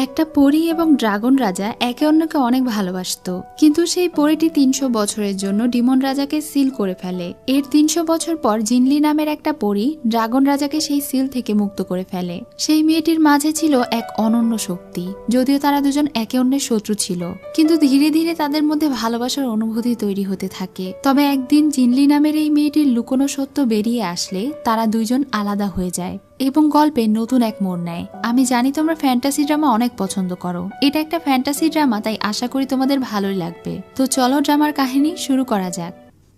একটা পরী এবং ড্রাগন রাজা একে অন্যকে অনেক ভালোবাসতো, কিন্তু সেই পরীটি ৩০০ বছরের জন্য ডিমন রাজাকে সিল করে ফেলে। এর ৩০০ বছর পর জিনলি নামের একটা পরী ড্রাগন রাজাকে সেই সিল থেকে মুক্ত করে ফেলে। সেই মেয়েটির মাঝে ছিল এক অনন্য শক্তি। যদিও তারা দুজন একে অন্যের শত্রু ছিল, কিন্তু ধীরে ধীরে তাদের মধ্যে ভালোবাসার অনুভূতি তৈরি হতে থাকে। তবে একদিন জিনলি নামের এই মেয়েটির লুকোনো সত্য বেরিয়ে আসলে তারা দুইজন আলাদা হয়ে যায় এবং গল্পে নতুন এক মোড় নেয়। আমি জানি তোমরা ফ্যান্টাসি ড্রামা অনেক পছন্দ করো, এটা একটা ফ্যান্টাসি ড্রামা, তাই আশা করি তোমাদের ভালোই লাগবে। তো চলো ড্রামার কাহিনী শুরু করা যাক।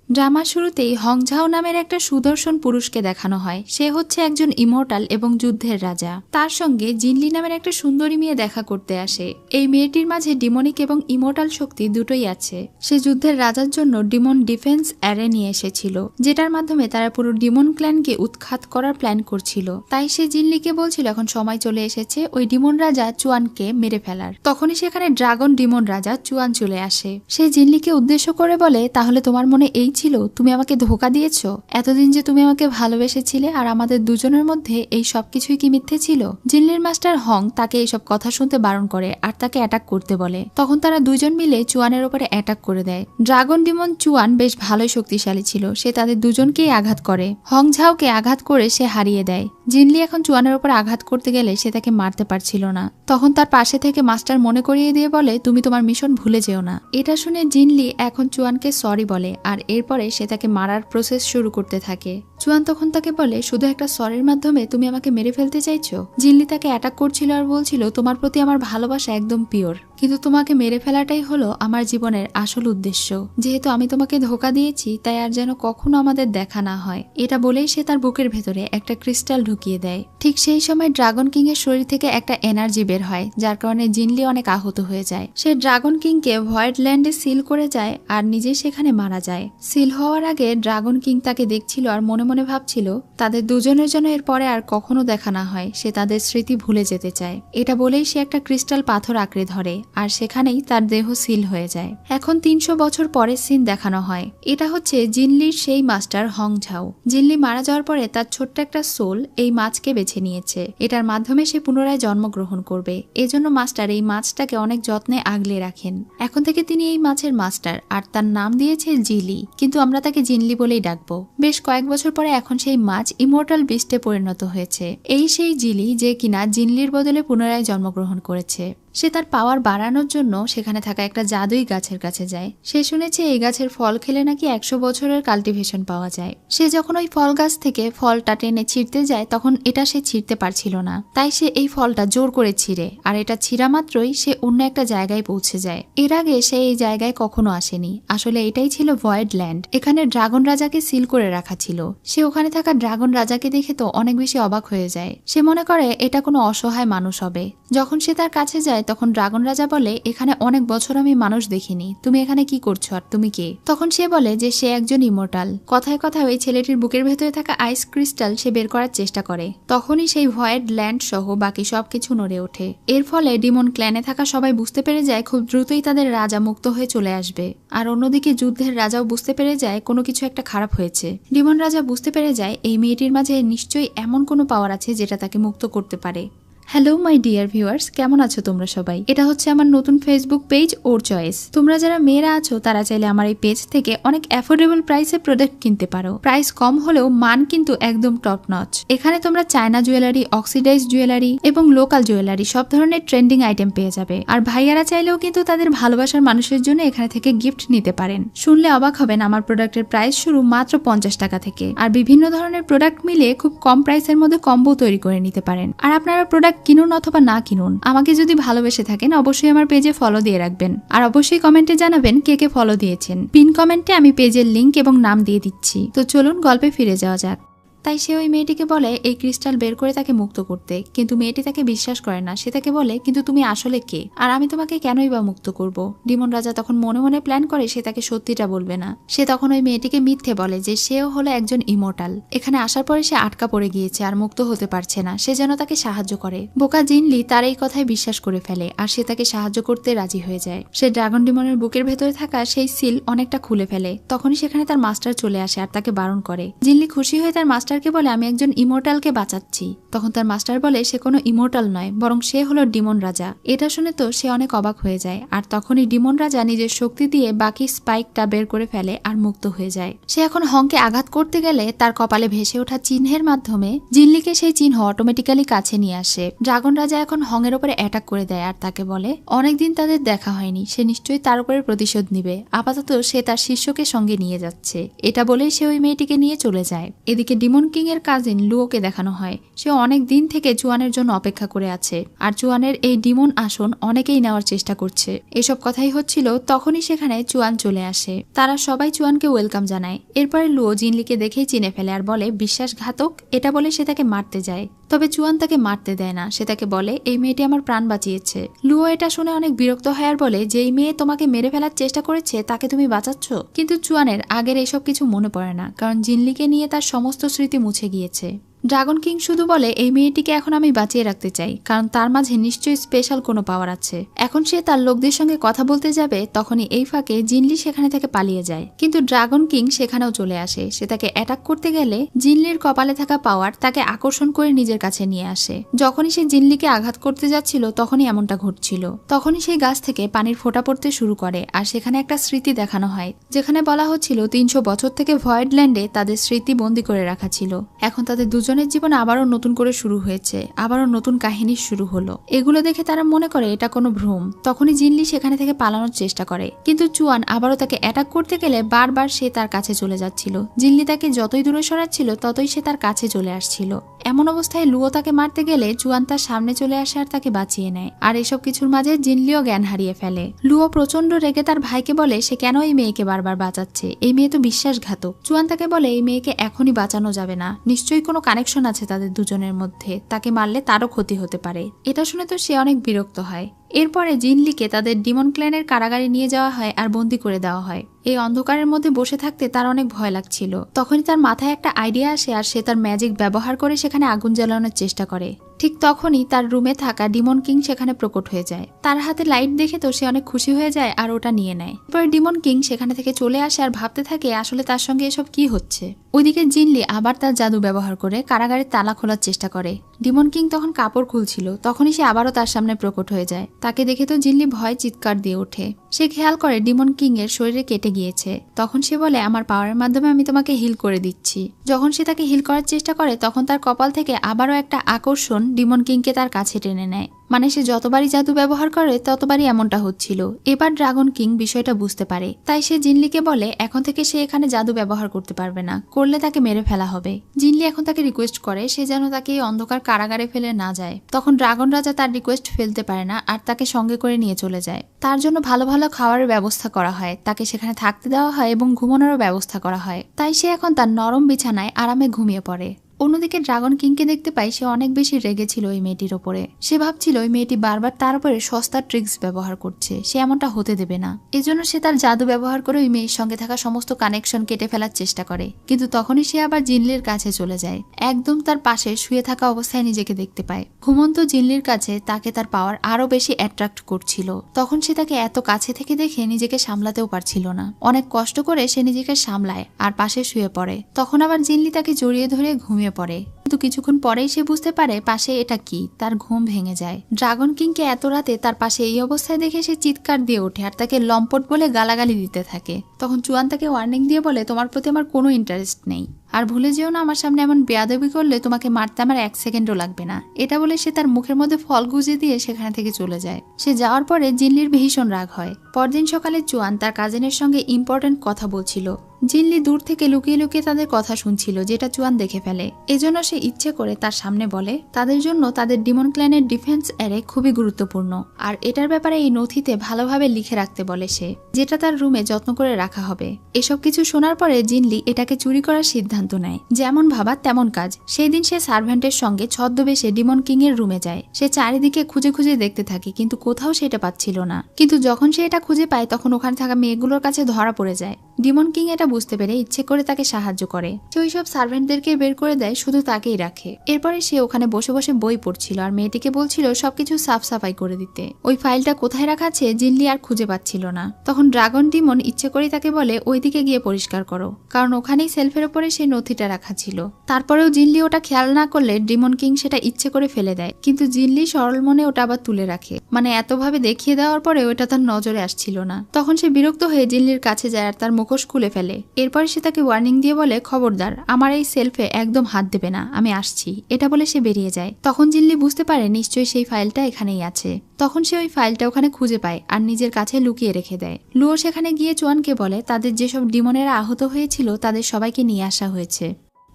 ড্রামার শুরুতেই হংঝাও নামের একটা সুদর্শন পুরুষকে দেখানো হয়। সে হচ্ছে একজন ইমর্টাল এবং যুদ্ধের রাজা। তার সঙ্গে জিনলি নামের একটা সুন্দরী মেয়ে দেখা করতে আসে। এই মেয়েটির মাঝে ডিমনিক এবং ইমর্টাল শক্তি দুটোই আছে। সে যুদ্ধের রাজার জন্য ডিমন ডিফেন্স অ্যারে নিয়ে এসেছিল, যেটার মাধ্যমে তারা পুরো ডিমন ক্ল্যানকে উৎখাত করার প্ল্যান করছিল। তাই সে জিনলিকে বলছিল এখন সময় চলে এসেছে ওই ডিমন রাজা চুয়ানকে মেরে ফেলার। তখনই সেখানে ড্রাগন ডিমন রাজা চুয়ান চলে আসে। সে জিনলিকে উদ্দেশ্য করে বলে, তাহলে তোমার মনে এই ছিল তুমি আমাকে ধোঁকা দিয়েছো? এতদিন যে তুমি আমাকে ভালোবেসেছিলে আর আমাদের দুজনের মধ্যে এই সবকিছুই কি মিথ্যে ছিল? জিনলির মাস্টার হং তাকে এইসব কথা শুনতে বারণ করে আর তাকে অ্যাটাক করতে বলে। তখন তারা দুজন মিলে চুয়ানের উপরে অ্যাটাক করে দেয়। ড্রাগন ডিমন চুয়ান বেশ ভালোই শক্তিশালী ছিল, সে তাদের দুজনকেই আঘাত করে। হং ঝাওকে আঘাত করে সে হারিয়ে দেয়। জিনলি এখন চুয়ানের উপর আঘাত করতে গেলে সে তাকে মারতে পারছিল না। তখন তার পাশে থেকে মাস্টার মনে করিয়ে দিয়ে বলে, তুমি তোমার মিশন ভুলে যেও না। এটা শুনে জিনলি এখন চুয়ানকে সরি বলে আর এরপরে সে তাকে মারার প্রসেস শুরু করতে থাকে। চুয়ান তখন তাকে বলে, শুধু একটা সরির মাধ্যমে তুমি আমাকে মেরে ফেলতে চাইছো? জিনলি তাকে অ্যাটাক করছিল আর বলছিল, তোমার প্রতি আমার ভালোবাসা একদম পিওর, কিন্তু তোমাকে মেরে ফেলাটাই হলো আমার জীবনের আসল উদ্দেশ্য। যেহেতু আমি তোমাকে ধোঁকা দিয়েছি, তাই আর যেন কখনো আমাদের দেখা না হয়। এটা বলেই সে তার বুকের ভেতরে একটা ক্রিস্টাল ঢুকিয়ে দেয়। ঠিক সেই সময় ড্রাগন কিং এর শরীর থেকে একটা এনার্জি বের হয়, যার কারণে জিনলি অনেক আহত হয়ে যায়। সে ড্রাগন কিংকে ভয়েড ল্যান্ডে সিল করে যায় আর নিজে সেখানে মারা যায়। সিল হওয়ার আগে ড্রাগন কিং তাকে দেখছিল আর মনে মনে ভাবছিল তাদের দুজনের জন্য এর পরে আর কখনো দেখা না হয়। সে তাদের স্মৃতি ভুলে যেতে চায়। এটা বলেই সে একটা ক্রিস্টাল পাথর আঁকড়ে ধরে আর সেখানেই তার দেহ সিল হয়ে যায়। এখন ৩০০ বছর পরের সিন দেখানো হয়। এটা হচ্ছে জিনলির সেই মাস্টার হং ঝাও। জিনলি মারা যাওয়ার পরে তার ছোট্ট একটা সোল এই মাছকে বেছে নিয়েছে। এটার মাধ্যমে সে পুনরায় জন্মগ্রহণ করবে। এজন্য মাস্টার এই মাছটাকে অনেক যত্নে আগলে রাখেন। এখন থেকে তিনি এই মাছের মাস্টার আর তার নাম দিয়েছে জিলি, কিন্তু আমরা তাকে জিনলি বলেই ডাকবো। বেশ কয়েক বছর পরে এখন সেই মাছ ইমর্টাল বিস্টে পরিণত হয়েছে। এই সেই জিলি যে কিনা জিনলির বদলে পুনরায় জন্মগ্রহণ করেছে। সে তার পাওয়ার বাড়ানোর জন্য সেখানে থাকা একটা জাদুই গাছের কাছে যায়। সে শুনেছে এই গাছের ফল খেলে নাকি ১০০ বছরের কাল্টিভেশন পাওয়া যায়। সে যখন ওই ফল গাছ থেকে ফলটা টেনে ছিঁড়তে যায়, তখন এটা সে ছিঁড়তে পারছিল না। তাই সে এই ফলটা জোর করে ছিঁড়ে, আর এটা ছিঁড়া মাত্রই সে অন্য একটা জায়গায় পৌঁছে যায়। এর আগে সে এই জায়গায় কখনো আসেনি। আসলে এটাই ছিল ভয়েড ল্যান্ড। এখানে ড্রাগন রাজাকে সিল করে রাখা ছিল। সে ওখানে থাকা ড্রাগন রাজাকে দেখে তো অনেক বেশি অবাক হয়ে যায়। সে মনে করে এটা কোনো অসহায় মানুষ হবে। যখন সে তার কাছে যায় তখন ড্রাগন রাজা বলে, এখানে অনেক বছর আমি মানুষ দেখিনি, তুমি এখানে কি করছো আর তুমি কে? তখন সে বলে যে সে একজন ইমর্টাল। কথায় কথায় ওই ছেলেটির বুকের ভেতরে থাকা আইস ক্রিস্টাল সে বের করার চেষ্টা করে। তখনই সেই ভয়েড ল্যান্ড সহ বাকি সবকিছু নড়ে ওঠে। এর ফলে ডিমন ক্ল্যানে থাকা সবাই বুঝতে পেরে যায় খুব দ্রুতই তাদের রাজা মুক্ত হয়ে চলে আসবে। আর অন্যদিকে যুদ্ধের রাজাও বুঝতে পেরে যায় কোনো কিছু একটা খারাপ হয়েছে। ডিমন রাজা বুঝতে পেরে যায় এই মেয়েটির মাঝে নিশ্চয়ই এমন কোনো পাওয়ার আছে যেটা তাকে মুক্ত করতে পারে। হ্যালো মাই ডিয়ার ভিউয়ার্স, কেমন আছো তোমরা সবাই? এটা হচ্ছে আমার নতুন ফেসবুক পেজ ওর চয়েস। তোমরা যারা মেয়েরা আছো তারা চাইলে আমার এই পেজ থেকে অনেক অ্যাফোর্ডেবল প্রাইসে প্রোডাক্ট কিনতে পারো। প্রাইস কম হলেও মান কিন্তু একদম টপ নচ। এখানে তোমরা চায়না জুয়েলারি, অক্সিডাইজ জুয়েলারি এবং লোকাল জুয়েলারি সব ধরনের ট্রেন্ডিং আইটেম পেয়ে যাবে। আর ভাইয়ারা চাইলেও কিন্তু তাদের ভালোবাসার মানুষের জন্য এখানে থেকে গিফট নিতে পারেন। শুনলে অবাক হবেন, আমার প্রোডাক্টের প্রাইস শুরু মাত্র 50 টাকা থেকে। আর বিভিন্ন ধরনের প্রোডাক্ট মিলিয়ে খুব কম প্রাইসের মধ্যে কম্বো তৈরি করে নিতে পারেন। আর আপনারা প্রোডাক্ট কিনুন অথবা না কিনুন, আমাকে যদি ভালোবেসে থাকেন অবশ্যই আমার পেজে ফলো দিয়ে রাখবেন। আর অবশ্যই কমেন্টে জানাবেন কে কে ফলো দিয়েছেন। পিন কমেন্টে আমি পেজের লিংক এবং নাম দিয়ে দিচ্ছি। তো চলুন গল্পে ফিরে যাওয়া যাক। তাই সে ওই মেয়েটিকে বলে এই ক্রিস্টাল বের করে তাকে মুক্ত করতে, কিন্তু মেয়েটি তাকে বিশ্বাস করে না। সে তাকে বলে, কিন্তু তুমি আসলে কে আর আমি তোমাকে কেনই বা মুক্ত করব? ডিমন রাজা তখন মনে মনে প্ল্যান করে সে তাকে সত্যিটা বলবে না। সে তখন ওই মেয়েটিকে মিথ্যে বলে যে সেও হলো একজন ইমর্টাল। এখানে আসার পরে সে আটকা পড়ে গিয়েছে আর মুক্ত হতে পারছে না। সে যেন তাকে সাহায্য করে। বোকা জিনলি তার এই কথায় বিশ্বাস করে ফেলে আর সে তাকে সাহায্য করতে রাজি হয়ে যায়। সে ড্রাগন ডিমনের বুকের ভেতরে থাকা সেই সিল অনেকটা খুলে ফেলে। তখনই সেখানে তার মাস্টার চলে আসে আর তাকে বারণ করে। জিনলি খুশি হয়ে তার মাস্টার মাস্টারকে বলে আমি একজন ইমোর্টালকে বাঁচাচ্ছি। তখন তার মাস্টার বলে সে কোনো ইমোর্টাল নয়, বরং সে হলো ডিমন রাজা। এটা শুনে তো সে অনেক অবাক হয়ে যায়, আর তখনই ডিমন রাজা নিজের শক্তি দিয়ে বাকি স্পাইকটা বের করে ফেলে আর মুক্ত হয়ে যায়। সে এখন হংকে আঘাত করতে গেলে তার কপালে ভেসে ওঠা চিহ্নের মাধ্যমে জিনলিকে সেই চিহ্ন অটোমেটিক্যালি কাছে নিয়ে আসে। ড্রাগন রাজা এখন হংয়ের উপরে অ্যাটাক করে দেয় আর তাকে বলে অনেকদিন তাদের দেখা হয়নি, সে নিশ্চয়ই তার উপরে প্রতিশোধ নিবে। আপাতত সে তার শিষ্যকে সঙ্গে নিয়ে যাচ্ছে। এটা বলে সে ওই মেয়েটিকে নিয়ে চলে যায়। এদিকে ডিমন কিং এর কাজিন লুওকে দেখানো হয়। সে অনেক দিন থেকে চুয়ানের জন্য অপেক্ষা করে আছে, আর চুয়ানের এই ডিমন আসন অনেকেই নেওয়ার চেষ্টা করছে। এসব কথাই হচ্ছিল, তখনই সেখানে চুয়ান চলে আসে। তারা সবাই চুয়ানকে ওয়েলকাম জানায়। এরপরে লুও জিনলিকে দেখেই চিনে ফেলে আর বলে বিশ্বাসঘাতক। এটা বলে সে তাকে মারতে যায়, তবে চুয়ান তাকে মারতে দেয় না। সে তাকে বলে এই মেয়েটি আমার প্রাণ বাঁচিয়েছে। লুও এটা শুনে অনেক বিরক্ত হয় আর বলে যে এই মেয়ে তোমাকে মেরে ফেলার চেষ্টা করেছে তাকে তুমি বাঁচাচ্ছ। কিন্তু চুয়ানের আগের এসব কিছু মনে পড়ে না, কারণ জিনলিকে নিয়ে তার সমস্ত স্মৃতি মুছে গিয়েছে। ড্রাগন কিং শুধু বলে এই মেয়েটিকে এখন আমি বাঁচিয়ে রাখতে চাই, কারণ তার মাঝে নিশ্চয়ই স্পেশাল কোনো পাওয়ার আছে। এখন সে তার লোকদের সঙ্গে কথা বলতে যাবে, তখনই এই ফাঁকে জিনলি সেখানে থেকে পালিয়ে যায়। কিন্তু ড্রাগন কিং সেখানেও চলে আসে। সে তাকে অ্যাটাক করতে গেলে জিনলির কপালে থাকা পাওয়ার তাকে আকর্ষণ করে নিজের কাছে নিয়ে আসে। যখনই সে জিনলিকে আঘাত করতে যাচ্ছিল তখনই এমনটা ঘটছিল। তখনই সেই গাছ থেকে পানির ফোঁটা পড়তে শুরু করে, আর সেখানে একটা স্মৃতি দেখানো হয় যেখানে বলা হচ্ছিল 300 বছর থেকে ভয়েডল্যান্ডে তাদের স্মৃতি বন্দী করে রাখা ছিল। এখন তাদের দুজনের জীবন আবারও নতুন করে শুরু হয়েছে, আবারও নতুন কাহিনী শুরু হলো। এগুলো দেখে তারা মনে করে এটা কোনো ভ্রম। তখনই জিনলি সেখানে থেকে পালানোর চেষ্টা করে, কিন্তু চুয়ান আবারও তাকে অ্যাটাক করতে গেলে বারবার সে তার কাছে চলে যাচ্ছিল। জিনলি তাকে যতই দূরে সরাচ্ছিল ততই সে তার কাছে চলে আসছিল। এমন অবস্থায় লুও তাকে মারতে গেলে চুয়ান তার সামনে চলে আসে আর তাকে বাঁচিয়ে নেয়। আর এসব কিছুর মাঝে জিনলিও জ্ঞান হারিয়ে ফেলে। লুও প্রচন্ড রেগে তার ভাইকে বলে সে কেন এই মেয়েকে বারবার বাঁচাচ্ছে, এই মেয়ে তো বিশ্বাসঘাতক। চুয়ান তাকে বলে এই মেয়েকে এখনই বাঁচানো যাবে না, নিশ্চয়ই কোনো কানেকশন আছে তাদের দুজনের মধ্যে, তাকে মারলে তারও ক্ষতি হতে পারে। এটা শুনে তো সে অনেক বিরক্ত হয়। এরপরে জিনলিকে তাদের ডিমন ক্ল্যানের কারাগারে নিয়ে যাওয়া হয় আর বন্দি করে দেওয়া হয়। এই অন্ধকারের মধ্যে বসে থাকতে তার অনেক ভয় লাগছিল। তখনই তার মাথায় একটা আইডিয়া আসে আর সে তার ম্যাজিক ব্যবহার করে সেখানে আগুন জ্বালানোর চেষ্টা করে। ঠিক তখনই তার রুমে থাকা ডিমন কিং সেখানে প্রকট হয়ে যায়। তার হাতে লাইট দেখে তো সে অনেক খুশি হয়ে যায় আর ওটা নিয়ে নেয়। এরপর ডিমন কিং সেখানে থেকে চলে আসে আর ভাবতে থাকে আসলে তার সঙ্গে এসব কি হচ্ছে। ওইদিকে জিনলি আবার তার জাদু ব্যবহার করে কারাগারের তালা খোলার চেষ্টা করে। ডিমন কিং তখন কাপড় খুলছিল, তখনই সে আবারও তার সামনে প্রকট হয়ে যায়। তাকে দেখে তো জিনলি ভয় চিৎকার দিয়ে ওঠে। সে খেয়াল করে ডিমন কিং এর শরীরে কেটে গিয়েছে। তখন সে বলে আমার পাওয়ারের মাধ্যমে আমি তোমাকে হিল করে দিচ্ছি। যখন সে তাকে হিল করার চেষ্টা করে তখন তার কপাল থেকে আবারও একটা আকর্ষণ ডিমন কিংকে তার কাছে টেনে নেয়। মানে সে যতবারই জাদু ব্যবহার করে ততবারই এমনটা হচ্ছিল। এবার ড্রাগন কিং বিষয়টা বুঝতে পারে, তাই সে জিনলিকে বলে এখন থেকে সে এখানে জাদু ব্যবহার করতে পারবে না, করলে তাকে মেরে ফেলা হবে। জিনলি এখন তাকে রিকোয়েস্ট করে সে যেন তাকে এই অন্ধকার কারাগারে ফেলে না যায়। তখন ড্রাগন রাজা তার রিকোয়েস্ট ফেলতে পারে না আর তাকে সঙ্গে করে নিয়ে চলে যায়। তার জন্য ভালো ভালো খাবারের ব্যবস্থা করা হয়, তাকে সেখানে থাকতে দেওয়া হয় এবং ঘুমানোরও ব্যবস্থা করা হয়। তাই সে এখন তার নরম বিছানায় আরামে ঘুমিয়ে পড়ে। অন্যদিকে ড্রাগন কিংকে দেখতে পাই সে অনেক বেশি রেগেছিল ওই মেয়েটির ওপরে। সে ভাবছিল ওই মেয়েটি বারবার তার উপরে সস্তা ট্রিক্স ব্যবহার করছে, সে এমনটা হতে দেবে না। এজন্য সে তার জাদু ব্যবহার করে ওই মেয়ের সঙ্গে থাকা সমস্ত কানেকশন কেটে ফেলার চেষ্টা করে। কিন্তু তখনই সে আবার জিনলির কাছে চলে যায়। একদম তার পাশে শুয়ে থাকা অবস্থায় নিজেকে দেখতে পায়। ঘুমন্ত জিনলির কাছে তাকে তার পাওয়ার আরো বেশি অ্যাট্রাক্ট করছিল। তখন সে তাকে এত কাছে থেকে দেখে নিজেকে সামলাতেও পারছিল না। অনেক কষ্ট করে সে নিজেকে সামলায় আর পাশে শুয়ে পড়ে। তখন আবার জিনলি তাকে জড়িয়ে ধরে ঘুমিয়ে পড়ে। কিন্তু কিছুক্ষণ পরেই সে বুঝতে পারে পাশে এটা কি, তার ঘুম ভেঙে যায়। ড্রাগন কিংকে এত রাতে তার পাশে এই অবস্থায় দেখে সে চিৎকার দিয়ে ওঠে আর তাকে লম্পট বলে গালাগালি দিতে থাকে। তখন চুয়ান তাকে ওয়ার্নিং দিয়ে বলে তোমার প্রতি আমার কোনো ইন্টারেস্ট নেই, আর ভুলে যেও না আমার সামনে এমন বেয়াদবি করলে তোমাকে মারতে আমার 1 সেকেন্ডও লাগবে না। এটা বলে সে তার মুখের মধ্যে ফল গুজে দিয়ে সেখানে থেকে চলে যায়। সে যাওয়ার পরে জিনলির ভীষণ রাগ হয়। পরদিন সকালে চুয়ান তার কাজিনের সঙ্গে ইম্পর্টেন্ট কথা বলছিল। জিনলি দূর থেকে লুকিয়ে লুকিয়ে তাদের কথা শুনছিল, যেটা চুয়ান দেখে ফেলে। এজন্য সে ইচ্ছে করে তার সামনে বলে তাদের জন্য তাদের ডিমন ক্ল্যানের ডিফেন্স এরে খুবই গুরুত্বপূর্ণ, আর এটার ব্যাপারে এই নথিতে ভালোভাবে লিখে রাখতে বলে সে, যেটা তার রুমে যত্ন করে রাখা হবে। এসব কিছু শোনার পরে জিনলি এটাকে চুরি করার সিদ্ধান্ত নেয়। যেমন ভাবা তেমন কাজ। সেই দিন সে সার্ভেন্টের সঙ্গে ছদ্মবেশে ডিমন কিং এর রুমে যায়। সে চারিদিকে খুঁজে খুঁজে দেখতে থাকে, কিন্তু কোথাও সেটা পাচ্ছিল না। কিন্তু যখন সে এটা খুঁজে পায় তখন ওখানে থাকা মেয়েগুলোর কাছে ধরা পড়ে যায়। ডিমন কিং এটা বুঝতে পেরে ইচ্ছে করে তাকে সাহায্য করে। সে ওইসব সার্ভেন্টদেরকে বের করে দেয়, শুধু তাকেই রাখে। এরপরে সে ওখানে বসে বসে বই পড়ছিল আর মেয়েটিকে বলছিল সবকিছু সাফ সাফাই করে দিতে। ওই ফাইলটা কোথায় রাখা আছে জিনলি আর খুঁজে পাচ্ছিল না। তখন ড্রাগন ডিমন ইচ্ছে করে তাকে বলে ওইদিকে গিয়ে পরিষ্কার করো, কারণ ওখানেই সেলফের উপরে সেই নথিটা রাখা ছিল। তারপরেও জিনলি ওটা খেয়াল না করলে ডিমন কিং সেটা ইচ্ছে করে ফেলে দেয়, কিন্তু জিনলি সরল মনে ওটা আবার তুলে রাখে। মানে এতভাবে দেখিয়ে দেওয়ার পরে ওটা তার নজরে আসছিল না। তখন সে বিরক্ত হয়ে জিনলির কাছে যায় আর তার মুখোশ খুলে ফেলে। এরপরে সে তাকে ওয়ার্নিং দিয়ে বলে খবরদার আমার এই সেলফে একদম হাত দেবে না, আমি আসছি। এটা বলে সে বেরিয়ে যায়। তখন জিনলি বুঝতে পারে নিশ্চয়ই সেই ফাইলটা এখানেই আছে। তখন সে ওই ফাইলটা ওখানে খুঁজে পায় আর নিজের কাছে লুকিয়ে রেখে দেয়। লুও সেখানে গিয়ে চুয়ানকে বলে তাদের যেসব ডিমনেরা আহত হয়েছিল তাদের সবাইকে নিয়ে আসা হয়েছে।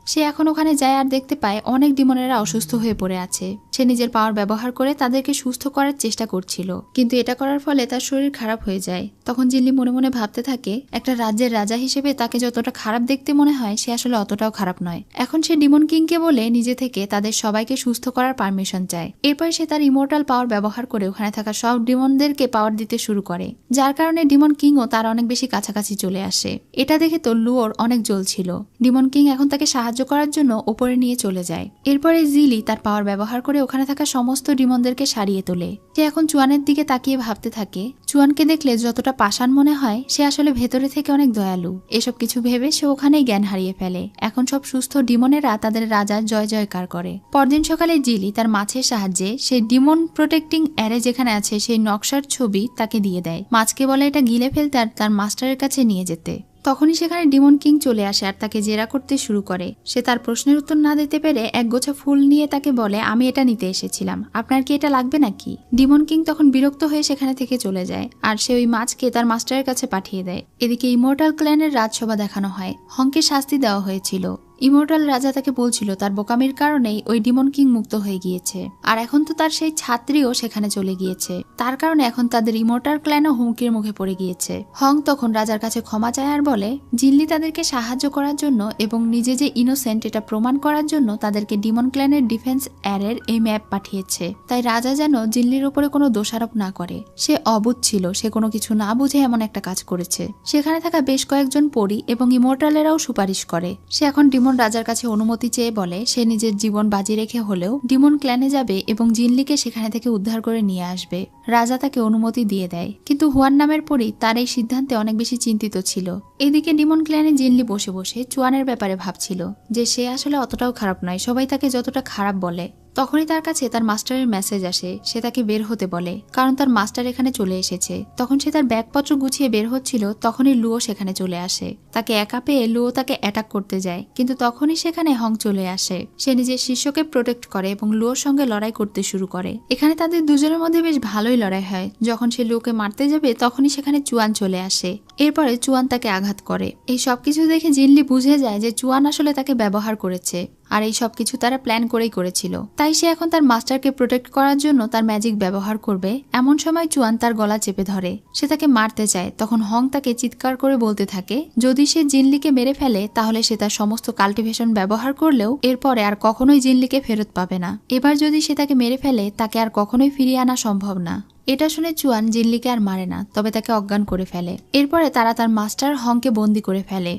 সে এখন ওখানে যায় আর দেখতে পায় অনেক ডিমনেরা অসুস্থ হয়ে পড়ে আছে। সে নিজের পাওয়ার ব্যবহার করে তাদেরকে সুস্থ করার চেষ্টা করছিল, কিন্তু এটা করার ফলে তার শরীর খারাপ হয়ে যায়। তখন জিনলি মনে মনে ভাবতে থাকে একটা রাজ্যের রাজা হিসেবে তাকে যতটা খারাপ দেখতে মনে হয় সে আসলে অতটাও খারাপ নয়। এখন সে ডিমন কিংকে বলে নিজে থেকে তাদের সবাইকে সুস্থ করার পারমিশন চায়। এরপর সে তার ইমোর্টাল পাওয়ার ব্যবহার করে ওখানে থাকা সব ডিমনদেরকে পাওয়ার দিতে শুরু করে, যার কারণে ডিমন কিংও তার অনেক বেশি কাছাকাছি চলে আসে। এটা দেখে তো লুওর অনেক জ্বলছিল। ডিমন কিং এখন তাকে সাহায্য করার জন্য উপরে নিয়ে চলে যায়। এরপরে জিলি তার পাওয়ার ব্যবহার করে ওখানে থাকা সমস্ত ডিমনদেরকে সারিয়ে তোলে। সে এখন চুয়ানের দিকে তাকিয়ে ভাবতে থাকে চুয়ানকে দেখলে যতটা পাষাণ মনে হয় সে আসলে ভেতরে থেকে অনেক দয়ালু। এসব কিছু ভেবে সে ওখানেই জ্ঞান হারিয়ে ফেলে। এখন সব সুস্থ ডিমনেরা তাদের রাজার জয় জয়কার করে। পরদিন সকালে জিলি তার মাছের সাহায্যে সেই ডিমন প্রোটেক্টিং অ্যারে যেখানে আছে সেই নকশার ছবি তাকে দিয়ে দেয়। মাছকে বলে এটা গিলে ফেলতে আর তার মাস্টারের কাছে নিয়ে যেতে। তখনই সেখানে ডিমন কিং চলে আসে আর তাকে জেরা করতে শুরু করে। সে তার প্রশ্নের উত্তর না দিতে পেরে এক গোছা ফুল নিয়ে তাকে বলে আমি এটা নিতে এসেছিলাম, আপনার কি এটা লাগবে নাকি? ডিমন কিং তখন বিরক্ত হয়ে সেখানে থেকে চলে যায় আর সে ওই মাছকে তার মাস্টারের কাছে পাঠিয়ে দেয়। এদিকে ইমোর্টাল ক্ল্যানের রাজসভা দেখানো হয়। হংকে শাস্তি দেওয়া হয়েছিল। ইমোর্টাল রাজা তাকে বলছিল তার বোকামির কারণেই ওই ডিমন কিং মুক্ত হয়ে গিয়েছে, আর এখন তো তার সেই ছাত্রীও সেখানে চলে গিয়েছে। তার কারণে এখন তাদের ইমোর্টাল ক্ল্যানও হুমকির মুখে পড়ে গিয়েছে। হং তখন রাজার কাছে ক্ষমা চায় আর বলে জিনলি তাদেরকে সাহায্য করার জন্য এবং নিজে যে ইনোসেন্ট এটা প্রমাণ করার জন্য তাদেরকে ডিমন ক্ল্যানের ডিফেন্স অ্যারের এই ম্যাপ পাঠিয়েছে। তাই রাজা যেন জিনলির উপরে কোনো দোষারোপ না করে। সে অবুঝ ছিল, সে কোনো কিছু না বুঝে এমন একটা কাজ করেছে। সেখানে থাকা বেশ কয়েকজন পরী এবং ইমোর্টালেরাও সুপারিশ করে। সে এখন ডিমন রাজার কাছে অনুমতি চেয়ে বলে সে নিজের জীবন বাজি রেখে হলেও ডিমন ক্ল্যানে যাবে এবং জিনলিকে সেখানে থেকে উদ্ধার করে নিয়ে আসবে। রাজা তাকে অনুমতি দিয়ে দেয়, কিন্তু হুয়ান নামের পরই তার এই সিদ্ধান্তে অনেক বেশি চিন্তিত ছিল। এদিকে ডিমন ক্ল্যানে জিনলি বসে বসে চুয়ানের ব্যাপারে ভাবছিল যে সে আসলে অতটাও খারাপ নয়, সবাই তাকে যতটা খারাপ বলে। তখনই তার কাছে তার মাস্টারের মেসেজ আসে। সে তাকে বের হতে বলে কারণ তার মাস্টার এখানে চলে এসেছে। তখন সে তার ব্যাগপত্র গুছিয়ে বের হচ্ছিল, তখনই লুও সেখানে চলে আসে। তাকে একা পেয়ে লুও তাকে অ্যাটাক করতে যায়, কিন্তু তখনই সেখানে হং চলে আসে। সে নিজের শিষ্যকে প্রোটেক্ট করে এবং লুওর সঙ্গে লড়াই করতে শুরু করে। এখানে তাদের দুজনের মধ্যে বেশ ভালোই লড়াই হয়। যখন সে লুওকে মারতে যাবে তখনই সেখানে চুয়ান চলে আসে। এরপরে চুয়ান তাকে আঘাত করে। এই সবকিছু দেখে জিনলি বুঝে যায় যে চুয়ান আসলে তাকে ব্যবহার করেছে, আর এই সবকিছু তারা প্ল্যান করেই করেছিল। তাই সে এখন তার মাস্টারকে প্রোটেক্ট করার জন্য তার ম্যাজিক ব্যবহার করবে। এমন সময় চুয়ান তার গলা চেপে ধরে। সে তাকে মারতে চায়। তখন হং তাকে চিৎকার করে বলতে থাকে যদি সে জিনলিকে মেরে ফেলে তাহলে সে তার সমস্ত কাল্টিভেশন ব্যবহার করলেও এরপরে আর কখনোই জিনলিকে ফেরত পাবে না। এবার যদি সে তাকে মেরে ফেলে তাকে আর কখনোই ফিরিয়ে আনা সম্ভব না। এটা শুনে চুয়ান জিনলিকে আর মারে না, তবে তাকে অজ্ঞান করে ফেলে। এরপরে তারা তার মাস্টার হংকে বন্দি করে ফেলে।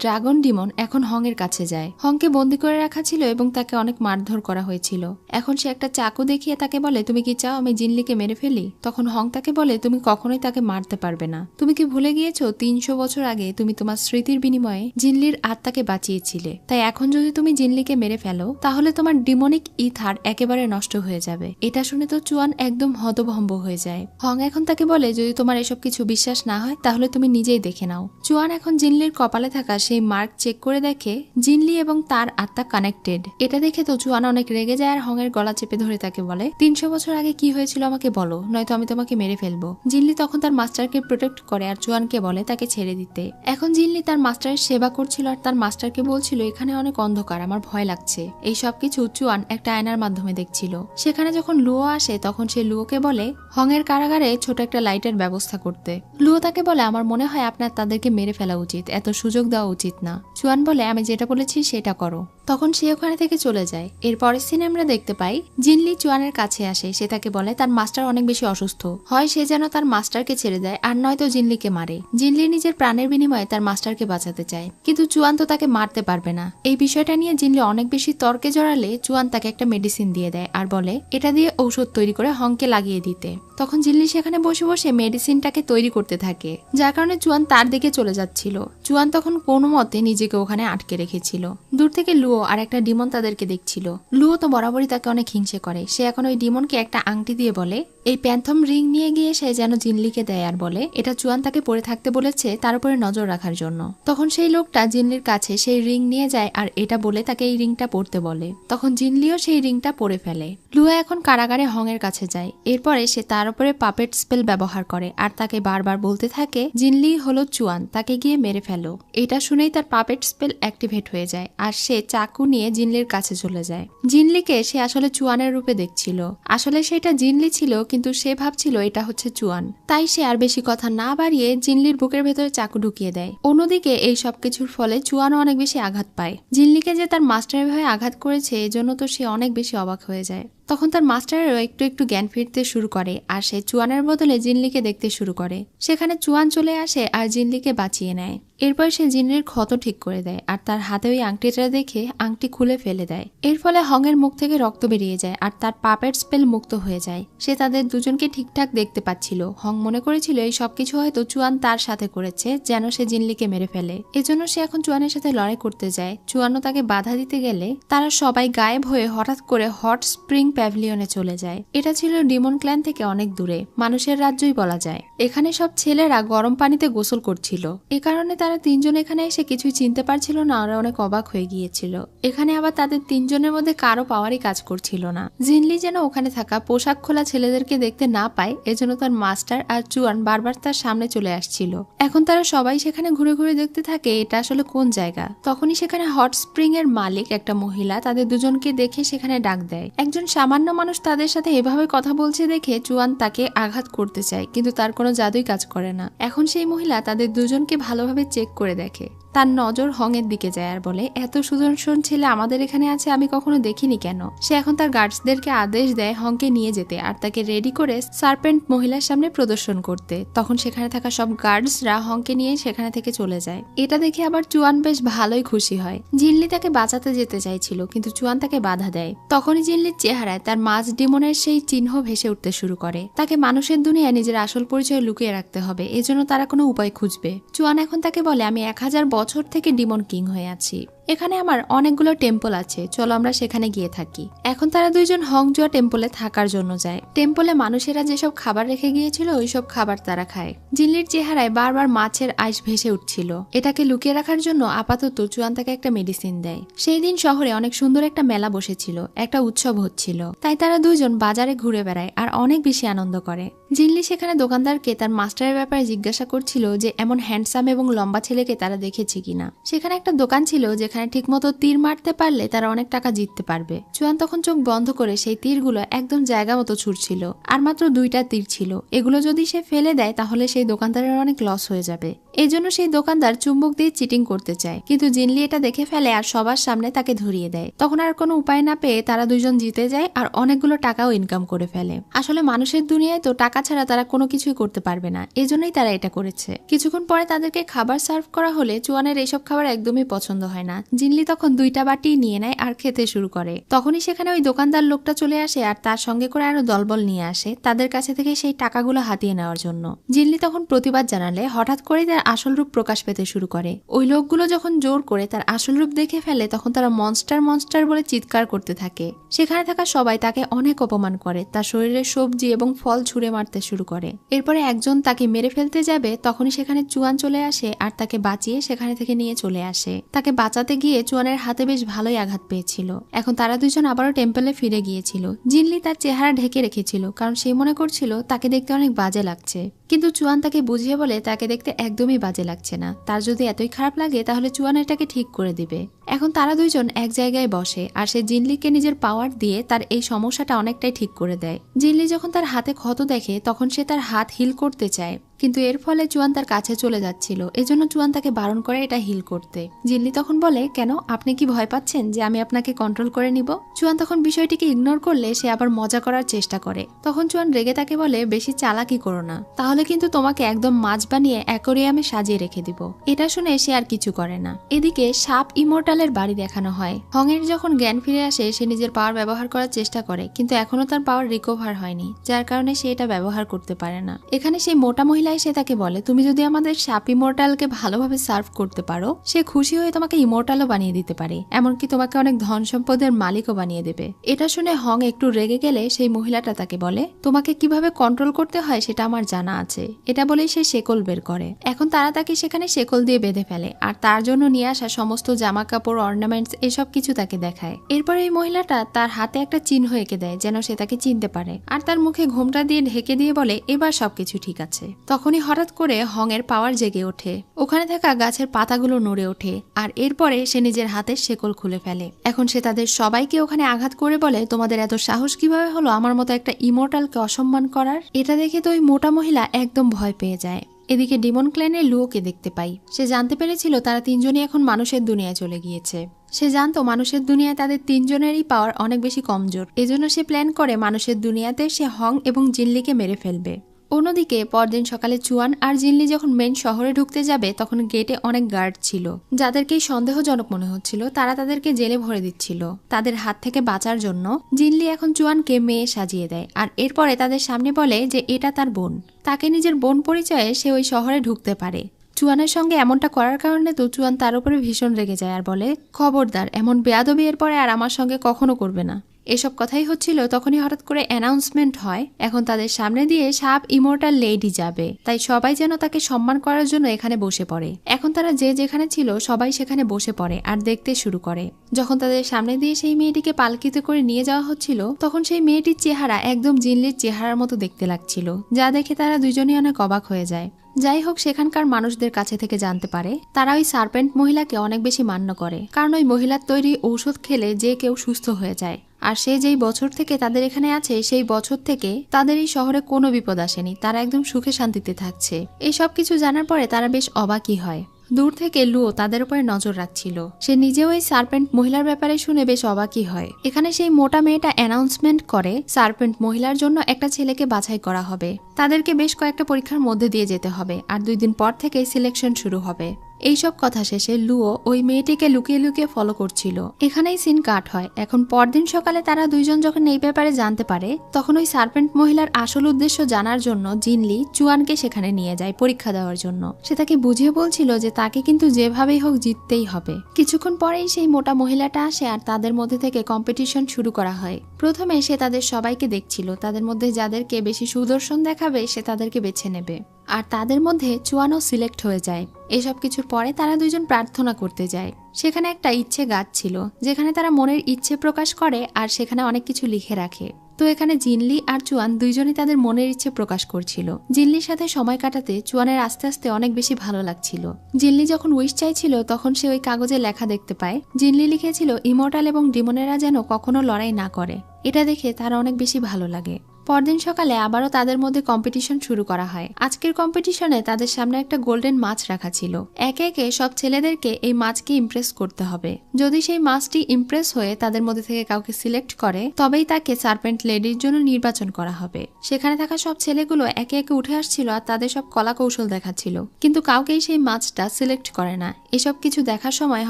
ড্রাগন ডিমন এখন হং এর কাছে যায়। হংকে বন্দি করে রাখা ছিল এবং তাকে অনেক মারধর করা হয়েছিল। এখন সে একটা চাকু দেখিয়ে তাকে বলে তুমি কি চাও আমি জিনলিকে মেরে ফেলি? তখন হং তাকে বলে তুমি কখনোই তাকে মারতে পারবে না। তুমি কি ভুলে গিয়েছো 300 বছর আগে তুমি তোমার স্মৃতির বিনিময়ে জিনলির আত্মাকে বাঁচিয়েছিলে? তাই এখন যদি তুমি জিনলিকে মেরে ফেলো তাহলে তোমার ডিমনিক ইথার একেবারে নষ্ট হয়ে যাবে। এটা শুনে তো চুয়ান একদম হতভম্ব হয়ে যায়। হং এখন তাকে বলে যদি তোমার এসব কিছু বিশ্বাস না হয় তাহলে তুমি নিজেই দেখে নাও। চুয়ান এখন জিনলির কপালে থাকা সেই মার্ক চেক করে দেখে জিনলি এবং তার আত্মা কানেক্টেড। এটা দেখে তো চুয়ান অনেক রেগে যায় আর হং এর গলা চেপে ধরে তাকে বলে 300 বছর আগে কি হয়েছিল আমাকে বলো, নয়তো আমি তোমাকে মেরে ফেলবো। জিনলি তখন তার মাস্টারকে প্রোটেক্ট করে আর চুয়ানকে বলে তাকে ছেড়ে দিতে। এখন জিনলি তার মাস্টারের সেবা করছিল আর তার মাস্টারকে বলছিল এখানে অনেক অন্ধকার, আমার ভয় লাগছে। এই সবকিছু চুয়ান একটা আয়নার মাধ্যমে দেখছিল। সেখানে যখন লুও আসে তখন সে লুওকে বলে হং এর কারাগারে ছোট একটা লাইটের ব্যবস্থা করতে। লুও তাকে বলে আমার মনে হয় আপনার তাদেরকে মেরে ফেলা উচিত, এত সুযোগ দেওয়া উচিত না। চুয়ান বলে, আমি যেটা বলেছি সেটা করো। তখন সে ওখানে থেকে চলে যায়। এরপরের সিনে আমরা দেখতে পাই জিনলি চুয়ানের কাছে আসে। সে তাকে বলে তার মাস্টার অনেক বেশি অসুস্থ, হয় সে যেন তার মাস্টারকে ছেড়ে দেয় আর নয়তো জিনলিকে মারে। জিনলি নিজের প্রাণের বিনিময়ে তার মাস্টারকে বাঁচাতে চায়, কিন্তু চুয়ান তো তাকে মারতে পারবে না। এই বিষয়টা নিয়ে জিনলি অনেক বেশি তর্কে জড়ালে চুয়ান তাকে একটা মেডিসিন দিয়ে দেয় আর বলে এটা দিয়ে ঔষধ তৈরি করে হংকে লাগিয়ে দিতে। তখন জিনলি সেখানে বসে বসে মেডিসিনটাকে তৈরি করতে থাকে, যার কারণে চুয়ান তার দিকে চলে যাচ্ছিল। চুয়ান তখন কোনো মতে নিজেকে ওখানে আটকে রেখেছিল। দূর থেকে লুও আর একটা ডিমন তাদেরকে দেখছিল। লুও তো বরাবরই তাকে অনেক হিংসে করে। সে এখন ওই ডিমনকে একটা আংটি দিয়ে বলে এই প্যান্থম রিং নিয়ে গিয়ে সে যেন জিনলিকে দেয় আর বলে এটা চুয়ান তাকে পরে থাকতে বলেছে তার উপরে নজর রাখার জন্য। তখন সেই লোকটা জিনলির কাছে সেই রিং নিয়ে যায় আর এটা বলে তাকে এই রিংটা পরতে বলে। তখন জিনলিও সেই রিংটা পরে ফেলে। লুও এখন কারাগারে হংয়ের কাছে যায়। এরপরে সে তার উপরে পাপেট স্পেল ব্যবহার করে আর তাকে বারবার বলতে থাকে জিনলি হলো চুয়ান, তাকে গিয়ে মেরে ফেলো। এটা শুনেই তার পাপেট স্পেল অ্যাক্টিভেট হয়ে যায় আর সে চাকু নিয়ে জিনলির কাছে চলে যায়। জিনলিকে সে আসলে চুয়ানের রূপে দেখছিল। আসলে সেটা জিনলি ছিল, কিন্তু সে ভাবছিল এটা হচ্ছে চুয়ান। তাই সে আর বেশি কথা না বাড়িয়ে জিনলির বুকের ভেতরে চাকু ঢুকিয়ে দেয়। অন্যদিকে এই সবকিছুর ফলে চুয়ানও অনেক বেশি আঘাত পায়। জিনলিকে যে তার মাস্টারের ভয়ে আঘাত করেছে এজন্য তো সে অনেক বেশি অবাক হয়ে যায়। তখন তার মাস্টারেরও একটু একটু জ্ঞান ফিরতে শুরু করে আর সে চুয়ানের বদলে জিনলিকে দেখতে শুরু করে। সেখানে চুয়ান চলে আসে আর জিনলিকে বাঁচিয়ে নেয়। এরপর সে জিনলির ক্ষত ঠিক করে দেয় আর তার হাতে ওই আংটিটা দেখে আংটি খুলে ফেলে দেয়। এর ফলে হংয়ের মুখ থেকে রক্ত বেরিয়ে যায় আর তার পাপেট স্পেল মুক্ত হয়ে যায়। সে তাদের দুজনকে ঠিকঠাক দেখতে পাচ্ছিল। হং মনে করেছিল এই সবকিছু হয়তো চুয়ান তার সাথে করেছে যেন সে জিনলিকে মেরে ফেলে। এজন্য সে এখন চুয়ানের সাথে লড়াই করতে যায়। চুয়ানও তাকে বাধা দিতে গেলে তারা সবাই গায়েব হয়ে হঠাৎ করে হট স্প্রিং প্যাভিলিয়নে চলে যায়। এটা ছিল ডিমন ক্ল্যান থেকে অনেক দূরে, মানুষের রাজ্যই বলা যায়। এখানে সব ছেলেরা গরম পানিতে গোসল করছিল। এ কারণে তারা তিনজন এখানে এসে কিছুই চিনতে পারছিল না আর অনেক অবাক হয়ে গিয়েছিল। এখানে আবার তাদের তিনজনের মধ্যে কারো পাওয়ারই কাজ করছিল না। জিনলি যেন ওখানে থাকা পোশাক খোলা ছেলেদেরকে দেখতে না পায়, এজন্য তার মাস্টার আর চুয়ান বারবার তার সামনে চলে আসছিল। এখন তারা সবাই সেখানে ঘুরে ঘুরে দেখতে থাকে এটা আসলে কোন জায়গা। তখনই সেখানে হট স্প্রিং এর মালিক একটা মহিলা তাদের দুজনকে দেখে সেখানে ডাক দেয়। একজন সামান্য মানুষ তাদের সাথে এভাবে কথা বলছে দেখে চুয়ান তাকে আঘাত করতে চায়, কিন্তু তার কোনো জাদুই কাজ করে না। এখন সেই মহিলা তাদের দুজনকে ভালোভাবে চেক করে দেখে। তার নজর হংয়ের দিকে যায় আর বলে এত সুদর্শন ছেলে আমাদের এখানে আছে আমি কখনো দেখিনি কেন। সে এখন তার গার্ডসদেরকে আদেশ দেয় হংকে নিয়ে যেতে আর তাকে রেডি করে সার্পেন্ট মহিলার সামনে প্রদর্শন করতে। তখন সেখানে থাকা সব গার্ডসরা হংকে নিয়ে সেখানে থেকে চলে যায়। এটা দেখে আবার চুয়ান বেশ ভালোই খুশি হয়। জিনলি তাকে বাঁচাতে যেতে চাইছিল, কিন্তু চুয়ান তাকে বাধা দেয়। তখনই জিনলির চেহারায় তার মাছ ডিমনের সেই চিহ্ন ভেসে উঠতে শুরু করে। তাকে মানুষের দুনিয়ায় নিজের আসল পরিচয় লুকিয়ে রাখতে হবে, এজন্য তারা কোনো উপায় খুঁজবে। চুয়ান এখন তাকে বলে আমি 1000 বছর থেকে ডিমন কিং হয়ে আছি। এখানে আমার অনেকগুলো টেম্পল আছে, চলো আমরা সেখানে গিয়ে থাকি। এখন তারা দুইজন হংজুয়া টেম্পলে থাকার জন্য যায়। টেম্পলে মানুষেরা যেসব খাবার রেখে গিয়েছিল ওইসব খাবার তারা খায়। জিনলির চেহারায় বারবার মাছের আইস ভেসে উঠছিল। এটাকে লুকিয়ে রাখার জন্য আপাতত চুয়ান তাকে একটা মেডিসিন দেয়। সেই দিন শহরে অনেক সুন্দর একটা মেলা বসেছিল, একটা উৎসব হচ্ছিল। তাই তারা দুইজন বাজারে ঘুরে বেড়ায় আর অনেক বেশি আনন্দ করে। জিনলি সেখানে দোকানদারকে তার মাস্টারের ব্যাপারে জিজ্ঞাসা করছিল যে এমন হ্যান্ডসাম এবং লম্বা ছেলেকে তারা দেখেছে কিনা। সেখানে একটা দোকান ছিল যেখানে ঠিকমতো তীর মারতে পারলে তারা অনেক টাকা জিততে পারবে। চুয়ান তখন চোখ বন্ধ করে সেই তীরগুলো একদম জায়গা মতো ছুটছিল আর মাত্র 2টা তীর ছিল। এগুলো যদি সে ফেলে দেয় তাহলে সেই দোকানদারের অনেক লস হয়ে যাবে। এই জন্য সেই দোকানদার চুম্বক দিয়ে চিটিং করতে চায়, কিন্তু জিনলি এটা দেখে ফেলে আর সবার সামনে তাকে ধরিয়ে দেয়। তখন আর কোনো উপায় না পেয়ে তারা দুইজন জিতে যায় আর অনেকগুলো টাকাও ইনকাম করে ফেলে। আসলে মানুষের দুনিয়ায় তো টাকা ছাড়া তারা কোনো কিছুই করতে পারবে না, এজন্যই তারা এটা করেছে। কিছুক্ষণ পরে তাদেরকে খাবার সার্ভ করা হলে চুয়ানের এইসব খাবার একদমই পছন্দ হয় না। জিনলি তখন 2টা বাটি নিয়ে নেয় আর খেতে শুরু করে। তখনই সেখানে ওই দোকানদার লোকটা চলে আসে আর তার সঙ্গে করে আরো দলবল নিয়ে আসে তাদের কাছে থেকে সেই টাকাগুলো হাতিয়ে নেওয়ার জন্য। জিনলি তখন প্রতিবাদ জানালে হঠাৎ করে তার আসল রূপ প্রকাশ পেতে শুরু করে। ওই লোকগুলো যখন জোর করে তার আসল রূপ দেখে ফেলে তখন তারা মনস্টার মনস্টার বলে চিৎকার করতে থাকে। সেখানে থাকা সবাই তাকে অনেক অপমান করে, তার শরীরে সবজি এবং ফল ছুঁড়ে মারতে শুরু করে। এরপরে একজন তাকে মেরে ফেলতে যাবে, তখনই সেখানে চুয়ান চলে আসে আর তাকে বাঁচিয়ে সেখানে থেকে নিয়ে চলে আসে। তাকে বাঁচাতে গিয়ে চুয়ানের হাতে বেশ ভালোই আঘাত পেয়েছিল। এখন তারা দুজন আবারও টেম্পলে ফিরে গিয়েছিল। জিনলি তার চেহারা ঢেকে রেখেছিল কারণ সে মনে করছিল তাকে দেখতে অনেক বাজে লাগছে, কিন্তু চুয়ান তাকে বুঝিয়ে বলে তাকে দেখতে একদমই বাজে লাগছে না। তার যদি এতই খারাপ লাগে তাহলে চুয়ান এটাকে ঠিক করে দিবে। এখন তারা দুইজন এক জায়গায় বসে আর সে জিনলিকে নিজের পাওয়ার দিয়ে তার এই সমস্যাটা অনেকটাই ঠিক করে দেয়। জিনলি যখন তার হাতে ক্ষত দেখে তখন সে তার হাত হিল করতে চায়, কিন্তু এর ফলে চুয়ান তার কাছে চলে যাচ্ছিল, এজন্য চুয়ান তাকে বারণ করে এটা হিল করতে। জিনলি তখন বলে, কেন, আপনি কি ভয় পাচ্ছেন যে আমি আপনাকে কন্ট্রোল করে নিব? চুয়ান তখন বিষয়টিকে ইগনোর করলে সে আবার মজা করার চেষ্টা করে। তখন চুয়ান রেগে তাকে বলে, বেশি চালাকি করো না, তাহলে কিন্তু তোমাকে একদম মাছ বানিয়ে অ্যাকোরিয়ামে সাজিয়ে রেখে দিব। এটা শুনে সে আর কিছু করে না। এদিকে সাপ ইমোর্টালের বাড়ি দেখানো হয়। হংয়ের যখন জ্ঞান ফিরে আসে সে নিজের পাওয়ার ব্যবহার করার চেষ্টা করে, কিন্তু এখনো তার পাওয়ার রিকভার হয়নি, যার কারণে সে এটা ব্যবহার করতে পারে না। এখানে সেই মোটা মহিলা এসে তাকে বলে, তুমি যদি আমাদের সাপ ইমোর্টালকে ভালোভাবে সার্ভ করতে পারো, সে খুশি হয়ে তোমাকে ইমোর্টালও বানিয়ে দিতে পারে, এমনকি তোমাকে অনেক ধন সম্পদের মালিকও বানিয়ে দেবে। এটা শুনে হং একটু রেগে গেলে সেই মহিলাটা তাকে বলে, তোমাকে কিভাবে কন্ট্রোল করতে হয় সেটা আমার জানা আছে। এটা বলেই সে শেকল বের করে। এখন তারা তাকে সেখানে শেকল দিয়ে বেঁধে ফেলে আর তার জন্য নিয়ে আসা সমস্ত জামা কাপড়, অর্নামেন্টস এসব কিছু তাকে দেখায়। এরপর এই মহিলাটা তার হাতে একটা চিহ্ন এঁকে দেয় যেন সে তাকে চিনতে পারে, আর তার মুখে ঘোমটা দিয়ে ঢেকে দিয়ে বলে, এবার সবকিছু ঠিক আছে। তখনই হঠাৎ করে হং এর পাওয়ার জেগে ওঠে। ওখানে থাকা গাছের পাতাগুলো নড়ে ওঠে আর এরপরে সে নিজের হাতের শেকল খুলে ফেলে। এখন সে তাদের সবাইকে ওখানে আঘাত করে বলে, তোমাদের এত সাহস কিভাবে হলো আমার মতো একটা ইমোর্টালকে অসম্মান করার? এটা দেখে তো ওই মোটা মহিলা একদম ভয় পেয়ে যায়। এদিকে ডিমন ক্ল্যানে লুওকে দেখতে পাই। সে জানতে পেরেছিল তারা তিনজনই এখন মানুষের দুনিয়ায় চলে গিয়েছে। সে জানতো মানুষের দুনিয়ায় তাদের তিনজনেরই পাওয়ার অনেক বেশি কমজোর, এজন্য সে প্ল্যান করে মানুষের দুনিয়াতে সে হং এবং জিনলিকে মেরে ফেলবে। অন্যদিকে পরদিন সকালে চুয়ান আর জিনলি যখন মেন শহরে ঢুকতে যাবে তখন গেটে অনেক গার্ড ছিল, যাদেরকে সন্দেহজনক মনে হচ্ছিল। তারা তাদেরকে জেলে ভরে দিচ্ছিল। তাদের হাত থেকে বাঁচার জন্য জিনলি এখন চুয়ানকে মেয়ে সাজিয়ে দেয় আর এরপরে তাদের সামনে বলে যে এটা তার বোন। তাকে নিজের বোন পরিচয়ে সে ওই শহরে ঢুকতে পারে। চুয়ানের সঙ্গে এমনটা করার কারণে তো চুয়ান তার উপরে ভীষণ রেগে যায় আর বলে, খবরদার, এমন বেয়াদবি এর পরে আর আমার সঙ্গে কখনো করবে না। এসব কথাই হচ্ছিল, তখনই হঠাৎ করে অ্যানাউন্সমেন্ট হয় এখন তাদের সামনে দিয়ে সাপ ইমোর্টাল লেডি যাবে। তাই সবাই যেন তাকে সম্মান করার জন্য এখানে বসে পড়ে। এখন তারা যে যেখানে ছিল সবাই সেখানে বসে পড়ে আর দেখতে শুরু করে। যখন তাদের সামনে দিয়ে সেই মেয়েটিকে পালকিতে করে নিয়ে যাওয়া হচ্ছিল তখন সেই মেয়েটির চেহারা একদম জিনলির চেহারার মতো দেখতে লাগছিল, যা দেখে তারা দুজনেই অনেক অবাক হয়ে যায়। যাই হোক, সেখানকার মানুষদের কাছে থেকে জানতে পারে তারা ওই সার্পেন্ট মহিলাকে অনেক বেশি মান্য করে, কারণ ওই মহিলার তৈরি ঔষধ খেলে যে কেউ সুস্থ হয়ে যায়। আর সে যেই বছর থেকে তাদের এখানে আছে সেই বছর থেকে তাদের এই শহরে কোনো বিপদ আসেনি, তারা একদম সুখে শান্তিতে থাকছে। এই সব কিছু জানার পরে তারা বেশ অবাকই হয়। দূর থেকে লুও তাদের উপরে নজর রাখছিল। সে নিজেও এই সার্পেন্ট মহিলার ব্যাপারে শুনে বেশ অবাকই হয়। এখানে সেই মোটা মেয়েটা অ্যানাউন্সমেন্ট করে সার্পেন্ট মহিলার জন্য একটা ছেলেকে বাছাই করা হবে। তাদেরকে বেশ কয়েকটা পরীক্ষার মধ্যে দিয়ে যেতে হবে আর 2 দিন পর থেকে সিলেকশন শুরু হবে। এইসব কথা শেষে লুও ওই মেয়েটিকে লুকিয়ে লুকিয়ে ফলো করছিল। এখানেই সিন কাট হয়। এখন পরদিন সকালে তারা দুইজন যখন এই ব্যাপারে জানতে পারে তখন ওই সার্পেন্ট মহিলার আসল উদ্দেশ্য জানার জন্য জিনলি চুয়ানকে সেখানে নিয়ে যায় পরীক্ষা দেওয়ার জন্য। সে তাকে বুঝিয়ে বলছিল যে তাকে কিন্তু যেভাবেই হোক জিততেই হবে। কিছুক্ষণ পরেই সেই মোটা মহিলাটা আসে আর তাদের মধ্যে থেকে কম্পিটিশন শুরু করা হয়। প্রথমে সে তাদের সবাইকে দেখছিল, তাদের মধ্যে যাদেরকে বেশি সুদর্শন দেখাবে সে তাদেরকে বেছে নেবে। আর তাদের মধ্যে চুয়ানও সিলেক্ট হয়ে যায়। এসব কিছুর পরে তারা দুইজন প্রার্থনা করতে যায়। সেখানে একটা ইচ্ছে গাছ ছিল যেখানে তারা মনের ইচ্ছে প্রকাশ করে আর সেখানে অনেক কিছু লিখে রাখে। তো এখানে জিনলি আর চুয়ান দুইজনই তাদের মনের ইচ্ছে প্রকাশ করছিল। জিনলির সাথে সময় কাটাতে চুয়ানের আস্তে আস্তে অনেক বেশি ভালো লাগছিল। জিনলি যখন উইশ চাইছিল তখন সে ওই কাগজে লেখা দেখতে পায়। জিনলি লিখেছিল ইমোর্টাল এবং ডিমনেরা যেন কখনো লড়াই না করে। এটা দেখে তার অনেক বেশি ভালো লাগে। পরদিন সকালে আবারও তাদের মধ্যে কম্পিটিশন শুরু করা হয়। আজকের কম্পিটিশনে তাদের সামনে একটা গোল্ডেন মাছ রাখা ছিল। একে একে সব ছেলেদেরকে এই মাছকে ইমপ্রেস করতে হবে। যদি সেই মাছটি ইমপ্রেস হয়ে তাদের মধ্যে থেকে কাউকে সিলেক্ট করে তবেই তাকে সার্পেন্ট লেডির জন্য নির্বাচন করা হবে। সেখানে থাকা সব ছেলেগুলো একে একে উঠে আসছিল আর তাদের সব কলা কৌশল দেখাচ্ছিল, কিন্তু কাউকেই সেই মাছটা সিলেক্ট করে না। এসব কিছু দেখার সময়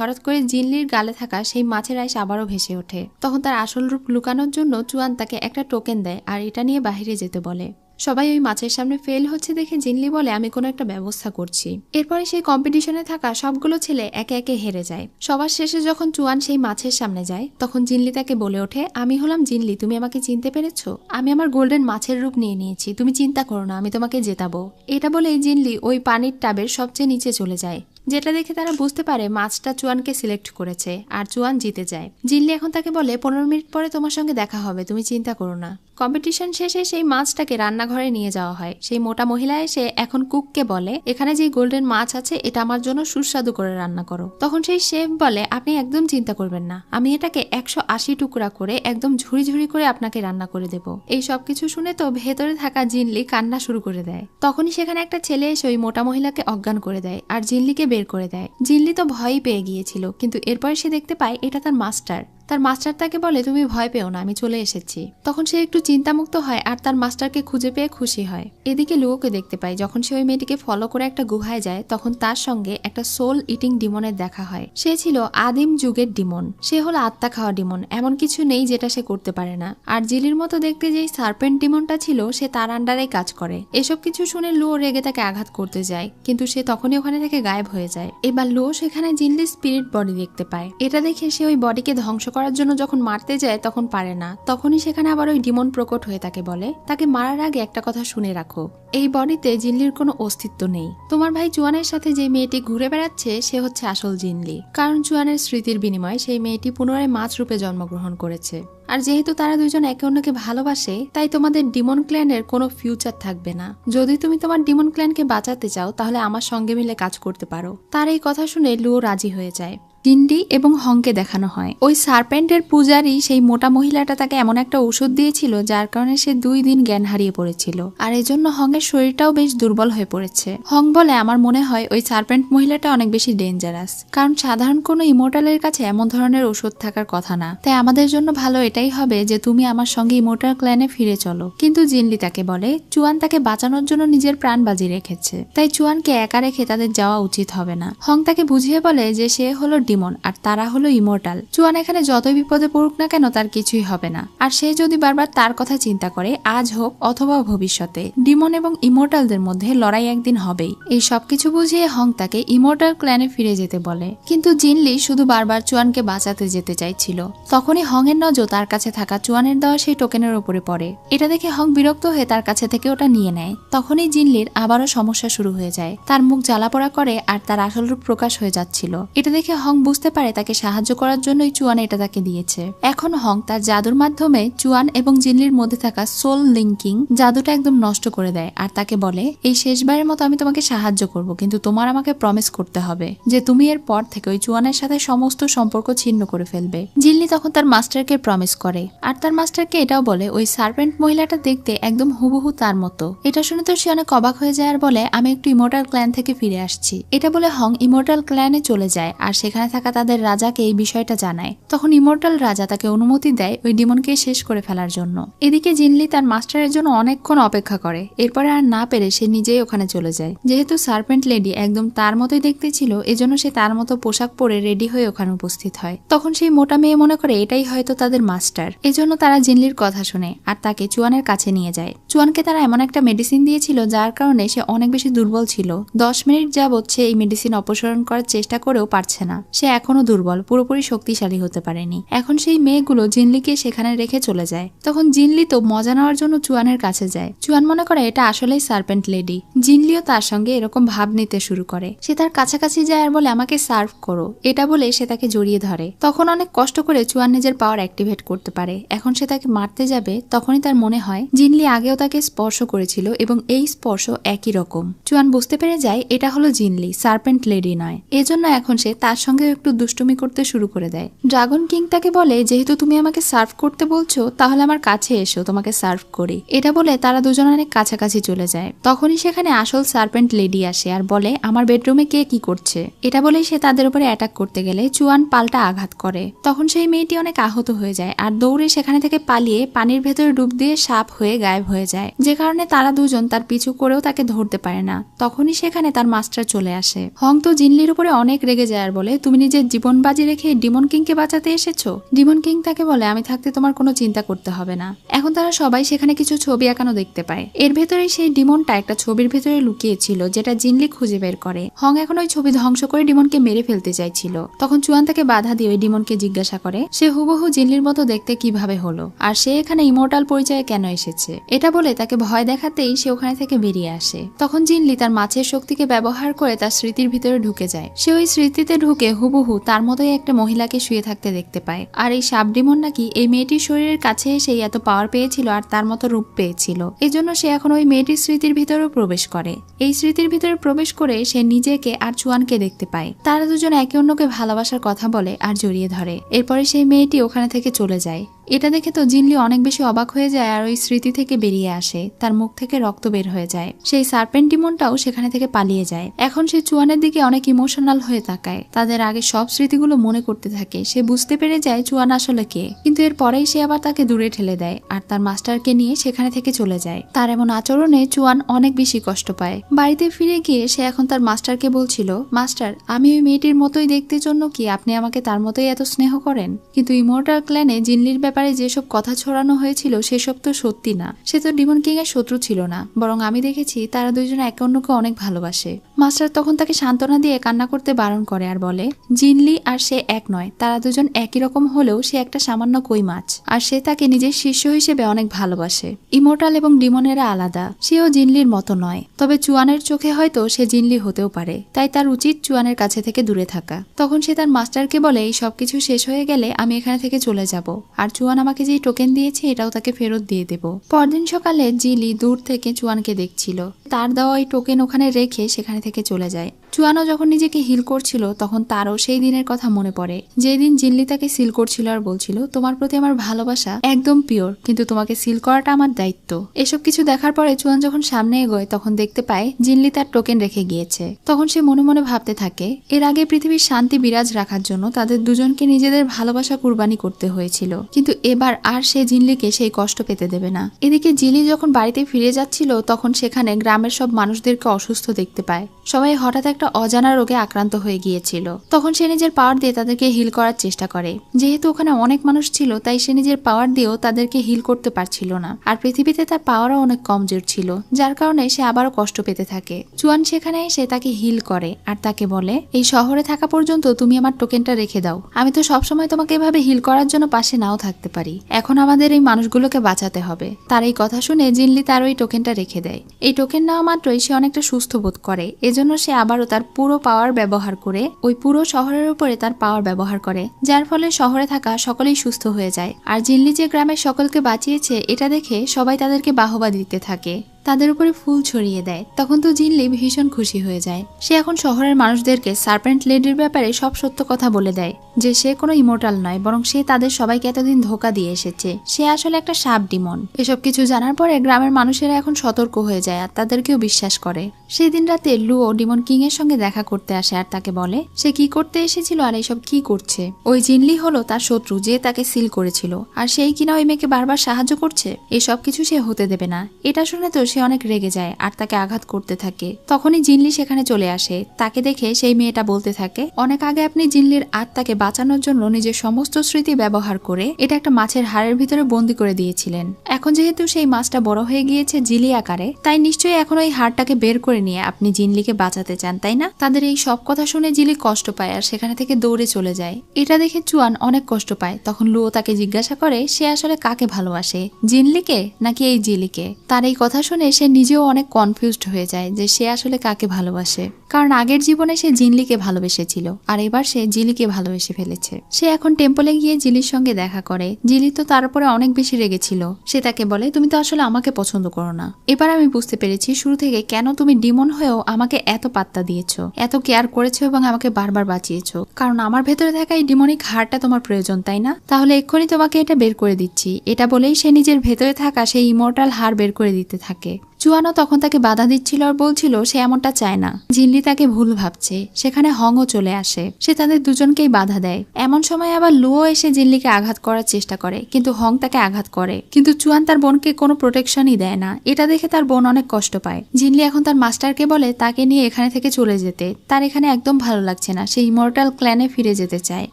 হঠাৎ করে জিনলির গালে থাকা সেই মাছের আইস আবারও ভেসে ওঠে। তখন তার আসল রূপ লুকানোর জন্য চুয়ান তাকে একটা টোকেন দেয় আর এটা নিয়ে বাহিরে যেতে বলে। সবাই ওই মাছের সামনে ফেল হচ্ছে দেখে জিনলি বলে, আমি কোনো একটা ব্যবস্থা করছি। এরপরে সেই কম্পিটিশনে থাকা সবগুলো ছেলে একে একে হেরে যায়। সবার শেষে যখন চুয়ান সেই মাছের সামনে যায় তখন জিনলি তাকে বলে ওঠে, আমি হলাম জিনলি, তুমি আমাকে চিনতে পেরেছো? আমি আমার গোল্ডেন মাছের রূপ নিয়ে নিয়েছি, তুমি চিন্তা করো না, আমি তোমাকে জেতাবো। এটা বলে জিনলি ওই পানির টাবের সবচেয়ে নিচে চলে যায়, যেটা দেখে তারা বুঝতে পারে মাছটা চুয়ানকে সিলেক্ট করেছে আর চুয়ান জিতে যায়। জিনলি এখন তাকে বলে 15 মিনিট পরে তোমার সঙ্গে দেখা হবে, তুমি চিন্তা করো না। কম্পিটিশন শেষে সেই মাছটাকে রান্নাঘরে নিয়ে যাওয়া হয়। সেই মোটা মহিলা এসে এখন কুককে বলে, এখানে যে গোল্ডেন মাছ আছে এটা আমার জন্য সুস্বাদু করে রান্না করো। তখন সেই শেফ বলে, আপনি একদম চিন্তা করবেন না, আমি এটাকে 180 টুকরা করে একদম ঝুড়ি ঝুড়ি করে আপনাকে রান্না করে দেব। এই সবকিছু শুনে তো ভেতরে থাকা জিনলি কান্না শুরু করে দেয়। তখনই সেখানে একটা ছেলে এসে ওই মোটা মহিলাকে অজ্ঞান করে দেয় আর জিনলিকে বের করে দেয়। জিনলি তো ভয়ই পেয়ে গিয়েছিল, কিন্তু এরপরে সে দেখতে পায় এটা তার মাস্টার। তার মাস্টার তাকে বলে, তুমি ভয় পেও না, আমি চলে এসেছি। তখন সে একটু চিন্তামুক্ত হয় আর তার মাস্টারকে খুঁজে পেয়ে খুশি হয়। এদিকে লুয়োকে দেখতে পায়, যখন সে ওই মেয়েটিকে ফলো করে একটা গুহায় যায় তখন তার সঙ্গে একটা সোল ইটিং ডিমনের দেখা হয়। সে ছিল আদিম যুগের ডিমন, সে হলো আত্মা খাওয়া ডিমন, এমন কিছু নেই যেটা সে করতে পারে না। আর জিলির মতো দেখতে যেই সার্পেন্ট ডিমনটা ছিল সে তার আন্ডারেই কাজ করে। এসব কিছু শুনে লুয়ো রেগে তাকে আঘাত করতে যায়, কিন্তু সে তখনই ওখানে থেকে গায়েব হয়ে যায়। এবার লুয়ো সেখানে জিনলির স্পিরিট বডি দেখতে পায়। এটা দেখে সে ওই বডিকে ধ্বংস করার জন্য যখন মারতে যায় তখন পারে না। তখনই সেখানে আবার ওই ডিমন প্রকট হয়ে তাকে বলে, তাকে মারার আগে একটা কথা শুনে রাখো, এই বডিতে জিনলির কোনো অস্তিত্ব নেই। তোমার ভাই চুয়ানের সাথে যে মেয়েটি ঘুরে বেড়াচ্ছে সে হচ্ছে আসল জিনলি, কারণ চুয়ানের স্মৃতির বিনিময়ে সেই মেয়েটি পুনরায় মাছ রূপে জন্মগ্রহণ করেছে। আর যেহেতু তারা দুজন একে অন্যকে ভালোবাসে তাই তোমাদের ডিমন ক্ল্যানের কোনো ফিউচার থাকবে না। যদি তুমি তোমার ডিমন ক্ল্যানকে বাঁচাতে চাও তাহলে আমার সঙ্গে মিলে কাজ করতে পারো। তার এই কথা শুনে লুয়ো রাজি হয়ে যায়। জিন্ডি এবং হংকে দেখানো হয় ওই সার্পেন্টের পূজারী সেই মোটা মহিলাটা তাকে এমন একটা ঔষধ দিয়েছিল যার কারণে সে 2 দিন জ্ঞান হারিয়ে পড়েছিল, আর এজন্য হং এর শরীরটাও বেশ দুর্বল হয়ে পড়েছে। হং বলে, আমার মনে হয় ওই সার্পেন্ট মহিলাটা অনেক বেশি ডেঞ্জারাস, কারণ সাধারণ কোনো ইমোর্টালের কাছে এমন ধরনের ওষুধ থাকার কথা না। তাই আমাদের জন্য ভালো এটাই হবে যে তুমি আমার সঙ্গে ইমোর্টাল ক্ল্যানে ফিরে চলো। কিন্তু জিনলি তাকে বলে চুয়ান তাকে বাঁচানোর জন্য নিজের প্রাণ বাজি রেখেছে, তাই চুয়ানকে একা রেখে তাদের যাওয়া উচিত হবে না। হং তাকে বুঝিয়ে বলে যে সে হলো ডিমন আর তারা হলো ইমোর্টাল। চুয়ান এখানে যতই বিপদে পড়ুক না কেন তার কিছুই হবে না। আর সে যদি বারবার তার কথা চিন্তা করে, আজ হোক অথবা ভবিষ্যতে ডিমন এবং ইমোর্টালদের মধ্যে লড়াই একদিন হবেই। এই সবকিছু বুঝিয়ে হং তাকে ইমোর্টাল ক্ল্যানে ফিরে যেতে বলে, কিন্তু জিনলি শুধু বারবার চুয়ানকে বাঁচাতে যেতে চাইছিল। তখনই হং এর নজর তার কাছে থাকা চুয়ানের দেওয়া সেই টোকেনের উপরে পড়ে। এটা দেখে হং বিরক্ত হয়ে তার কাছে থেকে ওটা নিয়ে নেয়। তখনই জিনলির আবারও সমস্যা শুরু হয়ে যায়, তার মুখ জ্বালাপোড়া করে আর তার আসল রূপ প্রকাশ হয়ে যাচ্ছিল। এটা দেখে হং বুঝতে পারে তাকে সাহায্য করার জন্যই চুয়ান এটা তাকে দিয়েছে। এখন হং তার জাদুর মাধ্যমে চুয়ান এবং জিনলির মধ্যে থাকা সোল লিঙ্কিং জাদুটা একদম নষ্ট করে দেয় আর তাকে বলে, এই শেষবারের মতো আমি তোমাকে সাহায্য করব, কিন্তু তোমার আমাকে প্রমিস করতে হবে যে তুমি এর পর থেকে ওই চুয়ানের সাথে সমস্ত সম্পর্ক ছিন্ন করে ফেলবে। জিনলি তখন তার মাস্টারকে প্রমিস করে আর তার মাস্টারকে এটাও বলে ওই সার্পেন্ট মহিলাটা দেখতে একদম হুবহু তার মতো। এটা শুনে তো সে অনেক অবাক হয়ে যায় আর বলে, আমি একটু ইমোর্টাল ক্ল্যান থেকে ফিরে আসছি। এটা বলে হং ইমোর্টাল ক্ল্যানে চলে যায় আর সেখানে থাকা তাদের রাজাকে এই বিষয়টা জানায়। তখন ইমোর্টাল রাজা তাকে অনুমতি দেয় ওই ডিমনকে শেষ করে ফেলার জন্য। এদিকে জিনলি তার মাস্টারের জন্য অনেকক্ষণ অপেক্ষা করে, এরপরে আর না পেরে সে নিজেই ওখানে চলে যায়। যেহেতু সার্পেন্ট লেডি একদম তার মতোই দেখতে ছিল এজন্য সে তার মতো পোশাক পরে রেডি হয়ে ওখানে উপস্থিত হয়। তখন সেই মোটা মেয়ে মনে করে এটাই হয়তো তাদের মাস্টার, এজন্য তারা জিনলির কথা শুনে আর তাকে চুয়ানের কাছে নিয়ে যায়। চুয়ানকে তারা এমন একটা মেডিসিন দিয়েছিল যার কারণে সে অনেক বেশি দুর্বল ছিল। 10 মিনিট যাবৎ সে এই মেডিসিন অপসারণ করার চেষ্টা করেও পারছে না, সে এখনো দুর্বল, পুরোপুরি শক্তিশালী হতে পারেনি। এখন সেই মেয়েগুলো জিনলিকে সেখানে রেখে চলে যায়। তখন জিনলি তো মজা নেওয়ার জন্য চুয়ানের কাছে যায়। চুয়ান মনে করে এটা আসলেই সার্পেন্ট লেডি। জিনলিও তার সঙ্গে এরকম ভাব নিতে শুরু করে। সে তার কাছাকাছি যায় আর বলে, আমাকে সার্ভ করো। এটা বলে সে তাকে জড়িয়ে ধরে। তখন অনেক কষ্ট করে চুয়ান নিজের পাওয়ার অ্যাক্টিভেট করতে পারে। এখন সে তাকে মারতে যাবে, তখনই তার মনে হয় জিনলি আগেও তাকে স্পর্শ করেছিল এবং এই স্পর্শ একই রকম। চুয়ান বুঝতে পেরে যায় এটা হলো জিনলি, সার্পেন্ট লেডি নয়। এজন্য এখন সে তার সঙ্গে একটু দুষ্টুমি করতে শুরু করে দেয়। ড্রাগন কিং তাকে বলে, যেহেতু তুমি আমাকে সার্ভ করতে বলছো তাহলে আমার কাছে এসো, তোমাকে সার্ভ করি। এটা বলে তারা দুজন অনেক কাছাকাছি চলে যায়। তখনই সেখানে আসল সার্পেন্ট লেডি আসে আর বলে, আমার বেডরুমে কে কি করছে। এটা বলেই সে তাদের উপরে অ্যাটাক করতে গেলে চুয়ান পাল্টা আঘাত করে। তখন সেই মেয়েটি অনেক আহত হয়ে যায় আর দৌড়ে সেখানে থেকে পালিয়ে পানির ভেতরে ডুব দিয়ে সাপ হয়ে গায়েব হয়ে যায়, যে কারণে তারা দুজন তার পিছু করেও তাকে ধরতে পারে না। তখনই সেখানে তার মাস্টার চলে আসে। হং তো জিনলির উপরে অনেক রেগে যায় আর বলে, তুমি নিজের জীবন বাজি রেখে ডিমন কিংকে বাঁচাতে এসেছো। ডিমন কিং তাকে বলে, আমি থাকতে তোমার কোনো চিন্তা করতে হবে না। এখন তারা সবাই সেখানে কিছু ছবি আঁকানো দেখতে পায়। এর ভেতরে সেই ডিমনটা একটা ছবির ভেতরে লুকিয়েছিল যেটা জিনলি খুঁজে বের করে। হং এখন ওই ছবি ধ্বংস করে ডিমনকে মেরে ফেলতে চাইছিল। তখন চুয়ান তাকে বাধা দিয়ে ওই ডিমনকে জিজ্ঞাসা করে সে হুবহু জিনলির মতো দেখতে কিভাবে হলো আর সে এখানে ইমোর্টাল পরিচয়ে কেন এসেছে। এটা বলে তাকে ভয় দেখাতেই সে ওখানে থেকে বেরিয়ে আসে। তখন জিনলি তার মাছের শক্তিকে ব্যবহার করে তার স্মৃতির ভিতরে ঢুকে যায়। সে ওই স্মৃতিতে ঢুকে হুবহু তার মতোই একটা মহিলাকে শুয়ে থাকতে দেখতে পায়। আর এই সাপ ডিমন নাকি এই মেয়েটির শরীরের কাছে এসে এত পাওয়ার পেয়েছিল আর তার মতো রূপ পেয়েছিল, এজন্য সে এখন ওই মেয়েটির স্মৃতির ভিতরেও প্রবেশ করে। এই স্মৃতির ভিতরে প্রবেশ করে সে নিজেকে আর চুয়ানকে দেখতে পায়। তারা দুজন একে অন্যকে ভালোবাসার কথা বলে আর জড়িয়ে ধরে। এরপরে সেই মেয়েটি ওখানে থেকে চলে যায়। এটা দেখে তো জিনলি অনেক বেশি অবাক হয়ে যায় আর ওই স্মৃতি থেকে বেরিয়ে আসে, তার মুখ থেকে রক্ত বের হয়ে যায়। সেই সার্পেন্ট ডিমনটাও সেখানে থেকে পালিয়ে যায়। এখন সে চুয়ানের দিকে অনেক ইমোশনাল হয়ে তাকায়, তাদের আগে সব স্মৃতিগুলো মনে করতে থাকে। সে বুঝতে পেরে যায় চুয়ান আসলে কে, কিন্তু এর পরেই সে আবার তাকে দূরে ঠেলে দেয় আর তার মাস্টারকে নিয়ে সেখানে থেকে চলে যায়। তার এমন আচরণে চুয়ান অনেক বেশি কষ্ট পায়। বাড়িতে ফিরে গিয়ে সে এখন তার মাস্টারকে বলছিল, মাস্টার, আমি ওই মেয়েটির মতোই দেখতে জন্য কি আপনি আমাকে তার মতোই এত স্নেহ করেন? কিন্তু ইমর্টাল ক্ল্যানে জিনলির ব্যাপারে যেসব কথা ছড়ানো হয়েছিল সেসব তো সত্যি না। সে তো ডিমন কিং এর শত্রু ছিল না, বরং আমি দেখেছি তারা দুইজন একে অন্যকে অনেক ভালোবাসে। মাস্টার তখন তাকে সান্ত্বনা দিয়ে কান্না করতে বারণ করে আর বলে, জিনলি আর সে এক নয়, তারা দুজন একই রকম হলেও সে একটা সামান্য কই মাছ, আর সে তাকে নিজের শিষ্য হিসেবে অনেক ভালোবাসে। ইমর্টাল এবং ডিমনেরা আলাদা, সেও জিনলির মতো নয়। তবে চুয়ানের চোখে হয়তো সে জিনলি হতেও পারে, তাই তার উচিত চুয়ানের কাছে থেকে দূরে থাকা। তখন সে তার মাস্টারকে বলে, এই সবকিছু শেষ হয়ে গেলে আমি এখানে থেকে চলে যাব, আর চুয়ান আমাকে যে টোকেন দিয়েছে এটাও তাকে ফেরত দিয়ে দেব। পরদিন সকালে জিলি দূর থেকে চুয়ানকে দেখছিল, তার দেওয়া এই টোকেন ওখানে রেখে সেখানে থেকে চলে যায়। চুয়ানও যখন নিজেকে হিল করছিল তখন তারও সেই দিনের কথা মনে পড়ে, যেদিন জিনলি তাকে সিল করছিল আর বলছিল, তোমার প্রতি আমার ভালোবাসা একদম পিওর, কিন্তু তোমাকে সিল করাটা আমার দায়িত্ব। এসব কিছু দেখার পরে চুয়ান যখন সামনে এগোয় তখন দেখতে পায় জিনলি তার টোকেন রেখে গিয়েছে। তখন সে মনে মনে ভাবতে থাকে, এর আগে পৃথিবীর শান্তি বিরাজ রাখার জন্য তাদের দুজনকে নিজেদের ভালোবাসা কুরবানি করতে হয়েছিল, কিন্তু এবার আর সে জিনলিকে সেই কষ্ট পেতে দেবে না। এদিকে জিলি যখন বাড়িতে ফিরে যাচ্ছিল তখন সেখানে গ্রামের সব মানুষদেরকে অসুস্থ দেখতে পায়। সবাই হঠাৎ একটা অজানা রোগে আক্রান্ত হয়ে গিয়েছিল। তখন সে নিজের পাওয়ার দিয়ে তাদেরকে হিল করার চেষ্টা করে। যেহেতু ওখানে অনেক মানুষ ছিল তাই সে নিজের পাওয়ার দিয়েও তাদেরকে হিল করতে পারছিল না, আর পৃথিবীতে তার পাওয়ারও অনেক কমজোর ছিল, যার কারণে সে আবারও কষ্ট পেতে থাকে। চুয়ান সেখানে এসে তাকে হিল করে আর তাকে বলে, এই শহরে থাকা পর্যন্ত তুমি আমার টোকেনটা রেখে দাও, আমি তো সবসময় তোমাকে এভাবে হিল করার জন্য পাশে নাও থাকতে পারি, এখন আমাদের এই মানুষগুলোকে বাঁচাতে হবে। তার এই কথা শুনে জিনলি তার ওই টোকেনটা রেখে দেয়। এই টোকেন নেওয়া মাত্রই সে অনেকটা সুস্থ বোধ করে, এজন্য সে আবারও তার পুরো পাওয়ার ব্যবহার করে ওই পুরো শহরের উপরে তার পাওয়ার ব্যবহার করে, যার ফলে শহরে থাকা সকলেই সুস্থ হয়ে যায়। আর জিনলি যে গ্রামের সকলকে বাঁচিয়েছে এটা দেখে সবাই তাদেরকে বাহবা দিতে থাকে, তাদের উপরে ফুল ছড়িয়ে দেয়। তখন তো জিনলি ভীষণ খুশি হয়ে যায়। সে এখন শহরের মানুষদেরকে সার্পেন্ট লেডির ব্যাপারে সব সত্য কথা বলে দেয়, যে সে কোনো ইমোর্টাল নয়, বরং সে তাদের সবাইকে এতদিন ধোকা দিয়ে এসেছে, সে আসলে একটা সাপ ডিমন। এসব কিছু জানার পরে গ্রামের মানুষেরা এখন সতর্ক হয়ে যায় আর তাদেরকেও বিশ্বাস করে। সেই দিন রাতে লুও ডিমন কিং এর সঙ্গে দেখা করতে আসে আর তাকে বলে সে কি করতে এসেছিল আর এইসব কি করছে। ওই জিনলি হলো তার শত্রু যে তাকে সিল করেছিল, আর সেই কিনা ওই মেয়েকে বারবার সাহায্য করছে, এই সব কিছু সে হতে দেবে না। এটা শুনে তো সে অনেক রেগে যায় আর তাকে আঘাত করতে থাকে। তখনই জিনলি সেখানে চলে আসে। তাকে দেখে সেই মেয়েটা বলতে থাকে, অনেক আগে আপনি জিনলির আত্মাকে বাঁচানোর জন্য নিজের সমস্ত স্মৃতি ব্যবহার করে এটা একটা মাছের হাড়ের ভিতরে বন্দি করে দিয়েছিলেন। এখন যেহেতু সেই মাছটা বড় হয়ে গিয়েছে জিলি আকারে, তাই নিশ্চয়ই এখন ওই হাড়টাকে বের করে নিয়ে আপনি জিনলিকে বাঁচাতে চান, তাই না? তাদের এই সব কথা শুনে জিলি কষ্ট পায় আর সেখানে থেকে দৌড়ে চলে যায়। এটা দেখে চুয়ান অনেক কষ্ট পায়। তখন লুও তাকে জিজ্ঞাসা করে সে আসলে কাকে ভালোবাসে, জিনলিকে নাকি এই জিলিকে। তার এই কথা শুনে সে নিজেও অনেক কনফিউজড হয়ে যায় যে সে আসলে কাকে ভালোবাসে, কারণ আগের জীবনে সে জিনলিকে ভালোবেসেছিল আর এবার সে জিলিকে ভালোবেসে ফেলেছে। সে এখন টেম্পলে গিয়ে জিলির সঙ্গে দেখা করে। জিলি তো তার উপরে অনেক বেশি রেগেছিল। সে তাকে বলে, তুমি তো আসলে আমাকে পছন্দ করো না। এবার আমি বুঝতে পেরেছি শুরু থেকে কেন তুমি ডিমন হয়েও আমাকে এত পাত্তা দিয়েছো, এত কেয়ার করেছো এবং আমাকে বারবার বাঁচিয়েছো, কারণ আমার ভেতরে থাকা এই ডিমনিক হাড়টা তোমার প্রয়োজন, তাই না? তাহলে এক্ষুনি তোমাকে এটা বের করে দিচ্ছি। এটা বলেই সে নিজের ভেতরে থাকা সেই ইমর্টাল হাড় বের করে দিতে থাকে। চুয়ানো তখন তাকে বাধা দিচ্ছিল আর বলছিল সে এমনটা চায় না, জিনলি তাকে ভুল ভাবছে। সেখানে হংও চলে আসে, সে তাদের দুজনকেই বাধা দেয়। এমন সময় আবার লুও এসে জিনলিকে আঘাত করার চেষ্টা করে, কিন্তু হং তাকে আঘাত করে, কিন্তু চুয়ান তার বোনকে কোনো প্রোটেকশনই দেয় না। এটা দেখে তার বোন অনেক কষ্ট পায়। জিনলি এখন তার মাস্টারকে বলে তাকে নিয়ে এখানে থেকে চলে যেতে, তার এখানে একদম ভালো লাগছে না, সে ইমর্টাল ক্ল্যানে ফিরে যেতে চায়।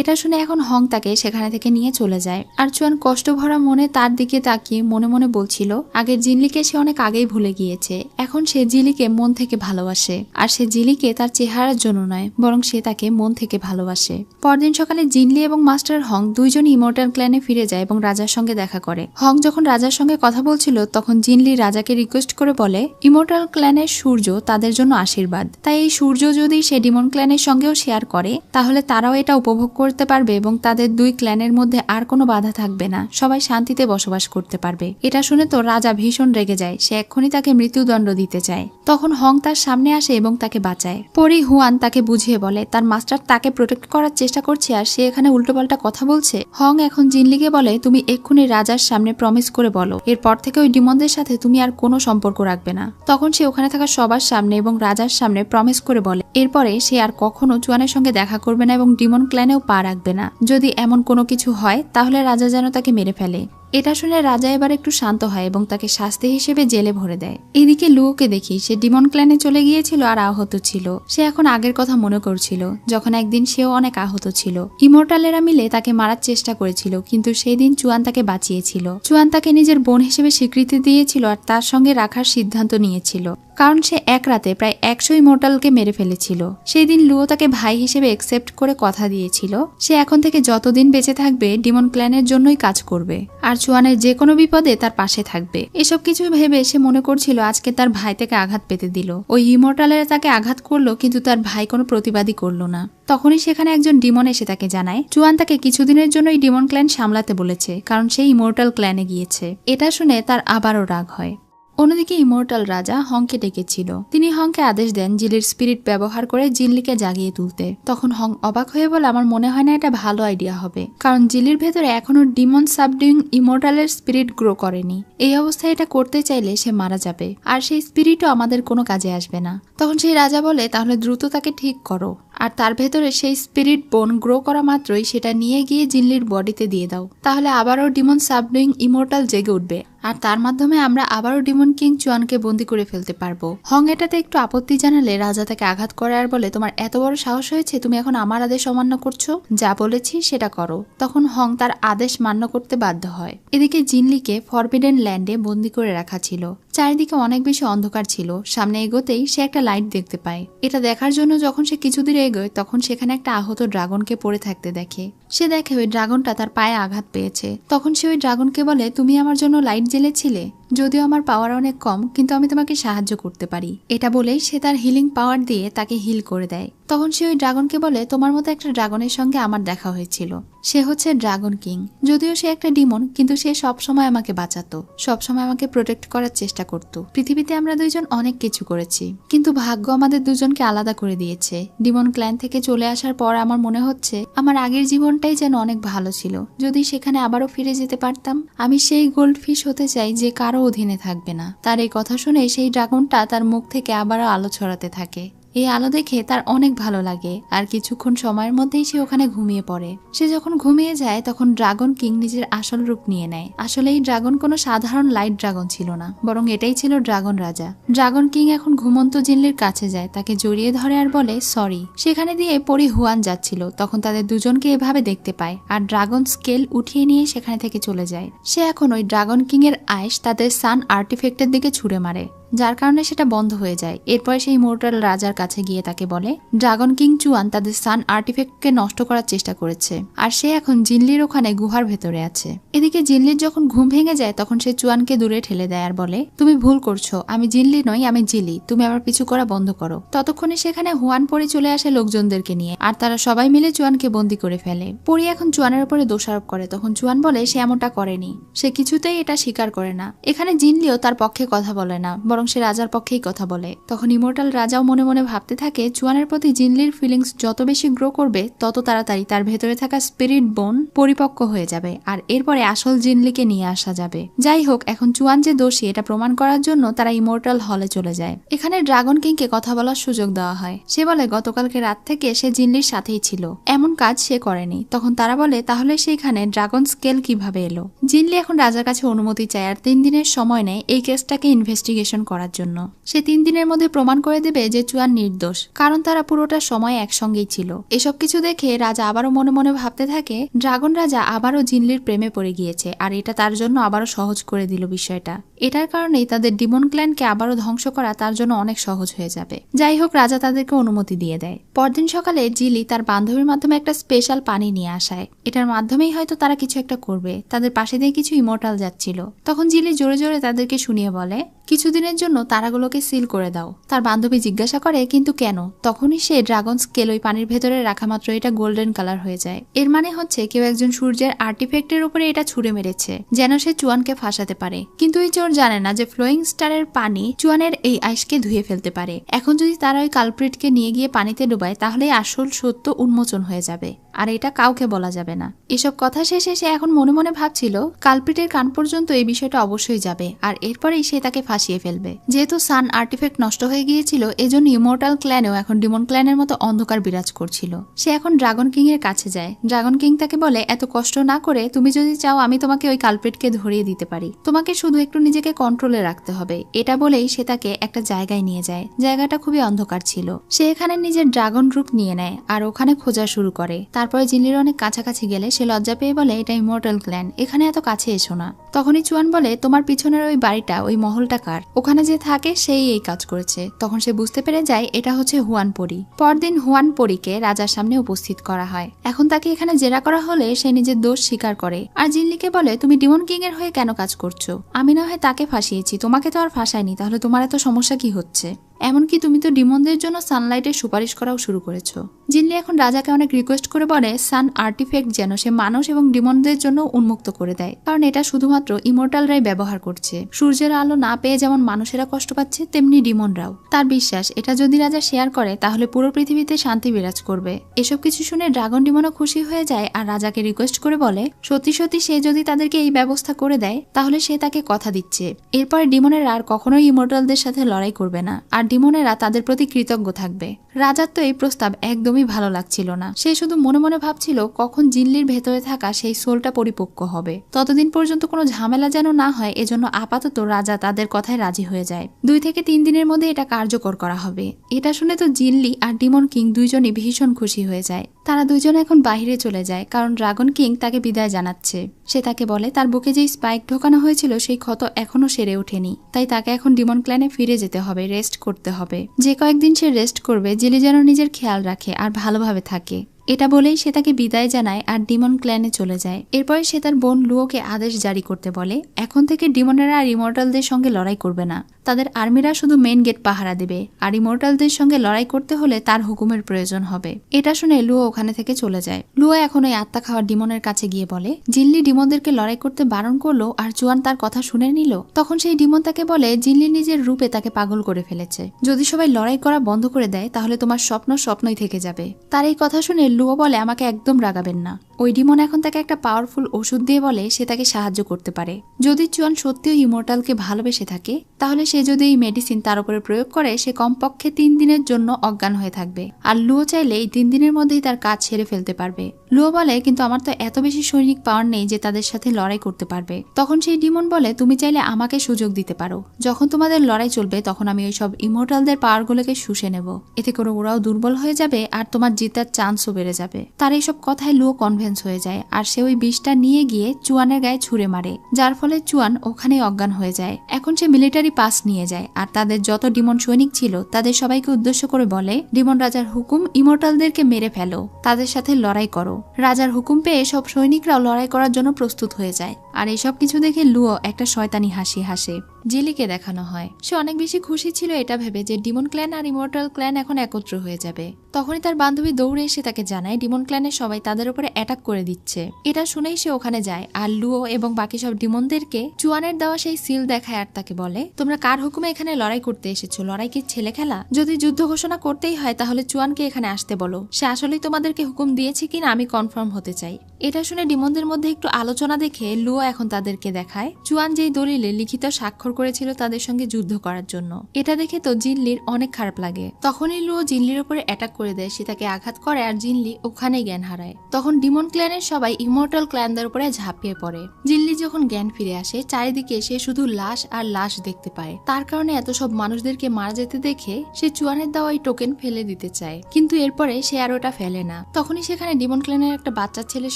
এটা শুনে এখন হং তাকে সেখানে থেকে নিয়ে চলে যায়। আর চুয়ান কষ্ট ভরা মনে তার দিকে তাকিয়ে মনে মনে বলছিল আগের জিনলিকে সে অনেক আগেই ভুলে গিয়েছে। এখন সে জিলিকে মন থেকে ভালোবাসে, আর সে জিলিকে তার চেহারার জন্য নয় বরং সে তাকে মন থেকে ভালোবাসে। পরদিন সকালে জিনলি এবং মাস্টার হং দুইজনই ইমর্টাল ক্ল্যানে ফিরে যায় এবং রাজার সঙ্গে দেখা করে। হং যখন রাজার সঙ্গে কথা বলছিল তখন জিনলি রাজাকে রিকোয়েস্ট করে বলে ইমর্টাল ক্ল্যানের সূর্য তাদের জন্য আশীর্বাদ, তাই এই সূর্য যদি সে ডিমন ক্ল্যানের সঙ্গেও শেয়ার করে তাহলে তারাও এটা উপভোগ করতে পারবে এবং তাদের দুই ক্ল্যানের মধ্যে আর কোনো বাধা থাকবে না, সবাই শান্তিতে বসবাস করতে পারবে। এটা শুনে তো রাজা ভীষণ রেগে যায়, সে এক্ষুনি তাকে মৃত্যুদণ্ড দিতে চায়। তখন হং তার সামনে আসে এবং তাকে বাঁচায়। পরি হুয়ান তাকে বুঝিয়ে বলে তার মাস্টার তাকে প্রোটেক্ট করার চেষ্টা করছে আর সে এখানে উল্টোপাল্টা কথা বলছে। হং এখন জিনলিকে বলে তুমি এক্ষুনি রাজার সামনে প্রমিস করে বলো এরপর থেকে ওই ডিমনদের সাথে তুমি আর কোনো সম্পর্ক রাখবে না। তখন সে ওখানে থাকা সবার সামনে এবং রাজার সামনে প্রমিস করে বলে এরপরে সে আর কখনো চুয়ানের সঙ্গে দেখা করবে না এবং ডিমন ক্ল্যানেও পা রাখবে না। যদি এমন কোনো কিছু হয় তাহলে রাজা যেন তাকে মেরে ফেলে। এটা শুনে রাজা এবার একটু শান্ত হয় এবং তাকে শাস্তি হিসেবে জেলে ভরে দেয়। এদিকে লুওকে দেখি সে ডিমন ক্ল্যানে চলে গিয়েছিল আর আহত ছিল। সে এখন আগের কথা মনে করছিল যখন একদিন সেও অনেক আহত ছিল। ইমর্টালেরা মিলে তাকে মারার চেষ্টা করেছিল কিন্তু সেই দিন চুয়ান তাকে বাঁচিয়েছিল। চুয়ান তাকে নিজের বোন হিসেবে স্বীকৃতি দিয়েছিল আর তার সঙ্গে রাখার সিদ্ধান্ত নিয়েছিল কারণ সে এক রাতে প্রায় 100 ইমর্টালকে মেরে ফেলেছিল। সেই দিন লুও তাকে ভাই হিসেবে একসেপ্ট করে কথা দিয়েছিল সে এখন থেকে যতদিন বেঁচে থাকবে ডিমন ক্ল্যানের জন্যই কাজ করবে আর চুয়ানের যে কোনো বিপদে তার পাশে থাকবে। এসব কিছু ভেবে সে মনে করছিল আজকে তার ভাই তাকে আঘাত পেতে দিল। ওই ইমর্টালেরা তাকে আঘাত করলো কিন্তু তার ভাই কোনো প্রতিবাদই করলো না। তখনই সেখানে একজন ডিমন এসে তাকে জানায় চুয়ান তাকে কিছুদিনের জন্য এই ডিমন ক্ল্যান সামলাতে বলেছে কারণ সে ইমর্টাল ক্ল্যানে গিয়েছে। এটা শুনে তার আবারও রাগ হয়। অন্যদিকে ইমর্টাল রাজা হংকে ডেকেছিল। তিনি হংকে আদেশ দেন জিলির স্পিরিট ব্যবহার করে জিনলিকে জাগিয়ে তুলতে। তখন হং অবাক হয়ে বলে আমার মনে হয় না এটা ভালো আইডিয়া হবে কারণ জিলির ভেতরে এখনো ডিমন সাবডিউইং ইমর্টালের স্পিরিট গ্রো করেনি। এই অবস্থায় এটা করতে চাইলে সে মারা যাবে আর সেই স্পিরিটও আমাদের কোনো কাজে আসবে না। তখন সেই রাজা বলে তাহলে দ্রুত তাকে ঠিক করো আর তার ভেতরে সেই স্পিরিট বোন গ্রো করা মাত্রই সেটা নিয়ে গিয়ে জিনলির বডিতে দিয়ে দাও, তাহলে আবারও ডিমন সাবডুইং ইমর্টাল জেগে উঠবে আর তার মাধ্যমে আমরা আবারও ডিমন কিং চুয়ানকে বন্দি করে ফেলতে পারবো। হং এটাতে একটু আপত্তি জানালে রাজা তাকে আঘাত করে আর বলে তোমার এত বড় সাহস হয়েছে তুমি এখন আমার আদেশ অমান্য করছো, যা বলেছি সেটা করো। তখন হং তার আদেশ মান্য করতে বাধ্য হয়। এদিকে জিনলিকে ফরবিডেন ল্যান্ডে বন্দি করে রাখা ছিল। চারিদিকে অনেক বেশি অন্ধকার ছিল। সামনে এগোতেই সে একটা লাইট দেখতে পায়। এটা দেখার জন্য যখন সে কিছুদূর এগোয় তখন সেখানে একটা আহত ড্রাগনকে পড়ে থাকতে দেখে। সে দেখে ওই ড্রাগনটা তার পায়ে আঘাত পেয়েছে। তখন সে ওই ড্রাগনকে বলে তুমি আমার জন্য লাইট জ্বেলেছিলে, যদিও আমার পাওয়ার অনেক কম কিন্তু আমি তোমাকে সাহায্য করতে পারি। এটা বলেই সে তার হিলিং পাওয়ার দিয়ে তাকে হিল করে দেয়। তখন সে ওই ড্রাগনকে বলে তোমার মতো একটা ড্রাগনের সঙ্গে আমার দেখা হয়েছিল, সে হচ্ছে ড্রাগন কিং। যদিও সে একটা ডিমন কিন্তু সে সবসময় আমাকে বাঁচাতো, সবসময় আমাকে প্রোটেক্ট করার চেষ্টা করত। পৃথিবীতে আমরা দুইজন অনেক কিছু করেছি কিন্তু ভাগ্য আমাদের দুজনকে আলাদা করে দিয়েছে। ডিমন ক্ল্যান থেকে চলে আসার পর আমার মনে হচ্ছে আমার আগের জীবনটাই যেন অনেক ভালো ছিল। যদি সেখানে আবারও ফিরে যেতে পারতাম। আমি সেই গোল্ড ফিশ হতে চাই যে কারো অধীনে থাকবে না। তার এই কথা শুনে সেই ড্রাগনটা তার মুখ থেকে আবারও আলো ছড়াতে থাকে। এই আলো দেখে তার অনেক ভালো লাগে আর কিছুক্ষণ সময়ের মধ্যেই সে ওখানে ঘুমিয়ে পড়ে। সে যখন ঘুমিয়ে যায় তখন ড্রাগন কিং নিজের আসল রূপ নিয়ে নেয়। আসলে এই ড্রাগন কোনো সাধারণ লাইট ড্রাগন ছিল না, বরং এটাই ছিল ড্রাগন রাজা। ড্রাগন কিং এখন ঘুমন্ত জিনলির কাছে যায়, তাকে জড়িয়ে ধরে আর বলে সরি। সেখানে দিয়ে পরি হুয়ান যাচ্ছিল, তখন তাদের দুজনকে এভাবে দেখতে পায় আর ড্রাগন স্কেল উঠিয়ে নিয়ে সেখানে থেকে চলে যায়। সে এখন ওই ড্রাগন কিং এর আইস তাদের সান আর্টিফ্যাক্টের দিকে ছুড়ে মারে, যার কারণে সেটা বন্ধ হয়ে যায়। এরপর সেই ইমর্টাল রাজার কাছে গিয়ে তাকে বলে ড্রাগন কিং চুয়ান তাদের সান আর্টিফ্যাক্টকে নষ্ট করার চেষ্টা করেছে আর সে এখন জিনলির ওখানে গুহার ভেতরে আছে। এদিকে জিনলির যখন ঘুম ভেঙে যায় তখন সে চুয়ানকে দূরে ঠেলে দেয় আর বলে তুমি ভুল করছো, আমি জিনলি নই, আমি জিলি, তুমি আমার পিছু করা বন্ধ করো। ততক্ষণে সেখানে হুয়ান পরি চলে আসে লোকজনদেরকে নিয়ে আর তারা সবাই মিলে চুয়ানকে বন্দি করে ফেলে। পরি এখন চুয়ানের উপরে দোষারোপ করে, তখন চুয়ান বলে সে এমনটা করেনি, সে কিছুতেই এটা স্বীকার করে না। এখানে জিনলিও তার পক্ষে কথা বলে না, বরং সে রাজার পক্ষেই কথা বলে। তখন ইমর্টাল রাজাও মনে মনে ভাবতে থাকে চুয়ানের প্রতি জিনলির ফিলিংস যত বেশি গ্রো করবে তত তাড়াতাড়ি তার ভেতরে থাকা স্পিরিট বোন পরিপক্ক হয়ে যাবে আর এরপরে আসল জিনলিকে নিয়ে আসা যাবে। যাই হোক, এখন চুয়ান যে দোষী এটা প্রমাণ করার জন্য তারা ইমর্টাল হলে চলে যায়। এখানে ড্রাগন কিংকে কথা বলার সুযোগ দেওয়া হয়। সে বলে গতকালকে রাত থেকে সে জিনলির সাথেই ছিল, এমন কাজ সে করেনি। তখন তারা বলে তাহলে সেখানে ড্রাগন স্কেল কিভাবে এলো। জিনলি এখন রাজার কাছে অনুমতি চায় আর 3 দিনের সময় নেয় এই কেসটাকে ইনভেস্টিগেশন করার জন্য। সে 3 দিনের মধ্যে প্রমাণ করে দেবে যে চুয়ান নির্দোষ, কারণ তারা পুরোটা সময় একসঙ্গেই ছিল। এসব কিছু দেখে রাজা আবারও মনে মনে ভাবতে থাকে ড্রাগন রাজা আবারও জিনলির প্রেমে পড়ে গিয়েছে আর এটা তার জন্য আবারও সহজ করে দিল বিষয়টা। এটার কারণেই তাদের ডিমন ক্ল্যানকে আবারও ধ্বংস করা তার জন্য অনেক সহজ হয়ে যাবে। যাই হোক, রাজা তাদেরকে অনুমতি দিয়ে দেয়। পরদিন সকালে জিলি তার বান্ধবীর মাধ্যমে একটা স্পেশাল পানি নিয়ে আসায়। এটার মাধ্যমেই হয়তো তারা কিছু একটা করবে। তাদের পাশে দিয়ে কিছু ইমর্টাল যাচ্ছিল। তখন জিলি জোরে জোরে তাদেরকে শুনিয়ে বলে, কিছুদিনের জন্য তারাগুলোকে সিল করে দাও। তার বান্ধবী জিজ্ঞাসা করে, কিন্তু কেন? তখনই সে ড্রাগন স্কেল ওই পানির ভেতরে রাখা মাত্র এটা গোল্ডেন কালার হয়ে যায়। এর মানে হচ্ছে কেউ একজন সূর্যের আর্টিফ্যাক্টের উপরে এটা ছুঁড়ে মেরেছে, যেন সে চুয়ানকে ফাঁসাতে পারে। কিন্তু এই চোর জানে না যে ফ্লোয়িং স্টারের পানি চুয়ানের এই আইসকে ধুয়ে ফেলতে পারে। এখন যদি তারা ওই কালপ্রিটকে নিয়ে গিয়ে পানিতে ডুবায়, তাহলে আসল সত্য উন্মোচন হয়ে যাবে, আর এটা কাউকে বলা যাবে না। এসব কথা শেষে সে এখন মনে মনে ভাবছিল, কালপ্রিটের কান পর্যন্ত এই বিষয়টা অবশ্যই যাবে, আর এরপরেই সে তাকে ফাঁসিয়ে ফেলবে। যেহেতু সান আর্টিফ্যাক্ট নষ্ট হয়ে গিয়েছিল, এজন্য ইমর্টাল ক্ল্যানেও এখন ডিমন ক্ল্যানের মতো অন্ধকার বিরাজ করছিল। সে এখন ড্রাগন কিং এর কাছে যায়। ড্রাগন কিং তাকে বলে, এত কষ্ট না করে তুমি যদি চাও আমি তোমাকে ওই কালপ্রিটকে ধরিয়ে দিতে পারি, তোমাকে শুধু একটু নিজেকে কন্ট্রোলে রাখতে হবে। এটা বলেই সে তাকে একটা জায়গায় নিয়ে যায়। জায়গাটা খুবই অন্ধকার ছিল। সে এখানে নিজের ড্রাগন রূপ নিয়ে নেয় আর ওখানে খোঁজা শুরু করে। তারপরে জিনলির অনেক কাছাকাছি গেলে সে লজ্জা পেয়ে বলে, এটা ইমর্টাল ক্ল্যান, এখানে এত কাছে এসো না। তখনই চুয়ান বলে, তোমার পিছনের ওই বাড়িটা, ওই মহলটা কার? ওখানে যে থাকে সেই এই কাজ করেছে। তখন সে বুঝতে পেরে যায় এটা হচ্ছে হুয়ান পরি। পরদিন হুয়ান পরিকে রাজার সামনে উপস্থিত করা হয়। এখন তাকে এখানে জেরা করা হলে সে নিজের দোষ স্বীকার করে আর জিনলিকে বলে, তুমি ডিমন কিং এর হয়ে কেন কাজ করছো? আমি না হয় তাকে ফাঁসিয়েছি, তোমাকে তো আর ফাঁসাইনি, তাহলে তোমার এত সমস্যা কি হচ্ছে? এমনকি তুমি তো ডিমনদের জন্য সানলাইটের সুপারিশ করাও শুরু করেছো। জিনলি এখন রাজাকে অনেক রিকোয়েস্ট করে বলে, সান আর্টিফ্যাক্ট যেন সে মানুষ এবং ডিমনদের জন্য উন্মুক্ত করে দেয়, কারণ এটা শুধুমাত্র ইমর্টালরাই ব্যবহার করছে। সূর্যের আলো না পেয়ে যেমন মানুষেরা কষ্ট পাচ্ছে, তেমনি ডিমনরাও। তার বিশ্বাস, এটা যদি রাজা শেয়ার করে তাহলে পুরো পৃথিবীতে শান্তি বিরাজ করবে। এসব কিছু শুনে ড্রাগন ডিমনও খুশি হয়ে যায় আর রাজাকে রিকোয়েস্ট করে বলে, সত্যি সত্যি সে যদি তাদেরকে এই ব্যবস্থা করে দেয় তাহলে সে তাকে কথা দিচ্ছে, এরপরে ডিমনেরা আর কখনোই ইমর্টালদের সাথে লড়াই করবে না, আর ডিমনেরা তাদের প্রতি কৃতজ্ঞ থাকবে। রাজার তো এই প্রস্তাব একদমই ভালো লাগছিল না। সে শুধু মনে মনে ভাবছিল কখন জিনলির ভেতরে থাকা সেই সোলটা পরিপক্ক হবে। ততদিন পর্যন্ত কোনো ঝামেলা যেন না হয়, এজন্য আপাতত রাজা তাদের কথায় রাজি হয়ে যায়। 2 থেকে 3 দিনের মধ্যে এটা কার্যকর করা হবে। এটা শুনে তো জিনলি আর ডিমন কিং দুইজনই ভীষণ খুশি হয়ে যায়। তারা দুইজন এখন বাহিরে চলে যায়, কারণ ড্রাগন কিং তাকে বিদায় জানাচ্ছে। সে তাকে বলে তার বুকে যেই স্পাইক ঢোকানো হয়েছিল সেই ক্ষত এখনো সেরে ওঠেনি, তাই তাকে এখন ডিমন ক্ল্যানে ফিরে যেতে হবে, রেস্ট করতে হবে। যে কয়েকদিন সে রেস্ট করবে, জিলি যেন নিজের খেয়াল রাখে আর ভালোভাবে থাকে। এটা বলেই সে তাকে বিদায় জানায় আর ডিমন ক্ল্যানে চলে যায়। এরপরে সে তার বোন লুওকে আদেশ জারি করতে বলে, এখন থেকে ডিমনেরা আর ইমর্টালদের সঙ্গে লড়াই করবে না। তাদের আর্মিরা শুধু মেইন গেট পাহারা দেবে, আর ইমর্টালদের সঙ্গে লড়াই করতে হলে তার হুকুমের প্রয়োজন হবে। এটা শুনে লুও ওখানে থেকে চলে যায়। লুও এখন ওই আত্মা খাওয়ার ডিমনের কাছে গিয়ে বলে, জিনলি ডিমনদেরকে লড়াই করতে বারণ করলো আর জুয়ান তার কথা শুনে নিল। তখন সেই ডিমন তাকে বলে, জিনলি নিজের রূপে তাকে পাগল করে ফেলেছে। যদি সবাই লড়াই করা বন্ধ করে দেয় তাহলে তোমার স্বপ্ন স্বপ্নই থেকে যাবে। তার এই কথা শুনে লুও বলে, আমাকে একদম রাগাবেন না। ওই ডিমন এখন তাকে একটা পাওয়ারফুল ওষুধ দিয়ে বলে সে তাকে সাহায্য করতে পারে। যদি চুয়ান সত্যিই ইমর্টালকে ভালোবেসে থাকে, তাহলে সে যদি এই মেডিসিন তার উপরে প্রয়োগ করে, সে কমপক্ষে 3 দিনের জন্য অজ্ঞান হয়ে থাকবে। আর লুও চাইলে এই 3 দিনের মধ্যেই তার কাজ সেরে ফেলতে পারবে। লুও বলে, কিন্তু আমার তো এত বেশি সৈনিক পাওয়ার নেই যে তাদের সাথে লড়াই করতে পারবে। তখন সেই ডিমন বলে, তুমি চাইলে আমাকে সুযোগ দিতে পারো। যখন তোমাদের লড়াই চলবে তখন আমি ওই সব ইমর্টালদের পাওয়ারগুলোকে শুষে নেব। এতে করে ওরাও দুর্বল হয়ে যাবে আর তোমার জিতার চান্সও বেড়ে যাবে। তার এইসব কথায় লুও কনভিন্স হয়ে যায় আর সে ওই বিষটা নিয়ে গিয়ে চুয়ানের গায়ে ছুঁড়ে মারে, যার ফলে চুয়ান ওখানেই অজ্ঞান হয়ে যায়। এখন সে মিলিটারি পাস নিয়ে যায় আর তাদের যত ডিমন সৈনিক ছিল তাদের সবাইকে উদ্দেশ্য করে বলে, ডিমন রাজার হুকুম, ইমর্টালদেরকে মেরে ফেলো, তাদের সাথে লড়াই করো। রাজার হুকুম পেয়ে সব সৈনিকরাও লড়াই করার জন্য প্রস্তুত হয়ে যায়। আর এইসব কিছু দেখে লুও একটা শয়তানি হাসি হাসে। জিলিকে দেখানো হয় সে অনেক বেশি খুশি ছিল এটা ভেবে যে ডিমন ক্ল্যান আর ইমর্টাল ক্ল্যান এখন একত্র হয়ে যাবে। তখনই তার বান্ধবী দৌড়ে এসে তাকে জানায় ডিমন ক্ল্যানের সবাই তাদের উপরে অ্যাটাক করে দিচ্ছে। এটা শুনেই সে ওখানে যায় আর লুও এবং বাকি সব ডিমনদেরকে চুয়ানের দেওয়া সেই সিল দেখায় আর তাকে বলে, তোমরা কার হুকুমে এখানে লড়াই করতে এসেছো? লড়াই কি ছেলে খেলা? যদি যুদ্ধ ঘোষণা করতেই হয় তাহলে চুয়ানকে এখানে আসতে বলো। সে আসলেই তোমাদেরকে হুকুম দিয়েছে কিনা আমি কনফার্ম হতে চাই। এটা শুনে ডিমনদের মধ্যে একটু আলোচনা দেখে লুও এখন তাদেরকে দেখায় চুয়ান যেই দলিলে লিখিত স্বাক্ষর করেছিল তাদের সঙ্গে যুদ্ধ করার জন্য। এটা দেখে তো জিনলির অনেক খারাপ লাগে। তখনই লুও জিনলির উপরে অ্যাটাক করে দেয়, সে তাকে আঘাত করে আর জিনলি ওখানেই জ্ঞান হারায়। তখন ডিমন ক্ল্যানের সবাই ইমর্টাল ক্ল্যানদের উপরে ঝাঁপিয়ে পড়ে। জিনলি যখন জ্ঞান ফিরে আসে চারিদিকে সে শুধু লাশ আর লাশ দেখতে পায়। তার কারণে এত সব মানুষদেরকে মারা যেতে দেখে সে চুয়ানের দেওয়া এই টোকেন ফেলে দিতে চায়, কিন্তু এরপরে সে আর ওটা ফেলে না। তখনই সেখানে ডিমন ক্ল্যানের একটা বাচ্চা ছেলের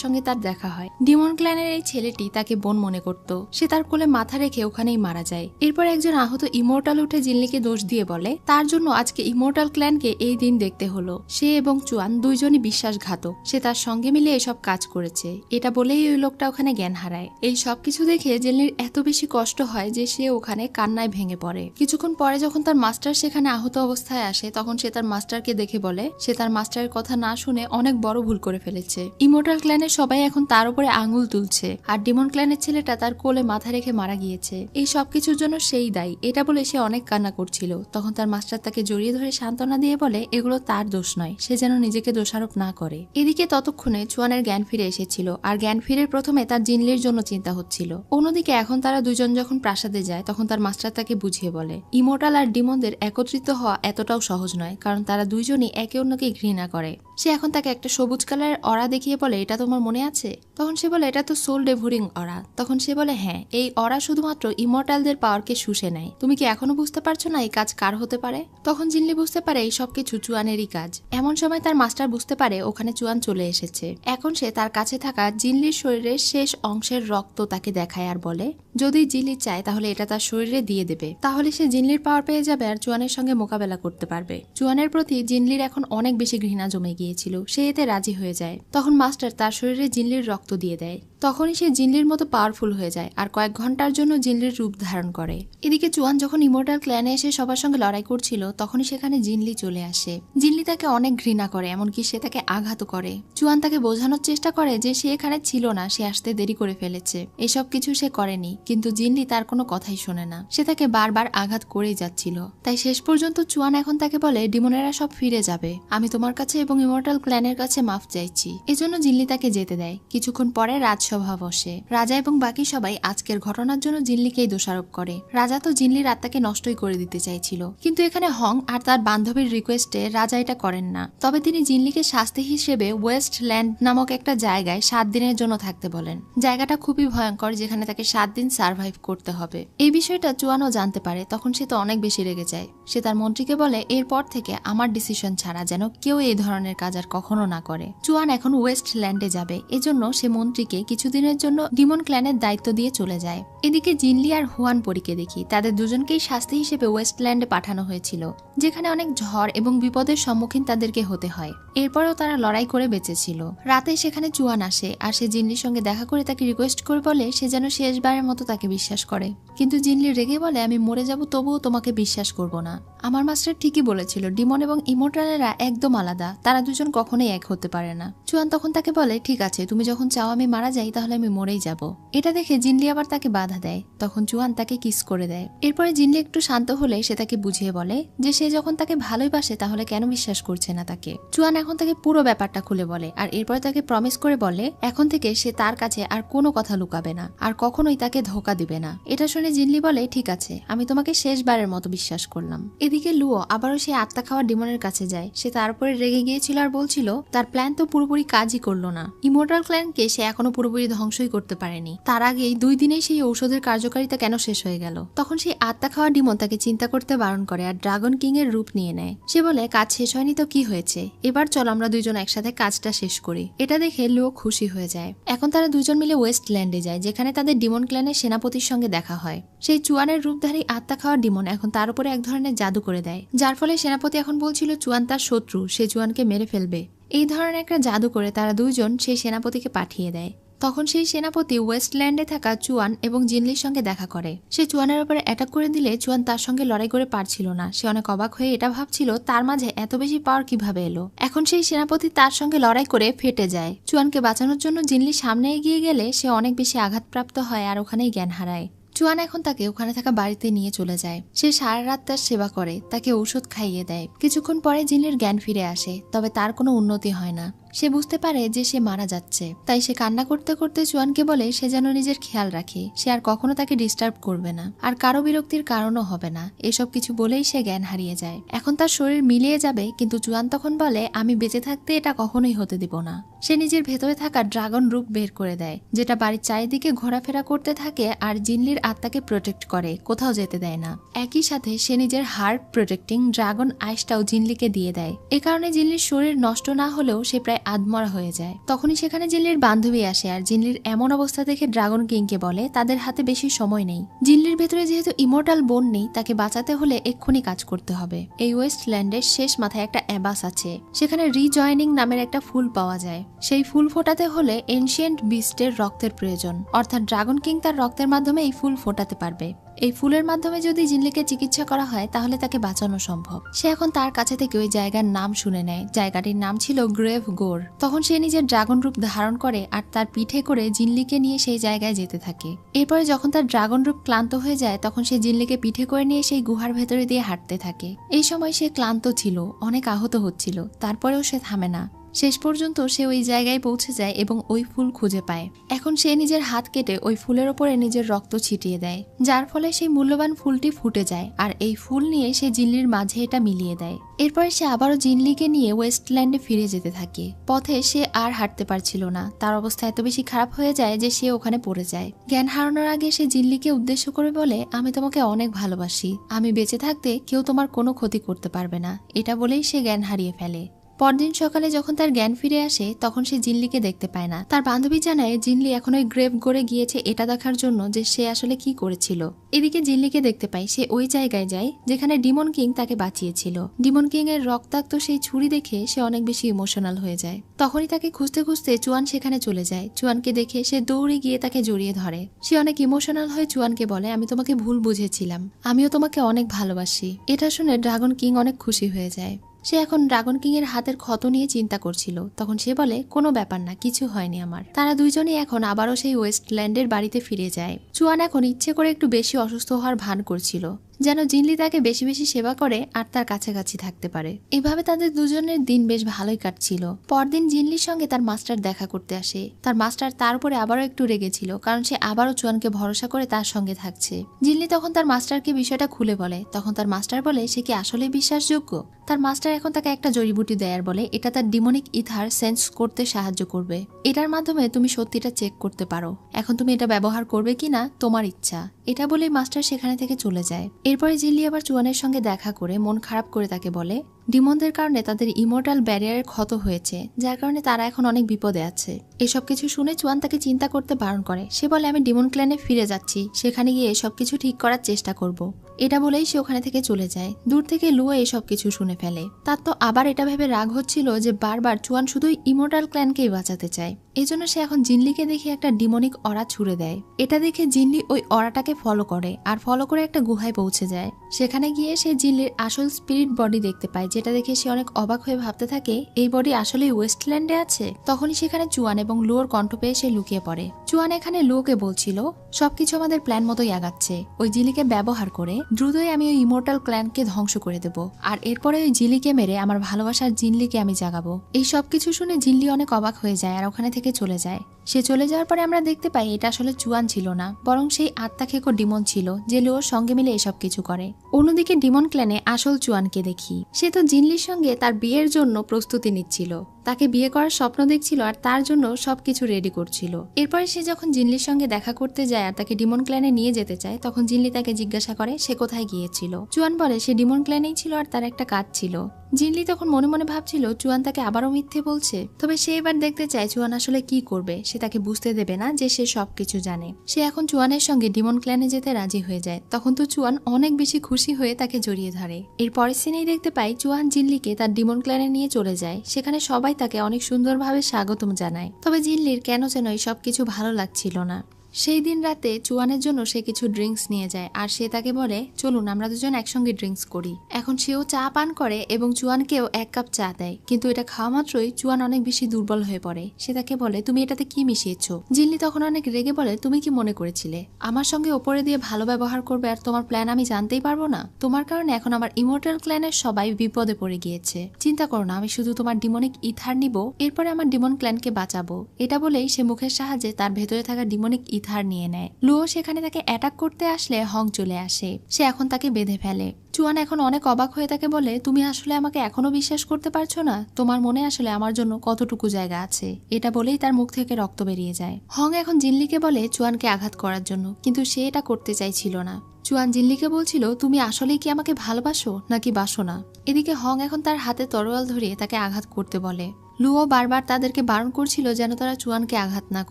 সঙ্গে তার দেখা হয়। ডিমন ক্ল্যানের এই ছেলেটি তাকে বোন মনে করত। সে তার কোলে মাথা রেখে ওখানেই মারা যায়। এরপর একজন আহত ইমোর্টাল উঠে জিনলিকে দোষ দিয়ে বলে তার জন্য আজকে ইমোর্টাল ক্ল্যানকে এই দিন দেখতে হলো। সে এবং চুয়ান দুইজনই বিশ্বাসঘাতক, সে তার সঙ্গে মিলে এসব কাজ করেছে, এটা বলেই ওই লোকটা ওখানে জ্ঞান হারায়। এই সবকিছু দেখে জিনলির এত বেশি কষ্ট হয় যে সে ওখানে কান্নায় ভেঙে পড়ে। কিছুক্ষণ পরে যখন তার মাস্টার সেখানে আহত অবস্থায় আসে তখন সে তার মাস্টারকে দেখে বলে সে তার মাস্টারের কথা না শুনে অনেক বড় ভুল করে ফেলেছে। ইমোর্টাল ক্ল্যানের সবাই এখন তার উপরে আঙুল তুলছে আর ডিমন ক্ল্যানের ছেলেটা তার কোলে মাথা রেখে মারা গিয়েছে, এই সবকিছুর জন্য সেই দায়ী, এটা বলে সে অনেক কান্না করছিল। তখন তার মাস্টার তাকে জড়িয়ে ধরে সান্ত্বনা দিয়ে বলে এগুলো তার দোষ নয়, সে যেন নিজেকে দোষারোপ না করে। এদিকে ততক্ষণে চুয়ানের জ্ঞান ফিরে এসেছিল আর জ্ঞান ফিরে প্রথমে তার জিনলির জন্য চিন্তা হচ্ছিল। অন্যদিকে এখন তারা দুজন যখন প্রাসাদে যায় তখন তার মাস্টার তাকে বুঝিয়ে বলে ইমোর্টাল আর ডিমনদের একত্রিত হওয়া এতটাও সহজ নয়, কারণ তারা দুইজনই একে অন্যকে ঘৃণা করে। সে এখন তাকে একটা সবুজ কালারের অরা দেখিয়ে বলে এটা তোমার মনে আছে? তখন সে বলে এটা তো সোল ডেভোরিং অরা। তখন সে বলে হ্যাঁ, এই অরা শুধুমাত্র ইমর্টালদের পাওয়ারকে শুষে নেয়। তুমি কি এখনো বুঝতে পারছো না এই কাজ কার হতে পারে? তখন জিনলি বুঝতে পারে এই সবকিছু চুয়ানেরই কাজ। এমন সময় তার মাস্টার বুঝতে পারে ওখানে চুয়ান চলে এসেছে। এখন সে তার কাছে থাকা জিনলির শরীরের শেষ অংশের রক্ত তাকে দেখায় আর বলে যদি জিনলি চায় তাহলে এটা তার শরীরে দিয়ে দেবে, তাহলে সে জিনলির পাওয়ার পেয়ে যাবে আর চুয়ানের সঙ্গে মোকাবেলা করতে পারবে। চুয়ানের প্রতি জিনলির এখন অনেক বেশি ঘৃণা জমে গিয়েছিল, সে এতে রাজি হয়ে যায়। তখন মাস্টার তার শরীরে জিনলির রক্ত দিয়ে দেয়। তখনই সে জিনলির মতো পাওয়ারফুল হয়ে যায় আর কয়েক ঘন্টার জন্য জিনলির রূপ ধারণ করে। এদিকে চুয়ান যখন ইমোর্টাল ক্ল্যানে এসে সবার সঙ্গে লড়াই করছিল তখনই সেখানে জিনলি চলে আসে। জিনলি তাকে অনেক ঘৃণা করে, এমনকি সে তাকে আঘাত করে। চুয়ান তাকে বোঝানোর চেষ্টা করে যে সে এখানে ছিল না, সে আসতে দেরি করে ফেলেছে, এসব কিছু সে করেনি, কিন্তু জিনলি তার কোনো কথাই শোনে না। সে তাকে বারবার আঘাত করেই যাচ্ছিল। তাই শেষ পর্যন্ত চুয়ান এখন তাকে বলে ডিমনেরা সব ফিরে যাবে, আমি তোমার কাছে এবং ইমোর্টাল ক্ল্যানের কাছে মাফ চাইছি। এজন্য জিনলি তাকে যেতে দেয়। কিছুক্ষণ পরে রাজসভা বসে। রাজা এবং বাকি সবাই আজকের ঘটনার জন্য জিনলিকেই দোষারোপ করে। রাজা তো জিনলির আত্মাকে নষ্টই করে দিতে চাইছিল, কিন্তু এখানে হং আর তার বান্ধবীর রিকোয়েস্টে রাজা এটা করেন না। তবে তিনি জিনলিকে শাস্তি হিসেবে ওয়েস্টল্যান্ড নামক একটা জায়গায় 7 দিনের জন্য থাকতে বলেন। জায়গাটা খুবই ভয়ঙ্কর, যেখানে তাকে 7 দিন সার্ভাইভ করতে হবে। এই বিষয়টা চুয়ানও জানতে পারে। তখন সে তো অনেক বেশি রেগে যায়। সে তার মন্ত্রীকে বলে এরপর থেকে আমার ডিসিশন ছাড়া যেন কেউ এই ধরনের কাজ আর কখনো না করে। চুয়ান এখন ওয়েস্টল্যান্ডে যাবে, এজন্য সে মন্ত্রীকে কিছুদিনের জন্য ডিমন ক্ল্যানের দায়িত্ব দিয়ে চলে যায়। এদিকে জিনলি আর হুয়ান পরীকে দেখি, তাদের দুজনকেই শাস্তি হিসেবে ওয়েস্টল্যান্ডে পাঠানো হয়েছিল, যেখানে অনেক ঝড় এবং বিপদের সম্মুখীন তাদেরকে হতে হয়। এরপরেও তারা লড়াই করে বেঁচেছিল। রাতে সেখানে চুয়ান আসে আর সে জিনলির সঙ্গে দেখা করে তাকে রিকোয়েস্ট করে বলে সে যেন শেষবারের মতো তাকে বিশ্বাস করে। কিন্তু জিনলি রেগে বলে আমি মরে যাব তবুও তোমাকে বিশ্বাস করব না। আমার মাস্টার ঠিকই বলেছিল, ডিমন এবং ইমোর্টালেরা একদম আলাদা, তারা দুজন কখনোই এক হতে পারে না। চুয়ান তখন তাকে বলে ঠিক আছে, তুমি যখন চাও আমি মারা যাই তাহলে আমি মরেই যাব। এটা দেখে জিনলি আবার তাকে বাধা দেয়। তখন চুয়ান তাকে কিস করে দেয়। এরপরে জিনলি একটু শান্ত হলে সে তাকে বুঝিয়ে বলে যে সে যখন তাকে ভালোবাসে তাহলে কেন বিশ্বাস করছে না তাকে। চুয়ান এখন তাকে পুরো ব্যাপারটা খুলে বলে আর এরপরে তাকে প্রমিস করে বলে এখন থেকে সে তার কাছে আর কোনো কথা লুকাবে না আর কখনোই তাকে ধোকা দিবে না। এটা শুনে জিনলি বলে ঠিক আছে, আমি তোমাকে শেষবারের মতো বিশ্বাস করলাম। এদিকে লুও আবারও সে আত্মা খাওয়া ডিমনের কাছে যায়। সে তার উপরে রেগে গিয়েছিল আর বলছিল তার প্ল্যান তো পুরোপুরি কাজই করলো না। ইমোর্টাল ক্ল্যানকে সে এখনো পুরোপুরি ধ্বংসই করতে পারেনি। তার আগেই 2 দিনেই সেই ঔষধের কার্যকারিতা কেন শেষ হয়ে গেল। তখন সেই আত্মা খাওয়া ডিমন তাকে চিন্তা করতে বারণ করে আর ড্রাগন কিং এর রূপ নিয়ে নেয়। সে বলে কাজ শেষ হয়নি তো কি হয়েছে, এবার চল আমরা দুইজন একসাথে কাজটা শেষ করি। এটা দেখে লুও খুশি হয়ে যায়। এখন তারা দুজন মিলে ওয়েস্টল্যান্ডে যায়, যেখানে তাদের ডিমন ক্ল্যানের সেনাপতির সঙ্গে দেখা হয়। সেই চুয়ানের রূপধারী আত্মা খাওয়া ডিমন এখন তার উপরে এক ধরনের জাদু করে দেয়, যার ফলে সেনাপতি এখন বলছিল চুয়ান তার শত্রু, সে চুয়ানকে মেরে ফেলবে। এই ধরনের একটা জাদু করে তারা দুইজন সেই সেনাপতিকে পাঠিয়ে দেয়। তখন সেই সেনাপতি ওয়েস্টল্যান্ডে থাকা চুয়ান এবং জিনলির সঙ্গে দেখা করে। সে চুয়ানের উপরে অ্যাটাক করে দিলে চুয়ান তার সঙ্গে লড়াই করে পারছিল না। সে অনেক অবাক হয়ে এটা ভাবছিল তার মাঝে এত বেশি পাওয়ার কিভাবে এলো। এখন সেই সেনাপতি তার সঙ্গে লড়াই করে ফেটে যায়। চুয়ানকে বাঁচানোর জন্য জিনলি সামনে এগিয়ে গেলে সে অনেক বেশি আঘাতপ্রাপ্ত হয় আর ওখানেই জ্ঞান হারায়। চুয়ান এখন তাকে ওখানে থাকা বাড়িতে নিয়ে চলে যায়। সে সারা রাত তার সেবা করে, তাকে ঔষধ খাইয়ে দেয়। কিছুক্ষণ পরে জিনলির জ্ঞান ফিরে আসে, তবে তার কোনো উন্নতি হয় না। সে বুঝতে পারে যে সে মারা যাচ্ছে, তাই সে কান্না করতে করতে চুয়ানকে বলে সে যেন নিজের খেয়াল রাখে, সে আর কখনো তাকে ডিস্টার্ব করবে না আর কারো বিরক্তির কারণও হবে না। এসব কিছু বলেই সে জ্ঞান হারিয়ে যায়। এখন তার শরীর মিলিয়ে যাবে, কিন্তু চুয়ান তখন বলে আমি বেঁচে থাকতে এটা কখনোই হতে দিব না। সে নিজের ভেতরে থাকা ড্রাগন রূপ বের করে দেয়, যেটা বাড়ির চারিদিকে ঘোরাফেরা করতে থাকে আর জিনলির আত্মাকে প্রোটেক্ট করে, কোথাও যেতে দেয় না। একই সাথে সে নিজের হার্ট প্রোটেক্টিং ড্রাগন আইসটাও জিনলিকে দিয়ে দেয়। এ কারণে জিনলির শরীর নষ্ট না হলেও সে প্রায় প্রায় আধমরা হয়ে যায়। তখনই সেখানে জিনলির বান্ধবী আসে আর জিনলির এমন অবস্থা দেখে ড্রাগন কিংকে বলে তাদের হাতে বেশি সময় নেই। জিনলির ভেতরে যেহেতু ইমর্টাল বোন নেই, তাকে বাঁচাতে হলে এক্ষুনি কাজ করতে হবে। এই ওয়েস্টল্যান্ডের শেষ মাথায় একটা অ্যাবাস আছে, সেখানে রিজয়নিং নামের একটা ফুল পাওয়া যায়। সেই ফুল ফোটাতে হলে এনশিয়েন্ট বিস্টের রক্তের প্রয়োজন, অর্থাৎ ড্রাগন কিং তার রক্তের মাধ্যমে এই ফুল ফোটাতে পারবে। এই ফুলের মাধ্যমে যদি জিনলিকে চিকিৎসা করা হয় তাহলে তাকে বাঁচানো সম্ভব। সে এখন তার কাছে থেকে ওই জায়গার নাম শুনে নেয়। জায়গাটির নাম ছিল গ্রেভ গোর। তখন সে নিজের ড্রাগন রূপ ধারণ করে আর তার পিঠে করে জিনলিকে নিয়ে সেই জায়গায় যেতে থাকে। এরপরে যখন তার ড্রাগন রূপ ক্লান্ত হয়ে যায় তখন সে জিনলিকে পিঠে করে নিয়ে সেই গুহার ভেতরে দিয়ে হাঁটতে থাকে। এই সময় সে ক্লান্ত ছিল, অনেক আহত হচ্ছিল, তারপরেও সে থামে না। শেষ পর্যন্ত সে ওই জায়গায় পৌঁছে যায় এবং ওই ফুল খুঁজে পায়। এখন সে নিজের হাত কেটে ওই ফুলের ওপরে নিজের রক্ত ছিটিয়ে দেয়, যার ফলে সেই মূল্যবান ফুলটি ফুটে যায় আর এই ফুল নিয়ে সে জিনলির মাঝে এটা মিলিয়ে দেয়। এরপরে সে আবারও জিনলিকে নিয়ে ওয়েস্টল্যান্ডে ফিরে যেতে থাকে। পথে সে আর হাঁটতে পারছিল না, তার অবস্থা এত বেশি খারাপ হয়ে যায় যে সে ওখানে পড়ে যায়। জ্ঞান হারানোর আগে সে জিনলিকে উদ্দেশ্য করে বলে, আমি তোমাকে অনেক ভালোবাসি, আমি বেঁচে থাকতে কেউ তোমার কোনো ক্ষতি করতে পারবে না। এটা বলেই সে জ্ঞান হারিয়ে ফেলে। পরদিন সকালে যখন তার জ্ঞান ফিরে আসে তখন সে জিনলিকে দেখতে পায় না। তার বান্ধবী জানায় জিনলি এখন ওই গ্রেভ গোরে গিয়েছে এটা দেখার জন্য যে সে আসলে কি করেছিল। এদিকে জিনলিকে দেখতে পায় সে ওই জায়গায় যায় যেখানে ডিমন কিং তাকে বাঁচিয়েছিল। ডিমন কিং এর রক্তাক্ত সেই ছুরি দেখে সে অনেক বেশি ইমোশনাল হয়ে যায়। তখনই তাকে খুঁজতে খুঁজতে চুয়ান সেখানে চলে যায়। চুয়ানকে দেখে সে দৌড়ে গিয়ে তাকে জড়িয়ে ধরে। সে অনেক ইমোশনাল হয়ে চুয়ানকে বলে, আমি তোমাকে ভুল বুঝেছিলাম, আমিও তোমাকে অনেক ভালোবাসি। এটা শুনে ড্রাগন কিং অনেক খুশি হয়ে যায়। সে এখন ড্রাগন কিং এর হাতের ক্ষত নিয়ে চিন্তা করছিল। তখন সে বলে, কোনো ব্যাপার না, কিছু হয়নি আমার। তারা দুইজনই এখন আবারও সেই ওয়েস্টল্যান্ডের বাড়িতে ফিরে যায়। চুয়ান এখন ইচ্ছে করে একটু বেশি অসুস্থ হওয়ার ভান করছিল, যেন জিনলি তাকে বেশি বেশি সেবা করে আর তার কাছাকাছি থাকতে পারে। এভাবে তাদের দুজনের দিন বেশ ভালোই কাটছিল। পরদিন জিনলির সঙ্গে তার মাস্টার দেখা করতে আসে। তার মাস্টার তার উপরে আবারও একটু রেগেছিল, কারণ সে আবারও চুয়ানকে ভরসা করে তার সঙ্গে থাকছে। জিনলি তখন তার মাস্টারকে বিষয়টা খুলে বলে। তখন তার মাস্টার বলে, সে কি আসলে বিশ্বাসযোগ্য? তার মাস্টার এখন তাকে একটা জড়িবুটি দেয় আর বলে, এটা তার ডিমনিক ইথার সেন্স করতে সাহায্য করবে। এটার মাধ্যমে তুমি সত্যিটা চেক করতে পারো। এখন তুমি এটা ব্যবহার করবে কিনা তোমার ইচ্ছা। এটা বলেই মাস্টার সেখানে থেকে চলে যায়। এরপরে জিনলি আবার চুয়ানের সঙ্গে দেখা করে মন খারাপ করে তাকে বলে, ডিমনদের কারণে তাদের ইমর্টাল ব্যারিয়ারের ক্ষত হয়েছে, যার কারণে তারা এখন অনেক বিপদে আছে। এসব কিছু শুনে চুয়ান তাকে চিন্তা করতে বারণ করে। সে বলে, আমি ডিমন ক্ল্যানে ফিরে যাচ্ছি, সেখানে গিয়ে সবকিছু ঠিক করার চেষ্টা করব। এটা বলেই সে ওখানে থেকে চলে যায়। দূর থেকে লুও এসব কিছু শুনে ফেলে। তার তো আবার এটা ভেবে রাগ হচ্ছিল যে বারবার চুয়ান শুধুই ইমর্টাল ক্ল্যানকেই বাঁচাতে চায়। এই জন্য সে এখন জিনলিকে দেখে একটা ডিমনিক অরা ছুড়ে দেয়। এটা দেখে জিনলি ওই অরাটাকে ফলো করে আর ফলো করে একটা গুহায় পৌঁছে যায়। সেখানে গিয়ে সে জিনলির আসল স্পিরিট বডি দেখতে পায়, যেটা দেখে সে অনেক অবাক হয়ে ভাবতে থাকে এই বডি আসলেই ওয়েস্টল্যান্ডে আছে। তখনই সেখানে চুয়ান এবং লুয়োর কণ্ঠ পেয়ে সে লুকিয়ে পড়ে। চুয়ান এখানে লুয়োকে বলছিল, সবকিছু আমাদের প্ল্যান মতোই আগাচ্ছে। ওই জিলিকে ব্যবহার করে দ্রুতই আমি ওই ইমর্টাল ক্ল্যানকে ধ্বংস করে দেব, আর এরপরে ওই জিলিকে মেরে আমার ভালোবাসার জিনলিকে আমি জাগাবো। এই সবকিছু শুনে জিনলি অনেক অবাক হয়ে যায় আর ওখানে থেকে চলে যায়। সে চলে যাওয়ার পরে আমরা দেখতে পাই এটা আসলে চুয়ান ছিল না, বরং সেই আত্মা খেকো ডিমন ছিল যে লুয়োর সঙ্গে মিলে এসব কিছু করে। অন্যদিকে ডিমন ক্ল্যানে আসল চুয়ানকে দেখি। সে তো জিনলির সঙ্গে তার বিয়ের জন্য প্রস্তুতি নিচ্ছিল, তাকে বিয়ে করার স্বপ্ন দেখছিল আর তার জন্য সবকিছু রেডি করছিল। এরপরে সে যখন জিনলির সঙ্গে দেখা করতে যায় আর তাকে ডিমন ক্ল্যানে নিয়ে যেতে চায়, তখন জিনলি তাকে জিজ্ঞাসা করে সে কোথায় গিয়েছিল। চুয়ান বলে সে ডিমন ক্ল্যানেই ছিল আর তার একটা কাজ ছিল। জিনলি তখন মনে মনে ভাবছিল চুয়ান তাকে আবারও মিথ্যে বলছে। তবে সে এবার দেখতে চায় চুয়ান আসলে কি করবে। সে তাকে বুঝতে দেবে না যে সে সবকিছু জানে। সে এখন চুয়ানের সঙ্গে ডিমন ক্ল্যানে যেতে রাজি হয়ে যায়। তখন তো চুয়ান অনেক বেশি খুশি হয়ে তাকে জড়িয়ে ধরে। এর পরের সিনেই দেখতে পাই চুয়ান জিনলিকে তার ডিমন ক্ল্যানে নিয়ে চলে যায়। সেখানে সবাই তাকে অনেক সুন্দরভাবে স্বাগতম জানায়। তবে জিনলির কেন যেন এই সবকিছু ভালো লাগছিল না। সেই দিন রাতে চুয়ানের জন্য সে কিছু ড্রিঙ্কস নিয়ে যায় আর সে তাকে বলে চলুন আমরা দুজন একসঙ্গে ড্রিঙ্কস করি। এখন সেও চা পান করে এবং চুয়ানকেও এক কাপ চা দেয়, কিন্তু এটা খাওয়া মাত্রই চুয়ান অনেক বেশি দুর্বল হয়ে পড়ে। সে তাকে বলে তুমি এটাতে কি মিশিয়েছো? জিনলি তখন অনেক রেগে বলে তুমি কি মনে করেছিলে আমার সঙ্গে ওপরে দিয়ে ভালো ব্যবহার করবে আর তোমার প্ল্যান আমি জানতেই পারবো না? তোমার কারণে এখন আমার ইমর্টাল ক্ল্যানের সবাই বিপদে পড়ে গিয়েছে। চিন্তা করো না, আমি শুধু তোমার ডিমনিক ইথার নিব, এরপরে আমার ডিমন ক্ল্যানকে বাঁচাবো। এটা বলেই সে মুখের সাহায্যে তার ভেতরে থাকা ডিমনিক ইথার নিয়ে নেয়। লুও সেখানে তাকে অ্যাটাক করতে আসলে হং চলে আসে। সে এখন তাকে বেঁধে ফেলে। চুয়ান এখন অনেক অবাক হয়ে তাকে বলে তুমি আসলে আমাকে এখনো বিশ্বাস করতে পারছো না? তোমার মনে আসলে আমার জন্য কতটুকু জায়গা আছে? এটা বলেই তার মুখ থেকে রক্ত বেরিয়ে যায়। হং এখন জিনলিকে বলে চুয়ানকে আঘাত করার জন্য, কিন্তু সে এটা করতে চাইছিল না। চুয়ান জিনলিকে বলছিল তুমি আসলেই কি আমাকে ভালোবাসো নাকি বাসো না? এদিকে হং এখন তার হাতে তরোয়াল ধরিয়ে তাকে আঘাত করতে বলে। লুও বারবার তাদেরকে বারণ করছিল যেন তারা চুয়ানকে আঘাত না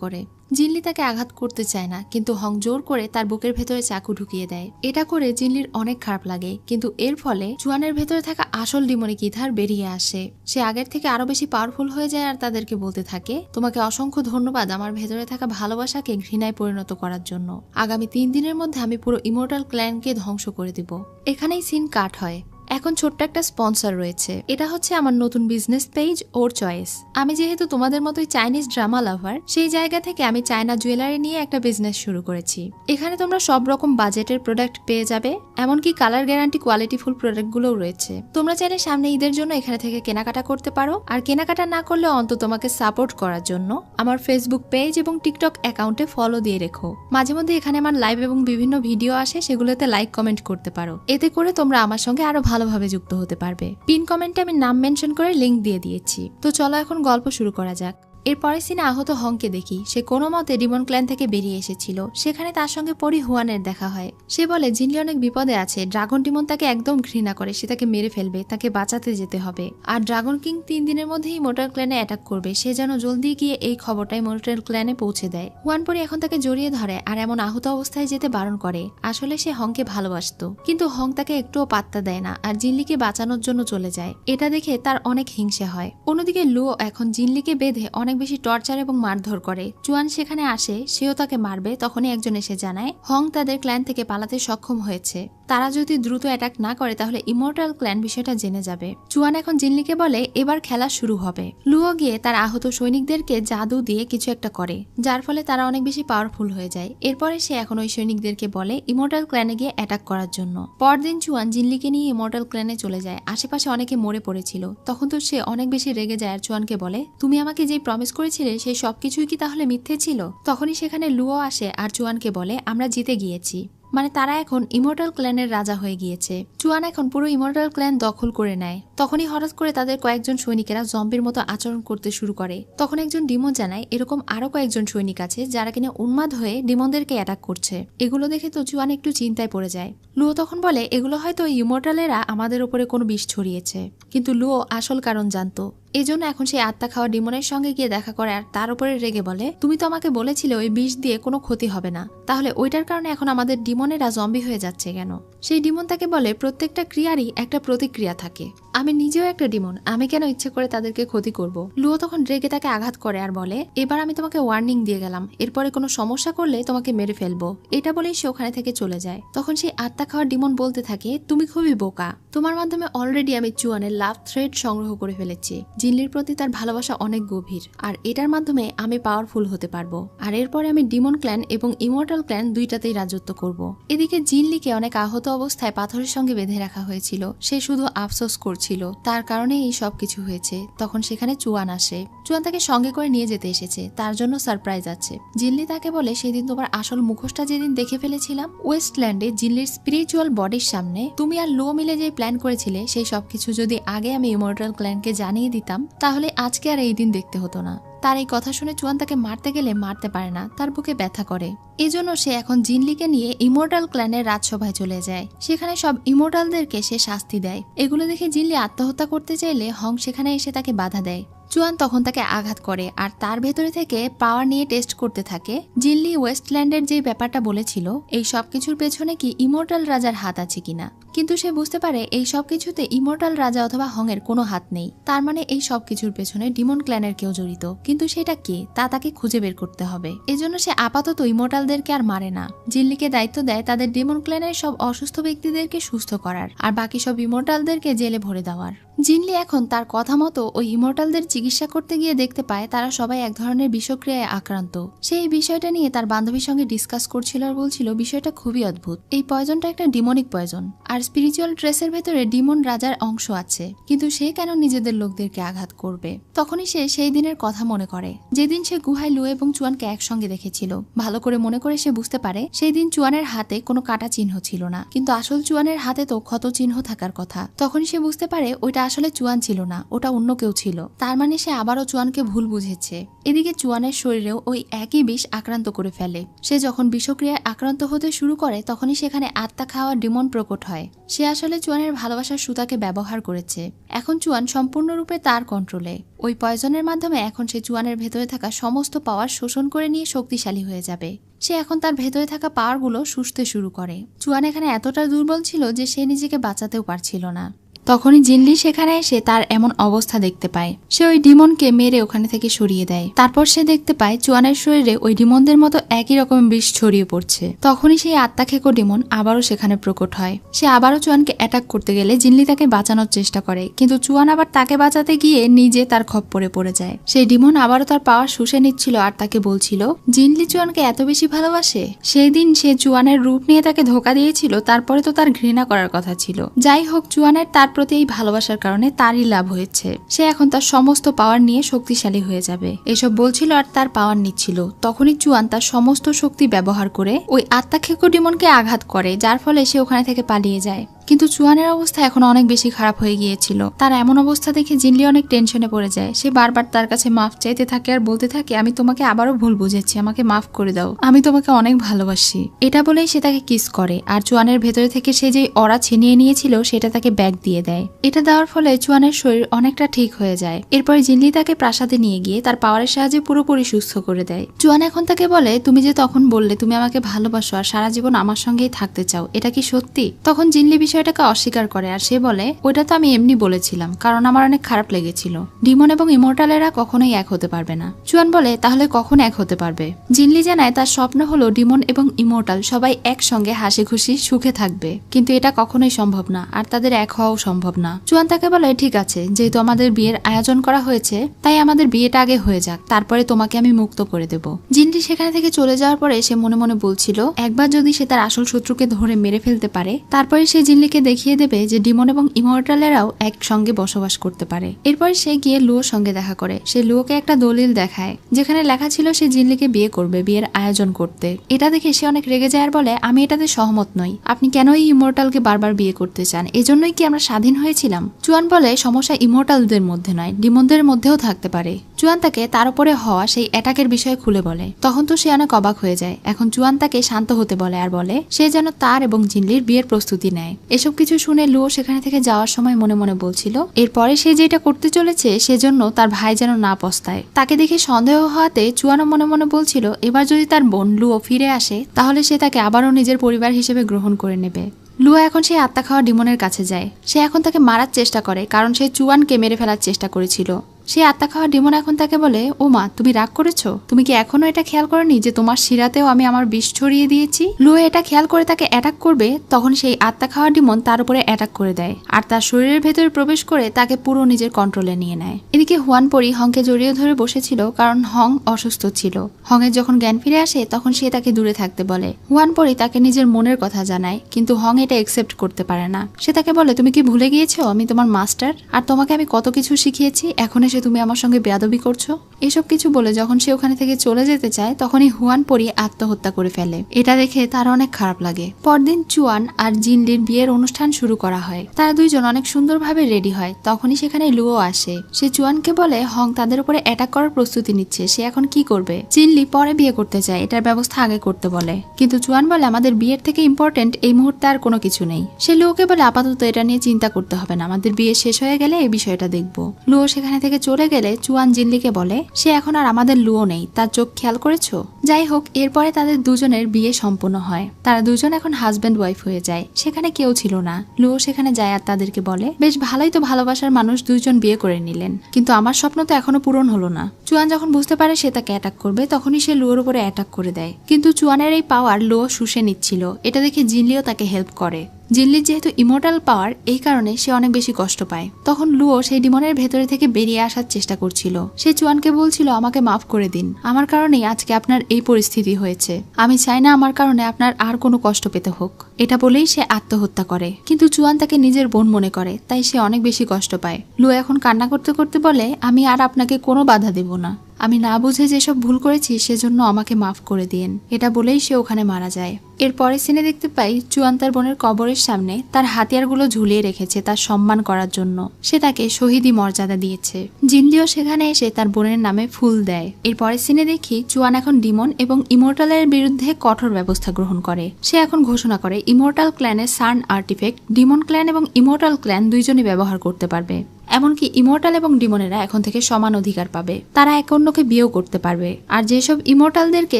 করে। জিনলি তাকে আঘাত করতে চায় না, কিন্তু হং জোর করে তার বুকের ভেতরে চাকু ঢুকিয়ে দেয়। এটা করে জিনলির অনেক খারাপ লাগে, কিন্তু এর ফলে চুয়ানের ভেতরে থাকা আসল ডিমনিক ইথার বেরিয়ে আসে। সে আগের থেকে আরো বেশি পাওয়ারফুল হয়ে যায় আর তাদেরকে বলতে থাকে, তোমাকে অসংখ্য ধন্যবাদ আমার ভেতরে থাকা ভালোবাসাকে ঘৃণায় পরিণত করার জন্য। আগামী 3 দিনের মধ্যে আমি পুরো ইমর্টাল ক্ল্যানকে ধ্বংস করে দিব। এখানেই সিন কাট হয়। এখন ছোট্ট একটা স্পন্সর রয়েছে, এটা হচ্ছে আমার নতুন বিজনেস পেজ ওর চয়েস। আমি যেহেতু তোমাদের মতোই চাইনিজ ড্রামা লাভার, সেই জায়গা থেকে আমি চায়না জুয়েলারি নিয়ে একটা বিজনেস শুরু করেছি। এখানে তোমরা সব রকম বাজেটের প্রোডাক্ট পেয়ে যাবে, এমনকি কালার গ্যারান্টি কোয়ালিটিফুল প্রোডাক্টগুলোও রয়েছে। তোমরা চাইলে সামনে ঈদের জন্য এখানে থেকে কেনাকাটা করতে পারো, আর কেনাকাটা না করলে অন্তত তোমাকে সাপোর্ট করার জন্য আমার ফেসবুক পেজ এবং টিকটক অ্যাকাউন্টে ফলো দিয়ে রেখো। মাঝে মধ্যে এখানে আমার লাইভ এবং বিভিন্ন ভিডিও আসে, সেগুলোতে লাইক কমেন্ট করতে পারো। এতে করে তোমরা আমার সঙ্গে আরো ভালোভাবে যুক্ত হতে পারবে। পিন কমেন্টে আমি নাম মেনশন করে লিংক দিয়ে দিয়েছি। তো চলো এখন গল্প শুরু করা যাক। এরপরে সিনে আহত হংকে দেখি, সে কোনো মতে ডিমন ক্ল্যান থেকে বেরিয়ে এসেছিল। সেখানে তার সঙ্গে পরি হুয়ানের দেখা হয়। সে বলে জিনলি অনেক বিপদে আছে, ড্রাগন ডিমন তাকে একদম ঘৃণা করে, সে তাকে মেরে ফেলবে, তাকে বাঁচাতে যেতে হবে। আর ড্রাগন কিং 3 দিনের মধ্যেই ইমর্টাল ক্ল্যানে অ্যাটাক করবে, সে যেন জলদি গিয়ে এই খবরটা ইমর্টাল ক্ল্যানে পৌঁছে দেয়। হুয়ান পরি এখন তাকে জড়িয়ে ধরে আর এমন আহত অবস্থায় যেতে বারণ করে। আসলে সে হংকে ভালোবাসতো, কিন্তু হং তাকে একটুও পাত্তা দেয় না আর জিনলিকে বাঁচানোর জন্য চলে যায়। এটা দেখে তার অনেক হিংসে হয়। অন্যদিকে লুও এখন জিনলিকে বেঁধে অনেক বেশি টর্চার এবং মারধর করে। চুয়ান সেখানে আসে, সেও তাকে মারবে, তখনই একজন এসে জানায় হং তাদের ক্ল্যান থেকে পালাতে সক্ষম হয়েছে। তারা যদি দ্রুত অ্যাটাক না করে তাহলে ইমর্টাল ক্ল্যান বিষয়টা জেনে যাবে। চুয়ান এখন জিনলিকে বলে এবার খেলা শুরু হবে। লুও গিয়ে তার আহত সৈনিকদেরকে জাদু দিয়ে কিছু একটা করে, যার ফলে তারা অনেক বেশি পাওয়ারফুল হয়ে যায়। এরপরে সে এখন ওই সৈনিকদেরকে বলে ইমর্টাল ক্ল্যানে গিয়ে অ্যাটাক করার জন্য। পরদিন চুয়ান জিনলিকে নিয়ে ইমর্টাল ক্ল্যানে চলে যায়। আশেপাশে অনেকে মরে পড়েছিল। তখন তো সে অনেক বেশি রেগে যায় আর চুয়ানকে বলে তুমি আমাকে যে প্রমিস করেছিলে সেই সবকিছুই কি তাহলে মিথ্যে ছিল? তখনই সেখানে লুও আসে আর চুয়ানকে বলে আমরা জিতে গিয়েছি, মানে তারা এখন ইমর্টাল ক্ল্যানের রাজা হয়ে গিয়েছে। চুয়ান এখন পুরো ইমর্টাল ক্ল্যান দখল করে নেয়। তখনই হঠাৎ করে তাদের কয়েকজন সৈনিকেরা জম্বির মতো আচরণ করতে শুরু করে। তখন একজন ডিমন জানায় এরকম আরো কয়েকজন সৈনিক আছে যারা কিনা উন্মাদ হয়ে ডিমনদেরকে অ্যাটাক করছে। এগুলো দেখে তো চুয়ান একটু চিন্তায় পড়ে যায়। লুও তখন বলে এগুলো হয়তো ইমর্টালেরা আমাদের উপরে কোনো বিষ ছড়িয়েছে, কিন্তু লুও আসল কারণ জানতো। এজন্য এখন সেই আত্মা খাওয়া ডিমনের সঙ্গে গিয়ে দেখা করে আর তার উপরে রেগে বলে তুমি তো আমাকে বলেছিলে ওই বিষ দিয়ে কোনো ক্ষতি হবে না, তাহলে ওইটার কারণে এখন আমাদের ডিমনেরা জম্বি হয়ে যাচ্ছে কেন? সেই ডিমন তাকে বলে প্রত্যেকটা ক্রিয়ারই একটা প্রতিক্রিয়া থাকে, আমি নিজেও একটা ডিমন, আমি কেন ইচ্ছে করে তাদেরকে ক্ষতি করব? লুও তখন রেগে তাকে আঘাত করে আর বলে এবার আমি তোমাকে ওয়ার্নিং দিয়ে গেলাম, এরপরে কোনো সমস্যা করলে তোমাকে মেরে ফেলবো। এটা বলেই সে ওখানে থেকে চলে যায়। তখন সেই আত্মা খাওয়া ডিমন বলতে থাকে তুমি খুবই বোকা, তোমার মাধ্যমে অলরেডি আমি চুয়ানের লাভ থ্রেড সংগ্রহ করে ফেলেছি। জিনলির প্রতি তার ভালোবাসা অনেক গভীর, আর এটার মাধ্যমে আমি পাওয়ারফুল হতে পারবো, আর এরপরে আমি ডিমন ক্ল্যান এবং ইমর্টাল ক্ল্যান দুইটাতেই রাজত্ব করব। এদিকে জিনলিকে অনেক আহত অবস্থায় পাথরের সঙ্গে বেঁধে রাখা হয়েছিল। সে শুধু আফসোস করছিল, তার কারণে এই সব কিছু হয়েছে। তখন সেখানে চুয়ান আসে। চুয়ান তাকে সঙ্গে করে নিয়ে যেতে এসেছে, তার জন্য সারপ্রাইজ আছে। জিনলি তাকে বলে সেদিন তোমার আসল মুখোশটা যেদিন দেখে ফেলেছিলাম ওয়েস্টল্যান্ডে জিনলির স্পিরিচুয়াল বডির সামনে, তুমি আর লো মিলে যে প্ল্যান করেছিলে সেই সবকিছু যদি আগে আমি ইমর্টাল ক্ল্যানকে জানিয়ে দিতাম তাহলে আজকে আর এই দিন দেখতে হতো না। তার এই কথা শুনে চুয়ান তাকে মারতে গেলে মারতে পারে না, তার বুকে ব্যথা করে। এজন্য সে এখন জিনলিকে নিয়ে ইমর্টাল ক্ল্যানের রাজসভায় চলে যায়। সেখানে সব ইমর্টালদেরকে সে শাস্তি দেয়। এগুলো দেখে জিনলি আত্মহত্যা করতে চাইলে হং সেখানে এসে তাকে বাধা দেয়। চুয়ান তখন তাকে আঘাত করে আর তার ভেতরে থেকে পাওয়ার নিয়ে টেস্ট করতে থাকে। জিনলি ওয়েস্টল্যান্ডের যে ব্যাপারটা বলেছিল এই সবকিছুর পেছনে কি ইমর্টাল রাজার হাত আছে কিনা, কিন্তু সে বুঝতে পারে এই সবকিছুতে ইমর্টাল রাজা অথবা হংয়ের কোনো হাত নেই। তার মানে এই সবকিছুর পেছনে ডিমন ক্ল্যানের কেউ জড়িত, কিন্তু সেটা কে তা তাকে খুঁজে বের করতে হবে। এজন্য সে আপাতত ইমর্টালদেরকে আর মারে না। জিনলিকে দায়িত্ব দেয় তাদের ডিমন ক্ল্যানের সব অসুস্থ ব্যক্তিদেরকে সুস্থ করার আর বাকি সব ইমর্টালদেরকে জেলে ভরে দেওয়ার। জিনলি এখন তার কথা মতো ওই ইমর্টালদের চিকিৎসা করতে গিয়ে দেখতে পায় তারা সবাই এক ধরনের বিষক্রিয়ায় আক্রান্ত। সেই বিষয়টা নিয়ে তার বান্ধবীর সঙ্গে ডিসকাস করছিল আর বলছিল বিষয়টা খুবই অদ্ভুত। এই পয়জনটা একটা ডিমনিক পয়জন, আর স্পিরিচুয়াল ট্রেসের ভেতরে ডিমন রাজার অংশ আছে, কিন্তু সে কেন নিজেদের লোকদেরকে আঘাত করবে? তখনই সে সেই দিনের কথা মনে করে যেদিন সে গুহায় লু এবং চুয়ানকে একসঙ্গে দেখেছিল। ভালো করে মনে করে সে বুঝতে পারে সেই দিন চুয়ানের হাতে কোনো কাটা চিহ্ন ছিল না, কিন্তু আসল চুয়ানের হাতে তো ক্ষত চিহ্ন থাকার কথা। তখনই সে বুঝতে পারে ওইটা আসলে চুয়ান ছিল না, ওটা অন্য কেউ ছিল। তার মানে মানে সে আবারও চুয়ানকে ভুল বুঝেছে। এদিকে চুয়ানের শরীরেও ওই একই বিষ আক্রান্ত করে ফেলে। সে যখন বিষক্রিয়ায় আক্রান্ত হতে শুরু করে তখনই সেখানে আত্মা খাওয়া ডিমন প্রকট হয়। সে আসলে চুয়ানের ভালোবাসার সুতাকে ব্যবহার করেছে। এখন চুয়ান সম্পূর্ণরূপে তার কন্ট্রোলে। ওই পয়জনের মাধ্যমে এখন সে চুয়ানের ভেতরে থাকা সমস্ত পাওয়ার শোষণ করে নিয়ে শক্তিশালী হয়ে যাবে। সে এখন তার ভেতরে থাকা পাওয়ারগুলো শুষতে শুরু করে। চুয়ান এখানে এতটা দুর্বল ছিল যে সে নিজেকে বাঁচাতেও পারছিল না। তখনই জিনলি সেখানে এসে তার এমন অবস্থা দেখতে পায়। সে ওই ডিমনকে মেরে ওখানে থেকে সরিয়ে দেয়। তারপর সে দেখতে পায় চুয়ানের শরীরে ওই ডিমনদের মতো একই রকম বিষ ছড়িয়ে পড়ছে। তখনই সেই আত্মা খেকো ডিমন আবারও সেখানে প্রকট হয়। সে আবারও চুয়ানকে অ্যাটাক করতে গেলে জিনলি তাকে বাঁচানোর চেষ্টা করে, কিন্তু চুয়ান আবার তাকে বাঁচাতে গিয়ে নিজে তার খপ্পরে পড়ে যায়। সেই ডিমন আবারও তার পাওয়ার শুষে নিচ্ছিল আর তাকে বলছিল জিনলি চুয়ানকে এত বেশি ভালোবাসে। সেই দিন সে চুয়ানের রূপ নিয়ে তাকে ধোকা দিয়েছিল, তারপরে তো তার ঘৃণা করার কথা ছিল। যাই হোক, চুয়ানের তার প্রতি এই ভালোবাসার কারণে তারই লাভ হয়েছে। সে এখন তার সমস্ত পাওয়ার নিয়ে শক্তিশালী হয়ে যাবে এসব বলছিল আর তার পাওয়ার নিচ্ছিল। তখনই চুয়ান তার সমস্ত শক্তি ব্যবহার করে ওই আত্মা খেকো ডিমনকে আঘাত করে, যার ফলে সে ওখানে থেকে পালিয়ে যায়। কিন্তু চুয়ানের অবস্থা এখন অনেক বেশি খারাপ হয়ে গিয়েছিল। তার এমন অবস্থা দেখে জিনলি অনেক টেনশনে পড়ে যায়। সে বারবার তার কাছে মাফ চাইতে থাকে আর বলতে থাকে, আমি তোমাকে আবারও ভুল বুঝেছি, আমাকে মাফ করে দাও, আমি তোমাকে অনেক ভালোবাসি। এটা বলেই সে তাকে কিস করে আর চুয়ানের ভেতরে থেকে সে যেই অরা ছিনিয়ে নিয়েছিল সেটা তাকে ব্যাগ দিয়ে দেয়। এটা দেওয়ার ফলে চুয়ানের শরীর অনেকটা ঠিক হয়ে যায়। এরপরে জিনলি তাকে প্রাসাদে নিয়ে গিয়ে তার পাওয়ারের সাহায্যে পুরোপুরি সুস্থ করে দেয়। চুয়ান এখন তাকে বলে, তুমি যে তখন বললে তুমি আমাকে ভালোবাসো আর সারা জীবন আমার সঙ্গেই থাকতে চাও, এটা কি সত্যি? তখন জিনলি বিষয়টাকে অস্বীকার করে আর সে বলে, ওইটা তো আমি এমনি বলেছিলাম, কারণ আমার অনেক খারাপ লেগেছিল। ডিমন এবং ইমর্টালেরা কখনোই এক হতে পারবে না। চুয়ান বলে, তাহলে কখন এক হতে পারবে? জিনলি জানায় তার স্বপ্ন হলো ডিমন এবং ইমর্টাল সবাই একসঙ্গে হাসি খুশি সুখে থাকবে, কিন্তু এটা কখনোই সম্ভব না আর তাদের এক হওয়াও সম্ভব না। চুয়ান তাকে বলে, ঠিক আছে, যেহেতু আমাদের বিয়ের আয়োজন করা হয়েছে তাই আমাদের বিয়েটা আগে হয়ে যাক, তারপরে তোমাকে আমি মুক্ত করে দেব। জিনলি সেখানে থেকে চলে যাওয়ার পরে সে মনে মনে বলছিল, একবার যদি সে তার আসল শত্রুকে ধরে মেরে ফেলতে পারে তারপরে সে জিনলিকে দেখিয়ে দেবে যে ডিমন এবং ইমর্টালেরাও একসঙ্গে বসবাস করতে পারে। এরপর সে গিয়ে লুয়োর সঙ্গে দেখা করে। সে লুয়োকে একটা দলিল দেখায় যেখানে লেখা ছিল সে জিনলিকে বিয়ে করবে, বিয়ের আয়োজন করতে। এটা দেখে সে অনেক রেগে যায় আর বলে, আমি এটাতে সহমত নই, আপনি কেন এই ইমর্টালকে বারবার বিয়ে করতে চান? এজন্যই কি আমরা স্বাধীন হয়েছিলাম? চুয়ান বলে, সমস্যা ইমর্টালদের মধ্যে নয়, ডিমনদের মধ্যেও থাকতে পারে। চুয়ান তাকে তার উপরে হওয়া সেই অ্যাটাকের বিষয়ে খুলে বলে। তখন তো সে অনেক অবাক হয়ে যায়। এখন চুয়ান তাকে শান্ত হতে বলে আর বলে সে যেন তার এবং জিনলির বিয়ের প্রস্তুতি নেয়। এসব কিছু শুনে লুয়ো সেখানে থেকে যাওয়ার সময় মনে মনে বলছিল, এরপরে সে যেটা করতে চলেছে সেজন্য তার ভাই যেন না পস্তায়। তাকে দেখে সন্দেহ হওয়াতে চুয়ানও মনে মনে বলছিল, এবার যদি তার বোন লুয়ো ফিরে আসে তাহলে সে তাকে আবারও নিজের পরিবার হিসেবে গ্রহণ করে নেবে। লুয়া এখন সেই আত্মা খাওয়া ডিমনের কাছে যায়। সে এখন তাকে মারার চেষ্টা করে, কারণ সে চুয়ানকে মেরে ফেলার চেষ্টা করেছিল। সে আত্মা খাওয়া ডিমন এখন তাকে বলে, ও মা, তুমি রাগ করেছো? তুমি কি এখনো এটা খেয়াল করনি যে তোমার শিরাতেও আমি আমার বিষ ছড়িয়ে দিয়েছি? লুয়া এটা খেয়াল করে তাকে অ্যাটাক করবে, তখন সেই আত্মা খাওয়া ডিমন তার উপরে অ্যাটাক করে দেয় আর তার শরীরের ভেতরে প্রবেশ করে তাকে পুরো নিজের কন্ট্রোলে নিয়ে নেয়। এদিকে হুয়ান পরি হংকে জড়িয়ে ধরে বসেছিল, কারণ হং অসুস্থ ছিল। হংয়ের যখন জ্ঞান ফিরে আসে তখন সে তাকে দূরে থাকতে বলে। হুয়ান পরি তাকে নিজের মনের কথা জানায়, কিন্তু হং এটা একসেপ্ট করতে পারে না। সে তাকে বলে, তুমি কি ভুলে গিয়েছো আমি তোমার মাস্টার আর তোমাকে আমি কত কিছু শিখিয়েছি, এখন এসে তুমি আমার সঙ্গে বেয়াদবি করছো? এসব কিছু বলে যখন সে ওখানে থেকে চলে যেতে চায় তখনই হুয়ান পরি আত্মহত্যা করে ফেলে। এটা দেখে তার অনেক খারাপ লাগে। পরদিন চুয়ান আর জিনলির বিয়ের অনুষ্ঠান শুরু করা হয়। তারা দুইজন অনেক সুন্দরভাবে রেডি হয়। তখনই সেখানে লুয়ো আসে। সে চুয়ানকে বলে হং তাদের উপরে অ্যাটাক করার প্রস্তুতি নিচ্ছে, সে এখন কি করবে? জিনলি পরে বিয়ে করতে চায়, এটার ব্যবস্থা আগে করতে বলে, কিন্তু চুয়ান বলে আমাদের বিয়ের থেকে ইম্পর্টেন্ট এই মুহূর্তে আর কোনো কিছু নেই। সে লুয়োকে বলে আপাতত এটা নিয়ে চিন্তা করতে হবে না, আমাদের বিয়ে শেষ হয়ে গেলে এই বিষয়টা দেখবো। লুয়ো সেখানে থেকে চলে গেলে চুয়ান জিনলিকে বলে সে এখন আর আমাদের লুয়ো নেই, তার চোখ খেয়াল করেছো? যাই হোক, এরপরে তাদের দুজনের বিয়ে সম্পূর্ণ হয়। তারা দুজন এখন হাজব্যান্ড ওয়াইফ হয়ে যায়। সেখানে কেউ ছিল না। লুয়ো সেখানে যায় আর তাদেরকে বলে, বেশ ভালোই তো ভালোবাসার মানুষ দুইজন বিয়ে করে নিলেন, কিন্তু আমার স্বপ্ন তো এখনো পূরণ হলো না। চুয়ান যখন বুঝতে পারে সে তাকে অ্যাটাক করবে তখনই সে লুয়োর উপরে অ্যাটাক করে দেয়, কিন্তু চুয়ানের এই পাওয়ার লুয়ো শুষে নিচ্ছিল। এটা দেখে জিনলিও তাকে হেল্প করে। জিনলির যেহেতু ইমর্টাল পাওয়ার, এই কারণে সে অনেক বেশি কষ্ট পায়। তখন লুয়ো সেই ডিমনের ভেতরে থেকে বেরিয়ে আসার চেষ্টা করছিল। সে চুয়ানকে বলছিল, আমাকে মাফ করে দিন, আমার কারণেই আজকে আপনার এই পরিস্থিতি হয়েছে, আমি চাই না আমার কারণে আপনার আর কোনো কষ্ট পেতে হোক। এটা বলেই সে আত্মহত্যা করে, কিন্তু চুয়ান তাকে নিজের বোন মনে করে, তাই সে অনেক বেশি কষ্ট পায়। লুয়ো এখন কান্না করতে করতে বলে, আমি আর আপনাকে কোনো বাধা দেব না, আমি না বুঝে যেসব ভুল করেছি সেজন্য আমাকে মাফ করে দিন। এটা বলেই সে ওখানে মারা যায়। এরপরে সিনে দেখতে পাই চুয়ান তার বোনের কবরের সামনে তার হাতিয়ারগুলো ঝুলিয়ে রেখেছে তার সম্মান করার জন্য। সে তাকে শহীদি মর্যাদা দিয়েছে। জিনলিও সেখানে এসে তার বোনের নামে ফুল দেয়। এরপরে সিনে দেখি চুয়ান এখন ডিমন এবং ইমর্টালের বিরুদ্ধে কঠোর ব্যবস্থা গ্রহণ করে। সে এখন ঘোষণা করে ইমর্টাল ক্ল্যানের সার্ন আর্টিফ্যাক্ট ডিমন ক্ল্যান এবং ইমর্টাল ক্ল্যান দুইজনই ব্যবহার করতে পারবে। এমনকি ইমর্টাল এবং ডিমনেরা এখন থেকে সমান অধিকার পাবে। তারা একে অন্যকে বিয়েও করতে পারবে। আর যেসব ইমর্টালদেরকে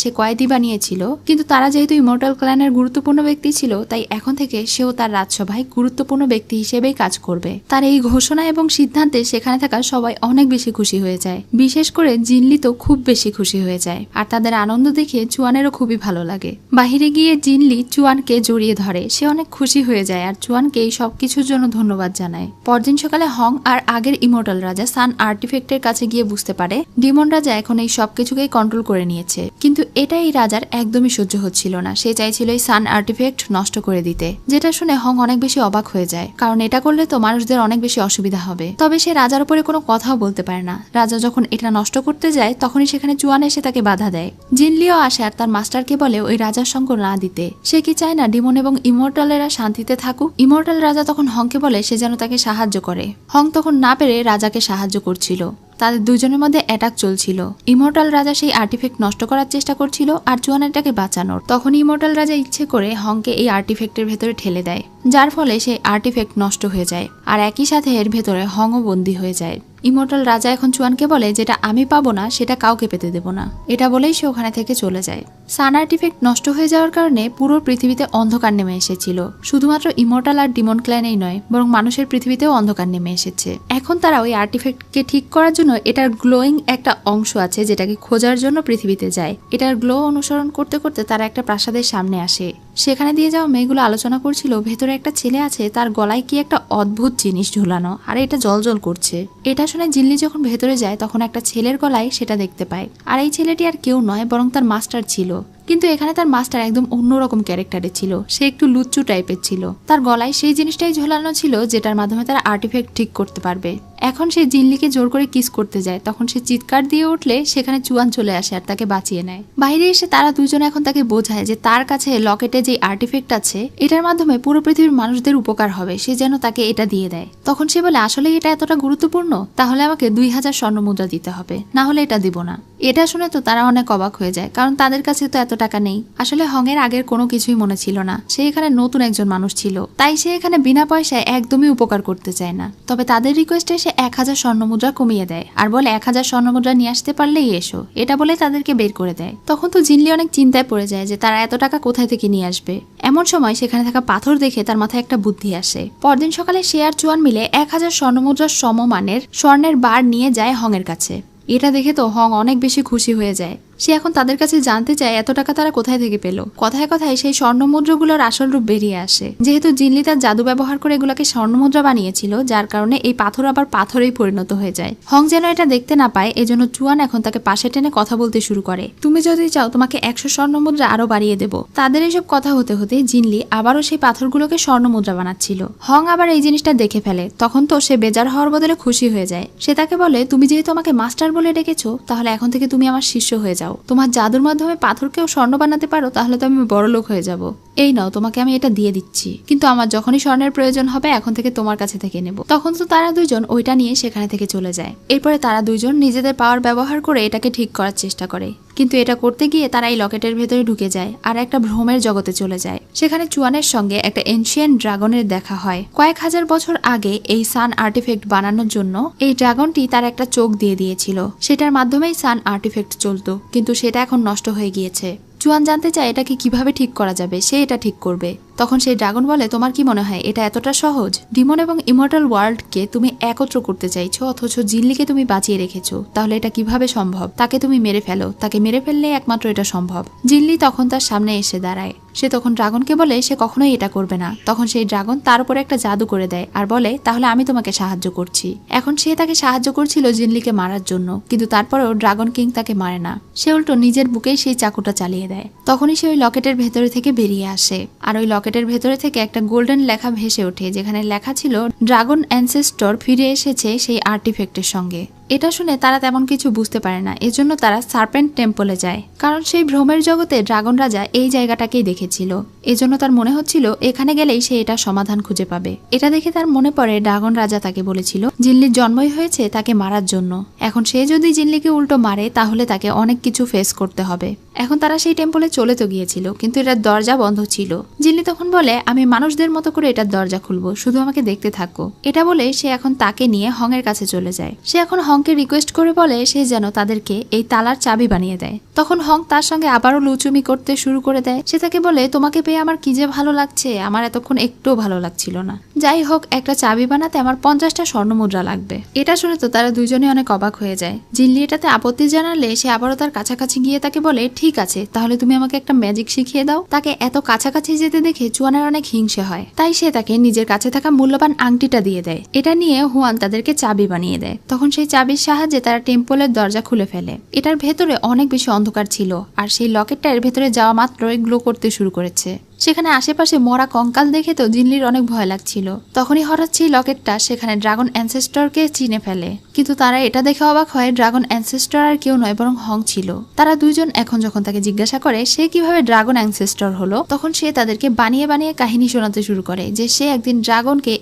সে কয়েদি বানিয়েছিল, কিন্তু তারা যেহেতু ইমর্টাল ক্ল্যানের গুরুত্বপূর্ণ ব্যক্তি ছিল, তাই এখন থেকে সেও তার রাজসভায় গুরুত্বপূর্ণ ব্যক্তি হিসেবেই কাজ করবে। তার এই ঘোষণা এবং সিদ্ধান্তে সেখানে থাকা সবাই অনেক বেশি খুশি হয়ে যায়। বিশেষ করে জিনলি তো খুব বেশি খুশি হয়ে যায়। আর তাদের আনন্দ দেখে চুয়ানেরও খুবই ভালো লাগে। বাহিরে গিয়ে জিনলি চুয়ানকে জড়িয়ে ধরে। সে অনেক খুশি হয়ে যায় আর চুয়ানকে এই সবকিছুর জন্য ধন্যবাদ জানায়। পরদিন সকালে হং আর আগের ইমর্টাল রাজা সান আর্টিফ্যাক্টের কাছে গিয়ে বুঝতে পারে ডিমন রাজা এখন এই সবকিছুকেই কন্ট্রোল করে নিয়েছে। কিন্তু এটা এই রাজার একদমই সহ্য হচ্ছিল না। সে চাইছিল এই সান আর্টিফ্যাক্ট নষ্ট করে দিতে, যেটা শুনে হং অনেক বেশি অবাক হয়ে যায়, কারণ এটা করলে তো মানুষদের অনেক বেশি অসুবিধা হবে। তবে সে রাজার উপরে কোনো কথাও বলতে পারে না। রাজা যখন এটা নষ্ট করতে যায় তখনই সেখানে চুয়ান এসে তাকে বাধা দেয়। জিনলিও আসে আর তার মাস্টারকে বলে ওই রাজার সঙ্গ না দিতে। সে কি চায় না ডিমন এবং ইমর্টালেরা শান্তিতে থাকুক। ইমর্টাল রাজা তখন হংকে বলে সে যেন তাকে সাহায্য করে। হং তখন না পেরে রাজাকে সাহায্য করছিল। তাদের দুজনের মধ্যে অ্যাটাক চলছিল। ইমর্টাল রাজা সেই আর্টিফ্যাক্ট নষ্ট করার চেষ্টা করছিল আর চুয়ানেরটাকে বাঁচানোর। তখন ইমর্টাল রাজা ইচ্ছে করে হংকে এই আর্টিফ্যাক্টের ভেতরে ঠেলে দেয়, যার ফলে সেই আর্টিফ্যাক্ট নষ্ট হয়ে যায়। আর একই সাথে এর ভেতরে হংও বন্দী হয়ে যায়। ইমর্টাল রাজা এখন চুয়ানকে বলে যেটা আমি পাবো না সেটা কাউকে পেতে দেব না। এটা বলেই সে ওখানে থেকে চলে যায়। সান আর্টিফ্যাক্ট নষ্ট হয়ে যাওয়ার কারণে পুরো পৃথিবীতে অন্ধকার নেমে এসেছিল। শুধুমাত্র ইমর্টাল আর ডিমন ক্ল্যানেই নয়, বরং মানুষের পৃথিবীতেও অন্ধকার নেমে এসেছে। এখন তারা ওই আর্টিফ্যাক্টকে ঠিক করার জন্য এটার গ্লোয়িং একটা অংশ আছে যেটাকে খোঁজার জন্য পৃথিবীতে যায়। এটার গ্লো অনুসরণ করতে করতে তারা একটা প্রাসাদের সামনে আসে। সেখানে দিয়ে যাওয়া মেয়েগুলো আলোচনা করছিল ভেতরে একটা ছেলে আছে, তার গলায় কি একটা অদ্ভুত জিনিস ঝুলানো আর এটা জ্বলজ্বল করছে। এটা শুনে জিনলি যখন ভেতরে যায় তখন একটা ছেলের গলায় সেটা দেখতে পায়। আর এই ছেলেটি আর কেউ নয় বরং তার মাস্টার ছিল। কিন্তু এখানে তার মাস্টার একদম অন্যরকম ক্যারেক্টারে ছিল। সে একটু লুচ্চু টাইপের ছিল। তার গলায় সেই জিনিসটাই ঝোলানো ছিল যেটার মাধ্যমে তারা আর্টিফ্যাক্ট ঠিক করতে পারবে। এখন সে জিনলিকে জোর করে কিস করতে যায়, তখন সে চিৎকার দিয়ে উঠলে সেখানে চুয়ান চলে আসে আর তাকে বাঁচিয়ে নেয়। বাইরে এসে তারা দুজনে এখন তাকে বোঝায় যে তার কাছে লকেটে যে আর্টিফ্যাক্ট আছে এটার মাধ্যমে পুরো পৃথিবীর মানুষদের উপকার হবে, সে যেন তাকে এটা দিয়ে দেয়। তখন সে বলে আসলে এটা এতটা গুরুত্বপূর্ণ, তাহলে আমাকে 2000 স্বর্ণমুদ্রা দিতে হবে, না হলে এটা দিব না। এটা শুনে তো তারা অনেক অবাক হয়ে যায়, কারণ তাদের কাছে তো এত টাকা নেই। আসলে হংয়ের আগের কোনো কিছুই মনে ছিল না। সে এখানে নতুন একজন মানুষ ছিল, তাই সে এখানে বিনা পয়সায় একদমই উপকার করতে চায় না। তবে তাদের রিকোয়েস্টে সে 1000 স্বর্ণমুদ্রা কমিয়ে দেয় আর বলে 1000 স্বর্ণমুদ্রা নিয়ে আসতে পারলেই এসো, এটা বলে তাদেরকে বের করে দেয়। তখন তো জিনলি অনেক চিন্তায় পড়ে যায় যে তারা এত টাকা কোথায় থেকে নিয়ে আসবে। এমন সময় সেখানে থাকা পাথর দেখে তার মাথায় একটা বুদ্ধি আসে। পরদিন সকালে সে আর চুয়ান মিলে 1000 স্বর্ণমুদ্রার সমমানের স্বর্ণের বার নিয়ে যায় হংয়ের কাছে। এটা দেখে তো হং অনেক বেশি খুশি হয়ে যায়। সে এখন তাদের কাছে জানতে চায় এত টাকা তারা কোথায় থেকে পেল। কথায় কথায় সেই স্বর্ণমুদ্রাগুলোর আসল রূপ বেরিয়ে আসে। যেহেতু জিনলি তার জাদু ব্যবহার করে এগুলোকে স্বর্ণমুদ্রা বানিয়েছিল, যার কারণে এই পাথর আবার পাথরেই পরিণত হয়ে যায়। হং যেন এটা দেখতে না পায়, এজন্য চুয়ান এখন তাকে পাশে টেনে কথা বলতে শুরু করে। তুমি যদি চাও তোমাকে 100 স্বর্ণমুদ্রা আরো বাড়িয়ে দেব। তাদের এসব কথা হতে হতে জিনলি আবারও সেই পাথরগুলোকে স্বর্ণমুদ্রা বানাচ্ছিল। হং আবার এই জিনিসটা দেখে ফেলে। তখন তো সে বেজার হওয়ার বদলে খুশি হয়ে যায়। সে তাকে বলে তুমি যেহেতু আমাকে মাস্টার বলে ডেকেছো, তাহলে এখন থেকে তুমি আমার শিষ্য হয়ে যাও। তোমার জাদুর মাধ্যমে পাথরকেও স্বর্ণ বানাতে পারো, তাহলে তো আমি বড়লোক হয়ে যাব। এই নাও, তোমাকে আমি এটা দিয়ে দিচ্ছি, কিন্তু আমার যখনই স্বর্ণের প্রয়োজন হবে এখন থেকে তোমার কাছে থেকে নেব। তখন তো তারা দুইজন ওইটা নিয়ে সেখানে থেকে চলে যায়। এরপরে তারা দুইজন নিজেদের পাওয়ার ব্যবহার করে এটাকে ঠিক করার চেষ্টা করে, কিন্তু এটা করতে গিয়ে তারা এই লকেটের ভেতরে ঢুকে যায় আর একটা ভ্রমের জগতে চলে যায়। সেখানে চুয়ানের সঙ্গে একটা এনশিয়েন্ট ড্রাগনের দেখা হয়। কয়েক হাজার বছর আগে এই সান আর্টিফ্যাক্ট বানানোর জন্য এই ড্রাগনটি তার একটা চোখ দিয়ে দিয়েছিল। সেটার মাধ্যমেই সান আর্টিফ্যাক্ট চলতো, কিন্তু সেটা এখন নষ্ট হয়ে গিয়েছে। চুয়ান জানতে চায় এটাকে কিভাবে ঠিক করা যাবে, সে এটা ঠিক করবে। তখন সেই ড্রাগন বলে তোমার কি মনে হয় এটা এতটা সহজ? ডিমন এবং ইমর্টাল ওয়ার্ল্ডকে তুমি একত্র করতে চাইছো, অথচ জিনলিকে তুমি বাঁচিয়ে রেখেছো, তাহলে এটা কিভাবে সম্ভব? তাকে তুমি মেরে ফেলো, তাকে মেরে ফেললে একমাত্র এটা সম্ভব। জিনলি তখন তার সামনে এসে দাঁড়ায়। সে তখন ড্রাগনকে বলে সে কখনোই এটা করবে না। তখন সেই ড্রাগন তার উপরে একটা জাদু করে দেয় আর বলে তাহলে আমি তোমাকে সাহায্য করছি। এখন সে তাকে সাহায্য করছিল জিনলিকে মারার জন্য, কিন্তু তারপরেও ড্রাগন কিং তাকে মারে না। সে উল্টো নিজের বুকেই সেই চাকুটা চালিয়ে দেয়। তখনই সে ওই লকেটের ভেতরে থেকে বেরিয়ে আসে আর ওই লকেটের ভেতরে থেকে একটা গোল্ডেন লেখা ভেসে ওঠে, যেখানে লেখা ছিল ড্রাগন অ্যানসেস্টর ফিরে এসেছে সেই আর্টিফ্যাক্টের সঙ্গে। এটা শুনে তারা তেমন কিছু বুঝতে পারে না, এজন্য তারা সার্পেন্ট টেম্পলে যায়, কারণ সেই ভ্রমের জগতে ড্রাগন রাজা এই জায়গাটাকেই দেখেছিল। এজন্য তার মনে হচ্ছিল এখানে গেলেই সে এটা সমাধান খুঁজে পাবে। এটা দেখে তার মনে পড়ে ড্রাগন রাজা তাকে বলেছিল জিনলির জন্মই হয়েছে তাকে মারার জন্য। এখন সে যদি জিনলিকে উল্টো মারে তাহলে তাকে অনেক কিছু ফেস করতে হবে। এখন তারা সেই টেম্পলে চলে তো গিয়েছিল, কিন্তু এটার দরজা বন্ধ ছিল। জিনলি তখন বলে আমি মানুষদের মতো করে এটার দরজা খুলবো, শুধু আমাকে দেখতে থাকো। এটা বলে সে এখন তাকে নিয়ে হংয়ের কাছে চলে যায়। সে এখন হংকে রিকোয়েস্ট করে বলে সে যেন তাদেরকে এই তালার চাবি বানিয়ে দেয়। তখন হং তার সঙ্গে আবারও লুচুমি করতে শুরু করে দেয়। সে তাকে বলে তোমাকে পেয়ে আমার কি যে ভালো লাগছে, আমার এতক্ষণ একটুও ভালো লাগছিল না। যাই হোক, একটা চাবি বানাতে আমার 50টা স্বর্ণ মুদ্রা লাগবে। এটা শুনে তো তারা দুইজনে অনেক অবাক হয়ে যায়। জিনলি এটাতে আপত্তি জানালে সে আবারও তার কাছাকাছি গিয়ে তাকে বলে ঠিক আছে, তাহলে তুমি আমাকে একটা ম্যাজিক শিখিয়ে দাও। তাকে এত কাছাকাছি যেতে দেখে চুয়ানের অনেক হিংসে হয়, তাই সে তাকে নিজের কাছে থাকা মূল্যবান আংটিটা দিয়ে দেয়। এটা নিয়ে হুয়ান তাদেরকে চাবি বানিয়ে দেয়। তখন সেই চাবির সাহায্যে তারা টেম্পলের দরজা খুলে ফেলে। এটার ভেতরে অনেক বেশি অন্ধকার ছিল, আর সেই লকেটটা এর ভেতরে যাওয়া মাত্রই গ্লো করতে শুরু করেছে। সেখানে আশেপাশে মরা কঙ্কাল দেখে তো জিনলির অনেক ভয় লাগছিল। তখনই হঠাৎ সেই লকেটটা সেখানে ড্রাগন অ্যানসেস্টরকে চিনে ফেলে, কিন্তু তারা এটা দেখে অবাক হয় ড্রাগন অ্যানসেস্টর আর কেউ নয় বরং হং ছিল। তারা দুইজন এখন যখন তাকে জিজ্ঞাসা করে সে কিভাবে ড্রাগন অ্যানসেস্টর হলো, তখন সে তাদেরকে বানিয়ে বানিয়ে কাহিনী শোনাতে শুরু করে যে সে একদিন ড্রাগনকে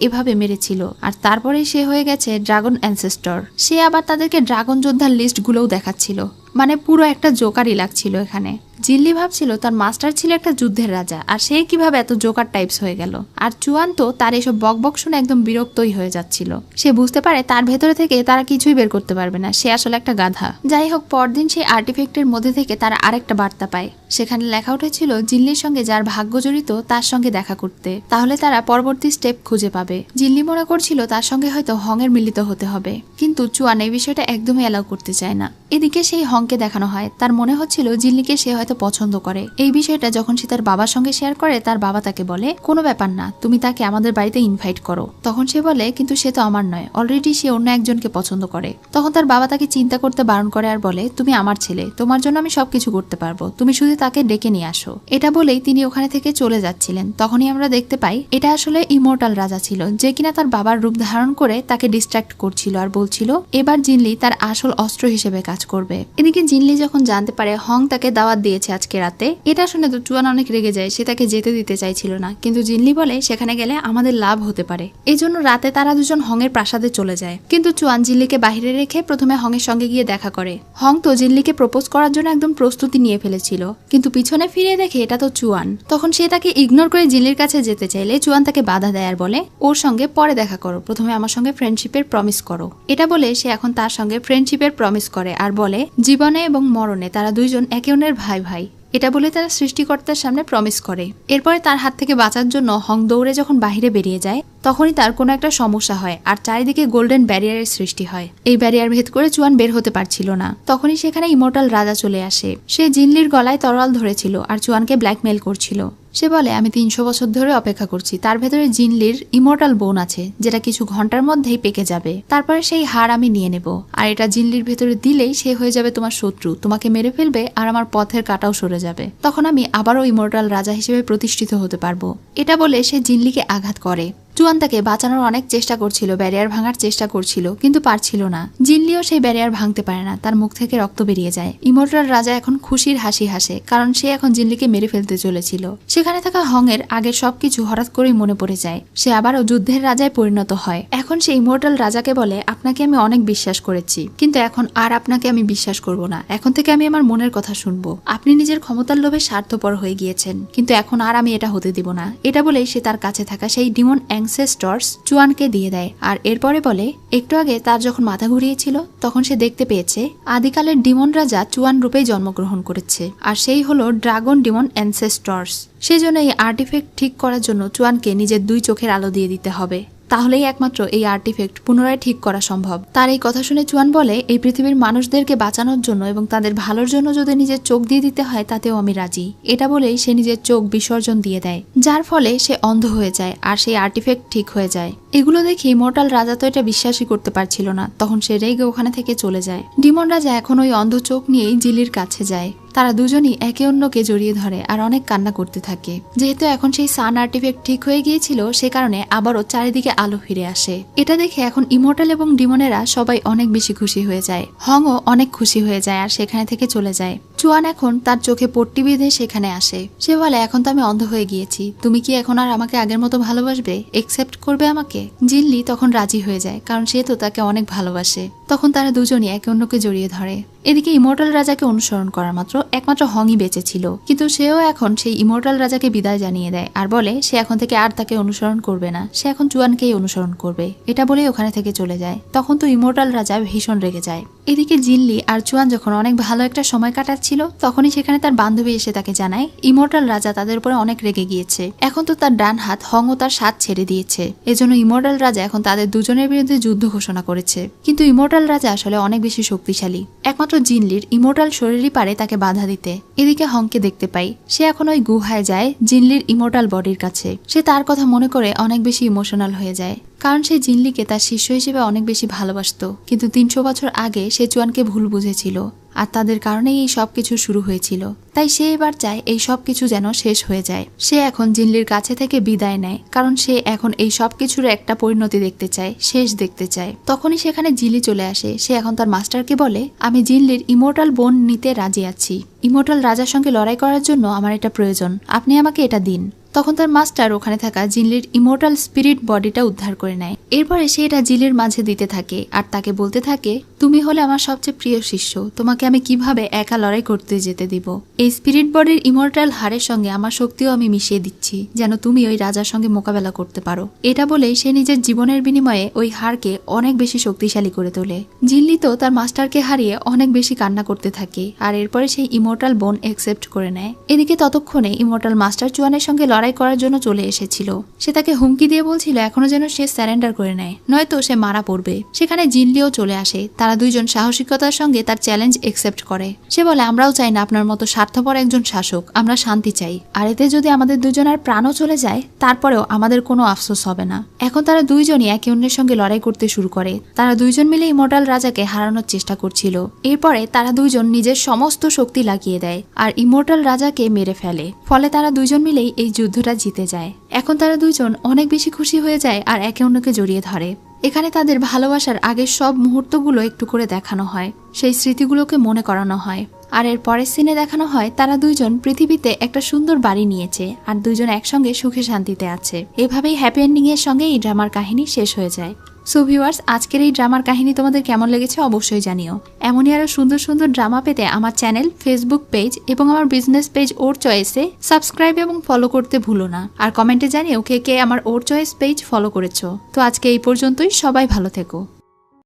এভাবে মেরেছিল, আর তারপরেই সে হয়ে গেছে ড্রাগন অ্যানসেস্টর। সে আবার তাদেরকে ড্রাগন যোদ্ধার লিস্ট গুলোও দেখাচ্ছিল, মানে পুরো একটা জোকারই লাগছিল এখানে। জিনলি ভাবছিল তার মাস্টার ছিল একটা যুদ্ধের রাজা, আর সে কিভাবে এত জোকার টাইপস হয়ে গেল। আর চুয়ান তো তার এসব বকবক শুনে একদম বিরক্তই হয়ে যাচ্ছিল। সে বুঝতে পারে তার ভেতরে থেকে তারা কিছুই বের করতে পারবে না, সে আসলে একটা গাধা। যাই হোক, পরদিন সেই আর্টিফ্যাক্টের মধ্যে থেকে তারা আরেকটা বার্তা পায়। সেখানে লেখা উঠেছিল জিনলির সঙ্গে যার ভাগ্য জড়িত তার সঙ্গে দেখা করতে, তাহলে তারা পরবর্তী স্টেপ খুঁজে পাবে। জিনলি মনে করছিল তার সঙ্গে হয়তো হংয়ের মিলিত হতে হবে, কিন্তু চুয়ান এই বিষয়টা একদমই অ্যালাউ করতে চায় না। এদিকে সেই হংকে দেখানো হয়, তার মনে হচ্ছিল জিনলিকে সে হয়তো পছন্দ করে। এই বিষয়টা যখন সে তার বাবার সঙ্গে শেয়ার করে, তার বাবা তাকে বলে কোনো ব্যাপার না, তুমি তাকে আমাদের বাড়িতে ইনভাইট করো। তখন সে বলে কিন্তু সে তো আমার নয়, অলরেডি সে অন্য একজনকে পছন্দ করে। তখন তার বাবা তাকে চিন্তা করতে বারণ করে আর বলে তুমি আমার ছেলে, তোমার জন্য আমি সবকিছু করতে পারবো, তুমি শুধু তাকে ডেকে নিয়ে আসো। এটা বলেই তিনি ওখানে থেকে চলে যাচ্ছিলেন। তখনই আমরা দেখতে পাই এটা আসলে ইমর্টাল রাজা ছিল, যে কিনা তার বাবার রূপ ধারণ করে তাকে ডিস্ট্রাক্ট করছিল আর বলছিল এবার জিনলি তার আসল অস্ত্র হিসেবে কাজ করবে। এদিকে জিনলি যখন জানতে পারে হং তাকে দাওয়াত দিয়েছে আজকে রাতে, এটা শুনে তো চুয়ান অনেক রেগে যায়। সে তাকে যেতে দিতে চাইছিল না, কিন্তু জিনলি বলে সেখানে গেলে আমাদের লাভ হতে পারে। এই জন্য রাতে তারা দুজন হংয়ের প্রাসাদে চলে যায়। কিন্তু চুয়ান জিনলিকে বাহিরে রেখে প্রথমে হংয়ের সঙ্গে গিয়ে দেখা করে। হং তো জিনলিকে প্রপোজ করার জন্য একদম প্রস্তুতি নিয়ে ফেলেছিল, কিন্তু পিছনে ফিরে দেখে এটা তো চুয়ান। তখন সে তাকে ইগনোর করে জিনলির কাছে যেতে চাইলে চুয়ান তাকে বাধা দেয় আর বলে ওর সঙ্গে পরে দেখা করো, প্রথমে আমার সঙ্গে ফ্রেন্ডশিপের প্রমিস করো। এটা বলে সে এখন তার সঙ্গে ফ্রেন্ডশিপের প্রমিস করে আর বলে জীবনে এবং মরণে তারা দুইজন একে অন্যের ভাই ভাই। এটা বলে তারা সৃষ্টিকর্তার সামনে প্রমিস করে। এরপরে তার হাত থেকে বাঁচার জন্য হং দৌড়ে যখন বাহিরে বেরিয়ে যায়, তখনই তার কোনো একটা সমস্যা হয় আর চারিদিকে গোল্ডেন ব্যারিয়ারের সৃষ্টি হয়। এই ব্যারিয়ার ভেদ করে চুয়ান বের হতে পারছিল না। তখনই সেখানে ইমর্টাল রাজা চলে আসে। সে জিনলির গলায় তরোয়াল ধরেছিল আর চুয়ানকে ব্ল্যাকমেইল করছিল। সে বলে আমি 300 বছর ধরে অপেক্ষা করছি, তার ভেতরে জিনলির ইমর্টাল বোন আছে যেটা কিছু ঘন্টার মধ্যেই পেকে যাবে, তারপরে সেই হার আমি নিয়ে নেব, আর এটা জিনলির ভেতরে দিলেই সে হয়ে যাবে তোমার শত্রু, তোমাকে মেরে ফেলবে আর আমার পথের কাটাও সরে যাবে, তখন আমি আবারও ইমর্টাল রাজা হিসেবে প্রতিষ্ঠিত হতে পারবো। এটা বলে সে জিনলিকে আঘাত করে। চুয়ান তাকে বাঁচানোর অনেক চেষ্টা করছিল, ব্যারিয়ার ভাঙার চেষ্টা করছিল, কিন্তু পারছিল না। জিনলিও সেই ব্যারিয়ার ভাঙতে পারে না, তার মুখ থেকে রক্ত বেরিয়ে যায়। ইমর্টাল রাজা এখন খুশির হাসি হাসে, কারণ সে এখন জিনলিকে মেরে ফেলতে চলেছিল। সেখানে থাকা হংয়ের আগের সবকিছু হঠাৎ করেই মনে পড়ে যায়। সে আবারও যুদ্ধের রাজায় পরিণত হয়। এখন সে ইমর্টাল রাজাকে বলে আপনাকে আমি অনেক বিশ্বাস করেছি, কিন্তু এখন আর আপনাকে আমি বিশ্বাস করব না, এখন থেকে আমি আমার মনের কথা শুনবো। আপনি নিজের ক্ষমতার লোভে স্বার্থপর হয়ে গিয়েছেন, কিন্তু এখন আর আমি এটা হতে দিব না। এটা বলেই সে তার কাছে থাকা সেই ডিমন অ্যানসেস্টরস চুয়ানকে দিয়ে দেয়, আর এরপরে বলে একটু আগে তার যখন মাথা ঘুরিয়েছিল তখন সে দেখতে পেয়েছে আদিকালের ডিমন রাজা চুয়ান রূপেই জন্মগ্রহণ করেছে, আর সেই হলো ড্রাগন ডিমন অ্যানসেস্টরস। সেজন্য এই আর্টিফ্যাক্ট ঠিক করার জন্য চুয়ানকে নিজের 2 চোখের আলো দিয়ে দিতে হবে, তাহলেই একমাত্র এই আর্টিফ্যাক্ট পুনরায় ঠিক করা সম্ভব। তার এই কথা শুনে চুয়ান বলে এই পৃথিবীর মানুষদেরকে বাঁচানোর জন্য এবং তাদের ভালোর জন্য যদি নিজের চোখ দিয়ে দিতে হয় তাতেও আমি রাজি। এটা বলেই সে নিজের চোখ বিসর্জন দিয়ে দেয়, যার ফলে সে অন্ধ হয়ে যায় আর সেই আর্টিফ্যাক্ট ঠিক হয়ে যায়। এগুলো দেখে ইমর্টাল রাজা তো এটা বিশ্বাসই করতে পারছিল না, তখন সে রেগে ওখানে থেকে চলে যায়। ডিমন রাজা এখন ওই অন্ধ চোখ নিয়েই জিলির কাছে যায়। তারা দুজনই একে অন্যকে জড়িয়ে ধরে আর অনেক কান্না করতে থাকে। যেহেতু এখন সেই সান আর্টিফ্যাক্ট ঠিক হয়ে গিয়েছিল, সে কারণে আবারও চারিদিকে আলো ফিরে আসে। এটা দেখে এখন ইমর্টাল এবং ডিমনেরা সবাই অনেক বেশি খুশি হয়ে যায়। হংও অনেক খুশি হয়ে যায় আর সেখানে থেকে চলে যায়। চুয়ান এখন তার চোখে পট্টি বেঁধে সেখানে আসে। সে বলে, এখন তো আমি অন্ধ হয়ে গিয়েছি, তুমি কি এখন আর আমাকে আগের মতো ভালোবাসবে, একসেপ্ট করবে আমাকে? জিনলি তখন রাজি হয়ে যায়, কারণ সে তো তাকে অনেক ভালোবাসে। তখন তারা দুজনই একে অন্যকে জড়িয়ে ধরে। এদিকে ইমর্টাল রাজাকে অনুসরণ করার একমাত্র হংই বেঁচে ছিল, কিন্তু সেও এখন সেই ইমর্টাল রাজাকে বিদায় জানিয়ে দেয় আর বলে সে এখন থেকে আর তাকে অনুসরণ করবে না, সে এখন চুয়ানকেই অনুসরণ করবে। এটা বলেই ওখানে থেকে চলে যায়। তখন তো ইমর্টাল রাজা ভীষণ রেগে যায়। এদিকে জিনলি আর চুয়ান যখন অনেক ভালো একটা সময় কাটাচ্ছিল, তখনই সেখানে তার বান্ধবী এসে তাকে জানায় ইমর্টাল রাজা তাদের উপরে অনেক রেগে গিয়েছে। এখন তো তার ডান হাত হংও তার সাথ ছেড়ে দিয়েছে। এজন্য ইমর্টাল রাজা এখন তাদের দুজনের বিরুদ্ধে যুদ্ধ ঘোষণা করেছে। কিন্তু ইমর্টাল রাজা আসলে অনেক বেশি শক্তিশালী, একমাত্র জিনলির ইমর্টাল শরীরই পারে তাকে বাধা দিতে। এদিকে হংকে দেখতে পাই, সে এখন ওই গুহায় যায় জিনলির ইমর্টাল বডির কাছে। সে তার কথা মনে করে অনেক বেশি ইমোশনাল হয়ে যায়, কারণ সে জিনলিকে তার শিষ্য হিসেবে অনেক বেশি ভালোবাসতো। কিন্তু 300 বছর আগে সে চুয়ানকে ভুল বুঝেছিল আর তাদের কারণেই এই সবকিছু শুরু হয়েছিল। তাই সে এবার চায় এই সবকিছু যেন শেষ হয়ে যায়। সে এখন জিনলির কাছে থেকে বিদায় নেয়, কারণ সে এখন এই সবকিছুর একটা পরিণতি দেখতে চায়, শেষ দেখতে চায়। তখনই সেখানে জিনলি চলে আসে। সে এখন তার মাস্টারকে বলে, আমি জিনলির ইমর্টাল বোন নিতে রাজি আছি। ইমর্টাল রাজার সঙ্গে লড়াই করার জন্য আমার এটা প্রয়োজন, আপনি আমাকে এটা দিন। তখন তার মাস্টার ওখানে থাকা জিনলির ইমর্টাল স্পিরিট বডিটা উদ্ধার করে নেয়। এরপরে সে এটা জিনলির মাঝে দিতে থাকে আর তাকে বলতে থাকে, তুমি হলে আমার সবচেয়ে প্রিয় শিষ্য, তোমাকে আমি কিভাবে একা লড়াই করতে যেতে দিব। এই স্পিরিট বডির ইমর্টাল হাড়ের সঙ্গে আমার শক্তিও আমি মিশিয়ে দিচ্ছি, যেন তুমি ওই রাজার সঙ্গে মোকাবেলা করতে পারো। এটা বলেই সে নিজের জীবনের বিনিময়ে ওই হাড়কে অনেক বেশি শক্তিশালী করে তোলে। জিনলি তো তার মাস্টারকে হারিয়ে অনেক বেশি কান্না করতে থাকে আর এরপরে সেই ইমর্টাল বোন একসেপ্ট করে নেয়। এদিকে ততক্ষণে ইমর্টাল মাস্টার চুয়ানের সঙ্গে লড়াই করার জন্য চলে এসেছিল। সে তাকে হুমকি দিয়ে বলছিল এখনো যেন সে স্যারেন্ডার করে নেয়, নয়তো সে মারা পড়বে। সেখানে জিনলিও চলে আসে। তারা দুইজন সাহসিকতার সঙ্গে তার চ্যালেঞ্জ একসেপ্ট করে। সে বলে, আমরাও চাই না আপনার মতো স্বার্থপর একজন শাসক, আমরা শান্তি চাই। আর এতে যদি আমাদের দুজনের প্রাণও চলে যায়, তারপরেও আমাদের কোনো আফসোস হবে না। এখন তারা দুইজনই একে অন্যের সঙ্গে লড়াই করতে শুরু করে। তারা দুইজন মিলে ইমর্টাল রাজাকে হারানোর চেষ্টা করছিল। এরপরে তারা দুইজন নিজের সমস্ত শক্তি লাগিয়ে দেয় আর ইমর্টাল রাজাকে মেরে ফেলে। ফলে তারা দুইজন মিলেই এই যুদ্ধটা জিতে যায়। এখন তারা দুইজন অনেক বেশি খুশি হয়ে যায় আর একে অন্যকে জড়িয়ে ধরে। এখানে তাদের ভালোবাসার আগের সব মুহূর্তগুলো একটু করে দেখানো হয়, সেই স্মৃতিগুলোকে মনে করানো হয়। আর এর পরের সিনে দেখানো হয় তারা দুইজন পৃথিবীতে একটা সুন্দর বাড়ি নিয়েছে আর দুইজন একসঙ্গে সুখে শান্তিতে আছে। এভাবেই হ্যাপি এন্ডিং এর সঙ্গে এই ড্রামার কাহিনী শেষ হয়ে যায়। সো ভিউয়ার্স, আজকের এই ড্রামার কাহিনী তোমাদের কেমন লেগেছে অবশ্যই জানিও। এমনই আরো সুন্দর সুন্দর ড্রামা পেতে আমার চ্যানেল, ফেসবুক পেজ এবং আমার বিজনেস পেজ ওর চয়েসে সাবস্ক্রাইব এবং ফলো করতে ভুলো না। আর কমেন্টে জানিও কে কে আমার ওর চয়েস পেজ ফলো করেছো। তো আজকে এই পর্যন্তই, সবাই ভালো থেকো।